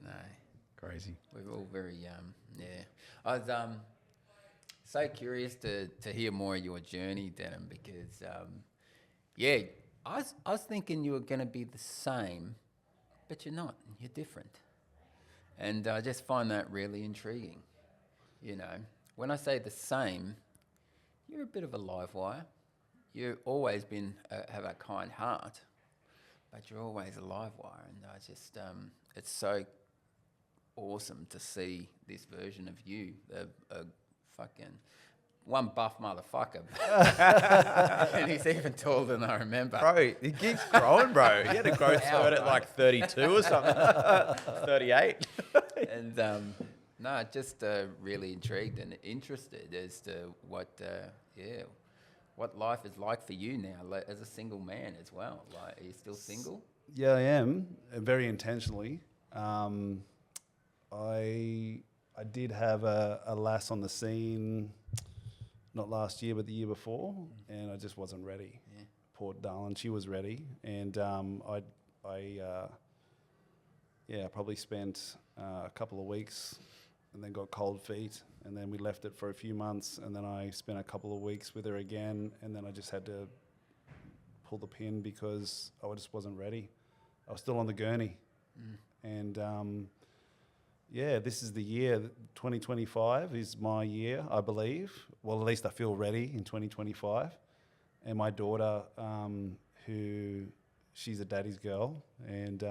No. Crazy. We're all very, I was so curious to hear more of your journey, Denym, because, I was thinking you were going to be the same, but you're not. You're different. And I just find that really intriguing. When I say the same, you're a bit of a live wire. You've always have a kind heart, but you're always a live wire. And I just, it's so awesome to see this version of you, a fucking one buff motherfucker. And he's even taller than I remember. Bro, he keeps growing, bro. He had a growth spurt at like 32 or something. 38. And no, just really intrigued and interested as to what life is like for you now, like, as a single man as well. Like, are you still single? Yeah, I am, very intentionally. I did have a lass on the scene, not last year, but the year before, and I just wasn't ready. Yeah. Poor darling, she was ready, and I probably spent a couple of weeks, and then got cold feet, and then we left it for a few months, and then I spent a couple of weeks with her again, and then I just had to pull the pin because I just wasn't ready. I was still on the gurney, and this is the year. 2025 is my year, I believe. Well, at least I feel ready in 2025. And my daughter, she's a daddy's girl, and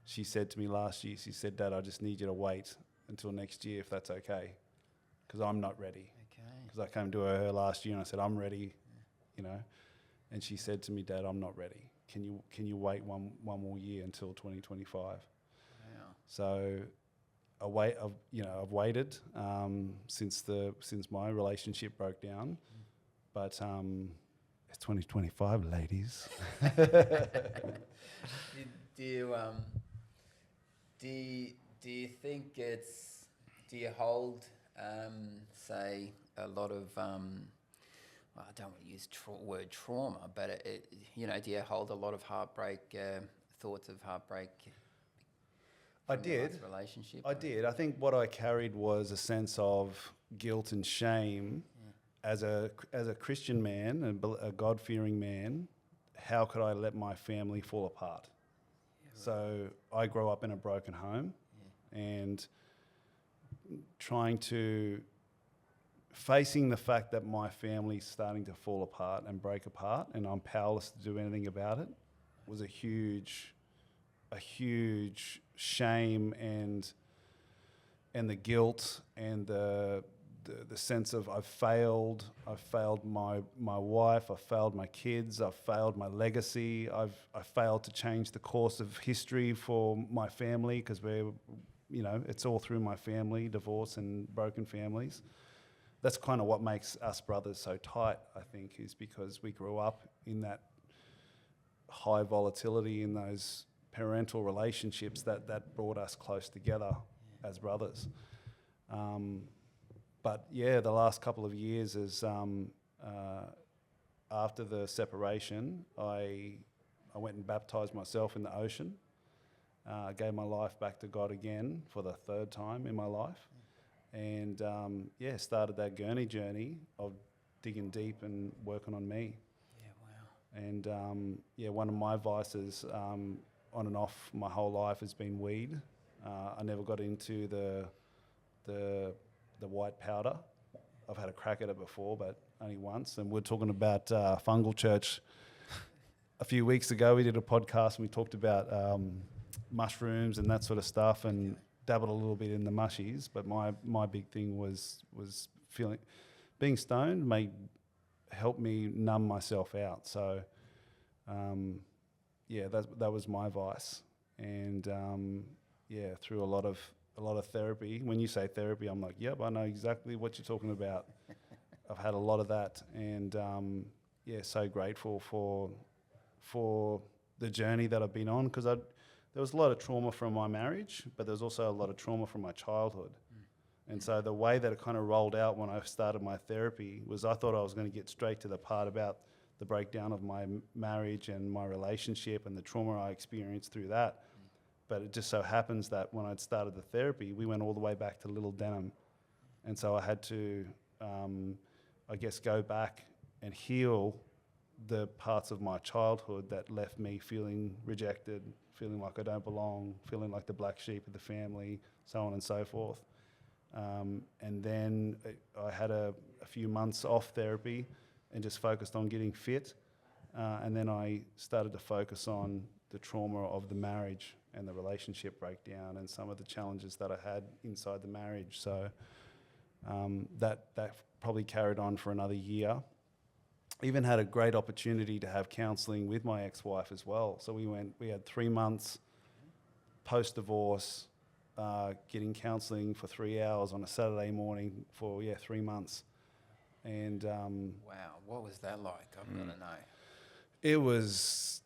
she said to me last year, she said, "Dad, I just need you to wait until next year if that's okay, because I'm not ready." Okay. Because I came to her last year and I said, "I'm ready," and she said to me, "Dad, I'm not ready. Can you wait one more year until 2025?" Wow. So I've waited since my relationship broke down, but it's 2025, ladies. Do you think it's? Do you hold, say, a lot of? Well, I don't want to use word trauma, but do you hold a lot of heartbreak, thoughts of heartbreak? I did. Relationship. I did. I think what I carried was a sense of guilt and shame. As a Christian man, a God-fearing man. How could I let my family fall apart? So I grew up in a broken home, and facing the fact that my family's starting to fall apart and break apart, and I'm powerless to do anything about it, was a huge shame, and the guilt and the sense of I've failed my wife, I've failed my kids, I've failed my legacy, I failed to change the course of history for my family, because it's all through my family, divorce and broken families. That's kind of what makes us brothers so tight, I think, is because we grew up in that high volatility, in those parental relationships that brought us close together as brothers. But the last couple of years is after the separation, I went and baptized myself in the ocean. Gave my life back to God again for the third time in my life, and started that gurney journey of digging deep and working on me. Yeah, wow. And one of my vices, on and off my whole life, has been weed. I never got into the white powder. I've had a crack at it before, but only once. And we're talking about Fungal Church a few weeks ago. We did a podcast and we talked about mushrooms and that sort of stuff, and dabbled a little bit in the mushies. But my big thing was being stoned helped me numb myself out. So that was my vice. And through a lot of therapy. When you say therapy, I'm like, yep, I know exactly what you're talking about. I've had a lot of that, and so grateful for the journey that I've been on, because there was a lot of trauma from my marriage, but there's also a lot of trauma from my childhood. And so the way that it kind of rolled out when I started my therapy was I thought I was going to get straight to the part about the breakdown of my marriage and my relationship and the trauma I experienced through that. But it just so happens that when I'd started the therapy, we went all the way back to little Denym. And so I had to, go back and heal the parts of my childhood that left me feeling rejected, feeling like I don't belong, feeling like the black sheep of the family, so on and so forth. And then I had a few months off therapy and just focused on getting fit. And then I started to focus on the trauma of the marriage and the relationship breakdown and some of the challenges that I had inside the marriage. So that probably carried on for another year. Even had a great opportunity to have counselling with my ex-wife as well. So we had 3 months post-divorce, getting counselling for 3 hours on a Saturday morning for 3 months. And Wow, what was that like? I've got to know. it was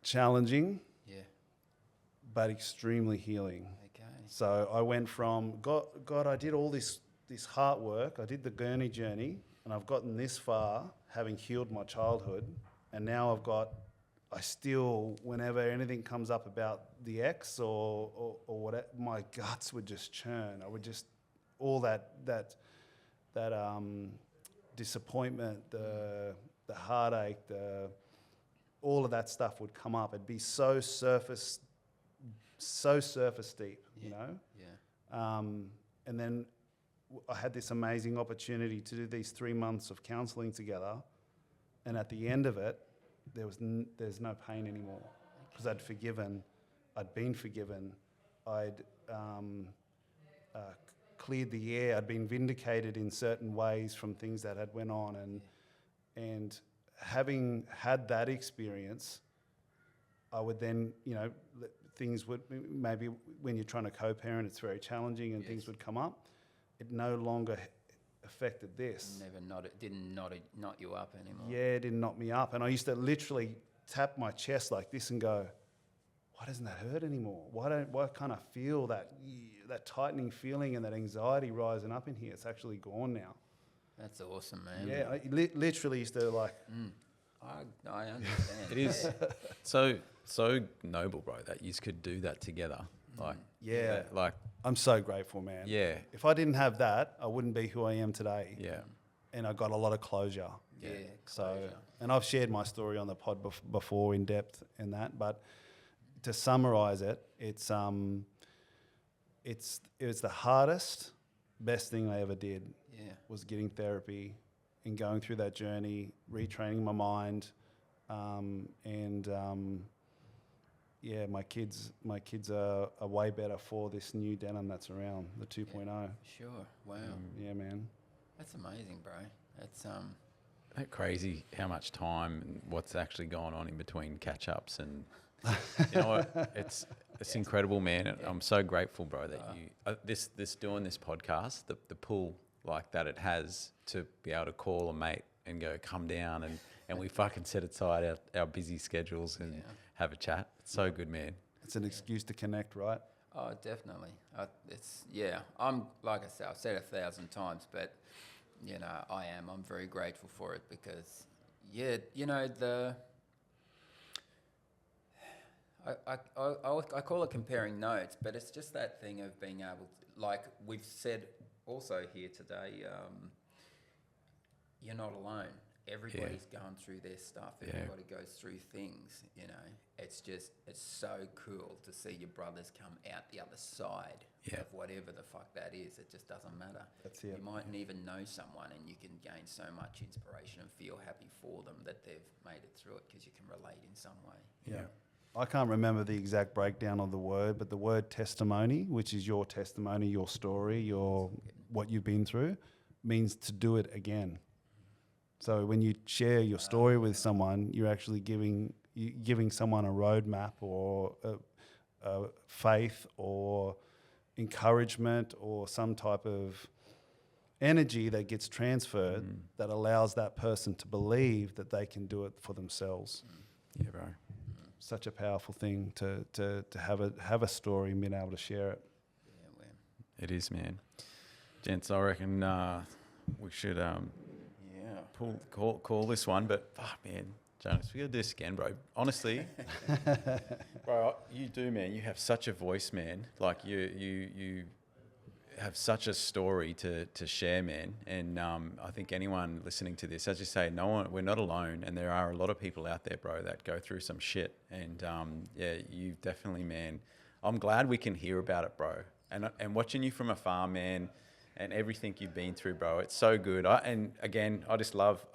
challenging, Yeah. but extremely healing. Okay. So I went from, God, I did all this heart work. I did the gurney journey, and I've gotten this far, having healed my childhood. And now I still, whenever anything comes up about the ex or whatever, my guts would just churn. I would just, all that disappointment, the heartache, all of that stuff would come up. It'd be so surface deep, you know? Yeah. And then I had this amazing opportunity to do these 3 months of counselling together. And at the end of it, there's no pain anymore, because I'd been forgiven, I'd cleared the air, I'd been vindicated in certain ways from things that had went on, and having had that experience, I would then, things would, maybe when you're trying to co-parent, it's very challenging and things would come up. It no longer affected this. Didn't knot you up anymore. Yeah, it didn't knock me up. And I used to literally tap my chest like this and go, why doesn't that hurt anymore? Why can't I feel that tightening feeling and that anxiety rising up in here? It's actually gone now. That's awesome, man. Yeah, I literally used to like... I understand. It is so noble, bro, that you could do that together. Like, Yeah. like, I'm so grateful, man. yeah, If I didn't have that, I wouldn't be who I am today. yeah. And I got a lot of closure. Yeah. So, Closure. and I've shared my story on the pod before in depth in that, but to summarize it, it was the hardest, best thing I ever did. Yeah. Was getting therapy and going through that journey, retraining my mind, my kids are way better for this new Denym that's around, the 2.0. Sure. Wow. Yeah, man. That's amazing, bro. That's Isn't that crazy how much time and what's actually gone on in between catch-ups, and you know what? It's incredible, man. And I'm so grateful, bro, that you this doing this podcast, the pull like that it has to be able to call a mate and go, come down, and we fucking set aside our busy schedules and have a chat. It's so good, man. It's an excuse to connect, right? Oh, definitely. I'm like I said, I've said it 1,000 times, but I'm very grateful for it, because I call it comparing notes, but it's just that thing of being able to, like we've said also here today, you're not alone. Everybody's going through their stuff. Everybody goes through things, It's so cool to see your brothers come out the other side of whatever the fuck that is. It just doesn't matter. That's it. You mightn't even know someone, and you can gain so much inspiration and feel happy for them that they've made it through it, because you can relate in some way. Yeah. I can't remember the exact breakdown of the word, but the word testimony, which is your testimony, your story, what you've been through, means to do it again. So when you share your story with someone, you're actually giving someone a roadmap or a faith or encouragement or some type of energy that gets transferred that allows that person to believe that they can do it for themselves. Yeah, bro. Such a powerful thing to have a story and being able to share it. Yeah, well. It is, man. Gents, I reckon we should call this one, but fuck, man, Jonas, we gotta do this again, bro. Honestly, bro, you do, man. You have such a voice, man. Like you have such a story to share, man. And I think anyone listening to this, as you say, we're not alone, and there are a lot of people out there, bro, that go through some shit. And you definitely, man. I'm glad we can hear about it, bro. And watching you from afar, man, and everything you've been through, bro, it's so good. I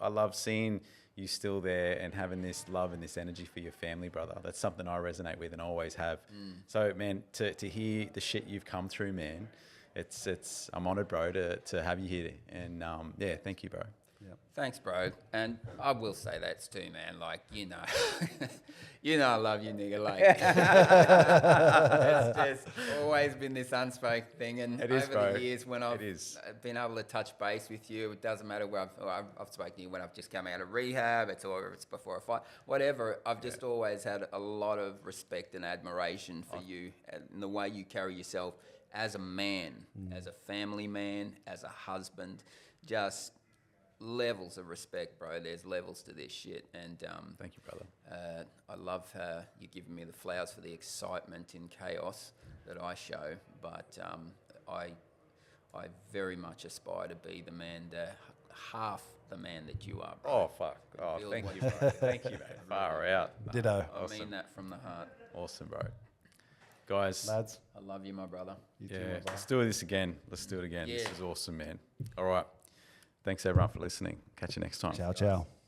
love seeing you still there and having this love and this energy for your family, brother. That's something I resonate with and always have. So, man, to hear the shit you've come through, man, it's I'm honoured, bro, to have you here. And yeah, thank you, bro. Thanks, bro. And I will say that too, man. Like, you know, you know I love you, nigga. Like, it's just always been this unspoken thing. And It is, over bro. the years when I've It is. been able to touch base with you, it doesn't matter where I've spoken to you when I've just come out of rehab, or it's before a fight, whatever. I've just always had a lot of respect and admiration for you and the way you carry yourself as a man, as a family man, as a husband, just levels of respect, bro. There's levels to this shit, and Thank you, brother. I love how you're giving me the flowers for the excitement in chaos that I show, but I very much aspire to be the man, half the man that you are, bro. Oh, fuck. Oh, Build thank what you, bro. Thank you, man. Far out. Ditto. I mean that from the heart. Awesome, bro. Guys, Lads. I love you, my brother. You too, yeah, my brother. let's do this again. Let's do it again. This Yeah. is awesome, man. All right. Thanks, everyone, for listening. Catch you next time. Ciao, ciao.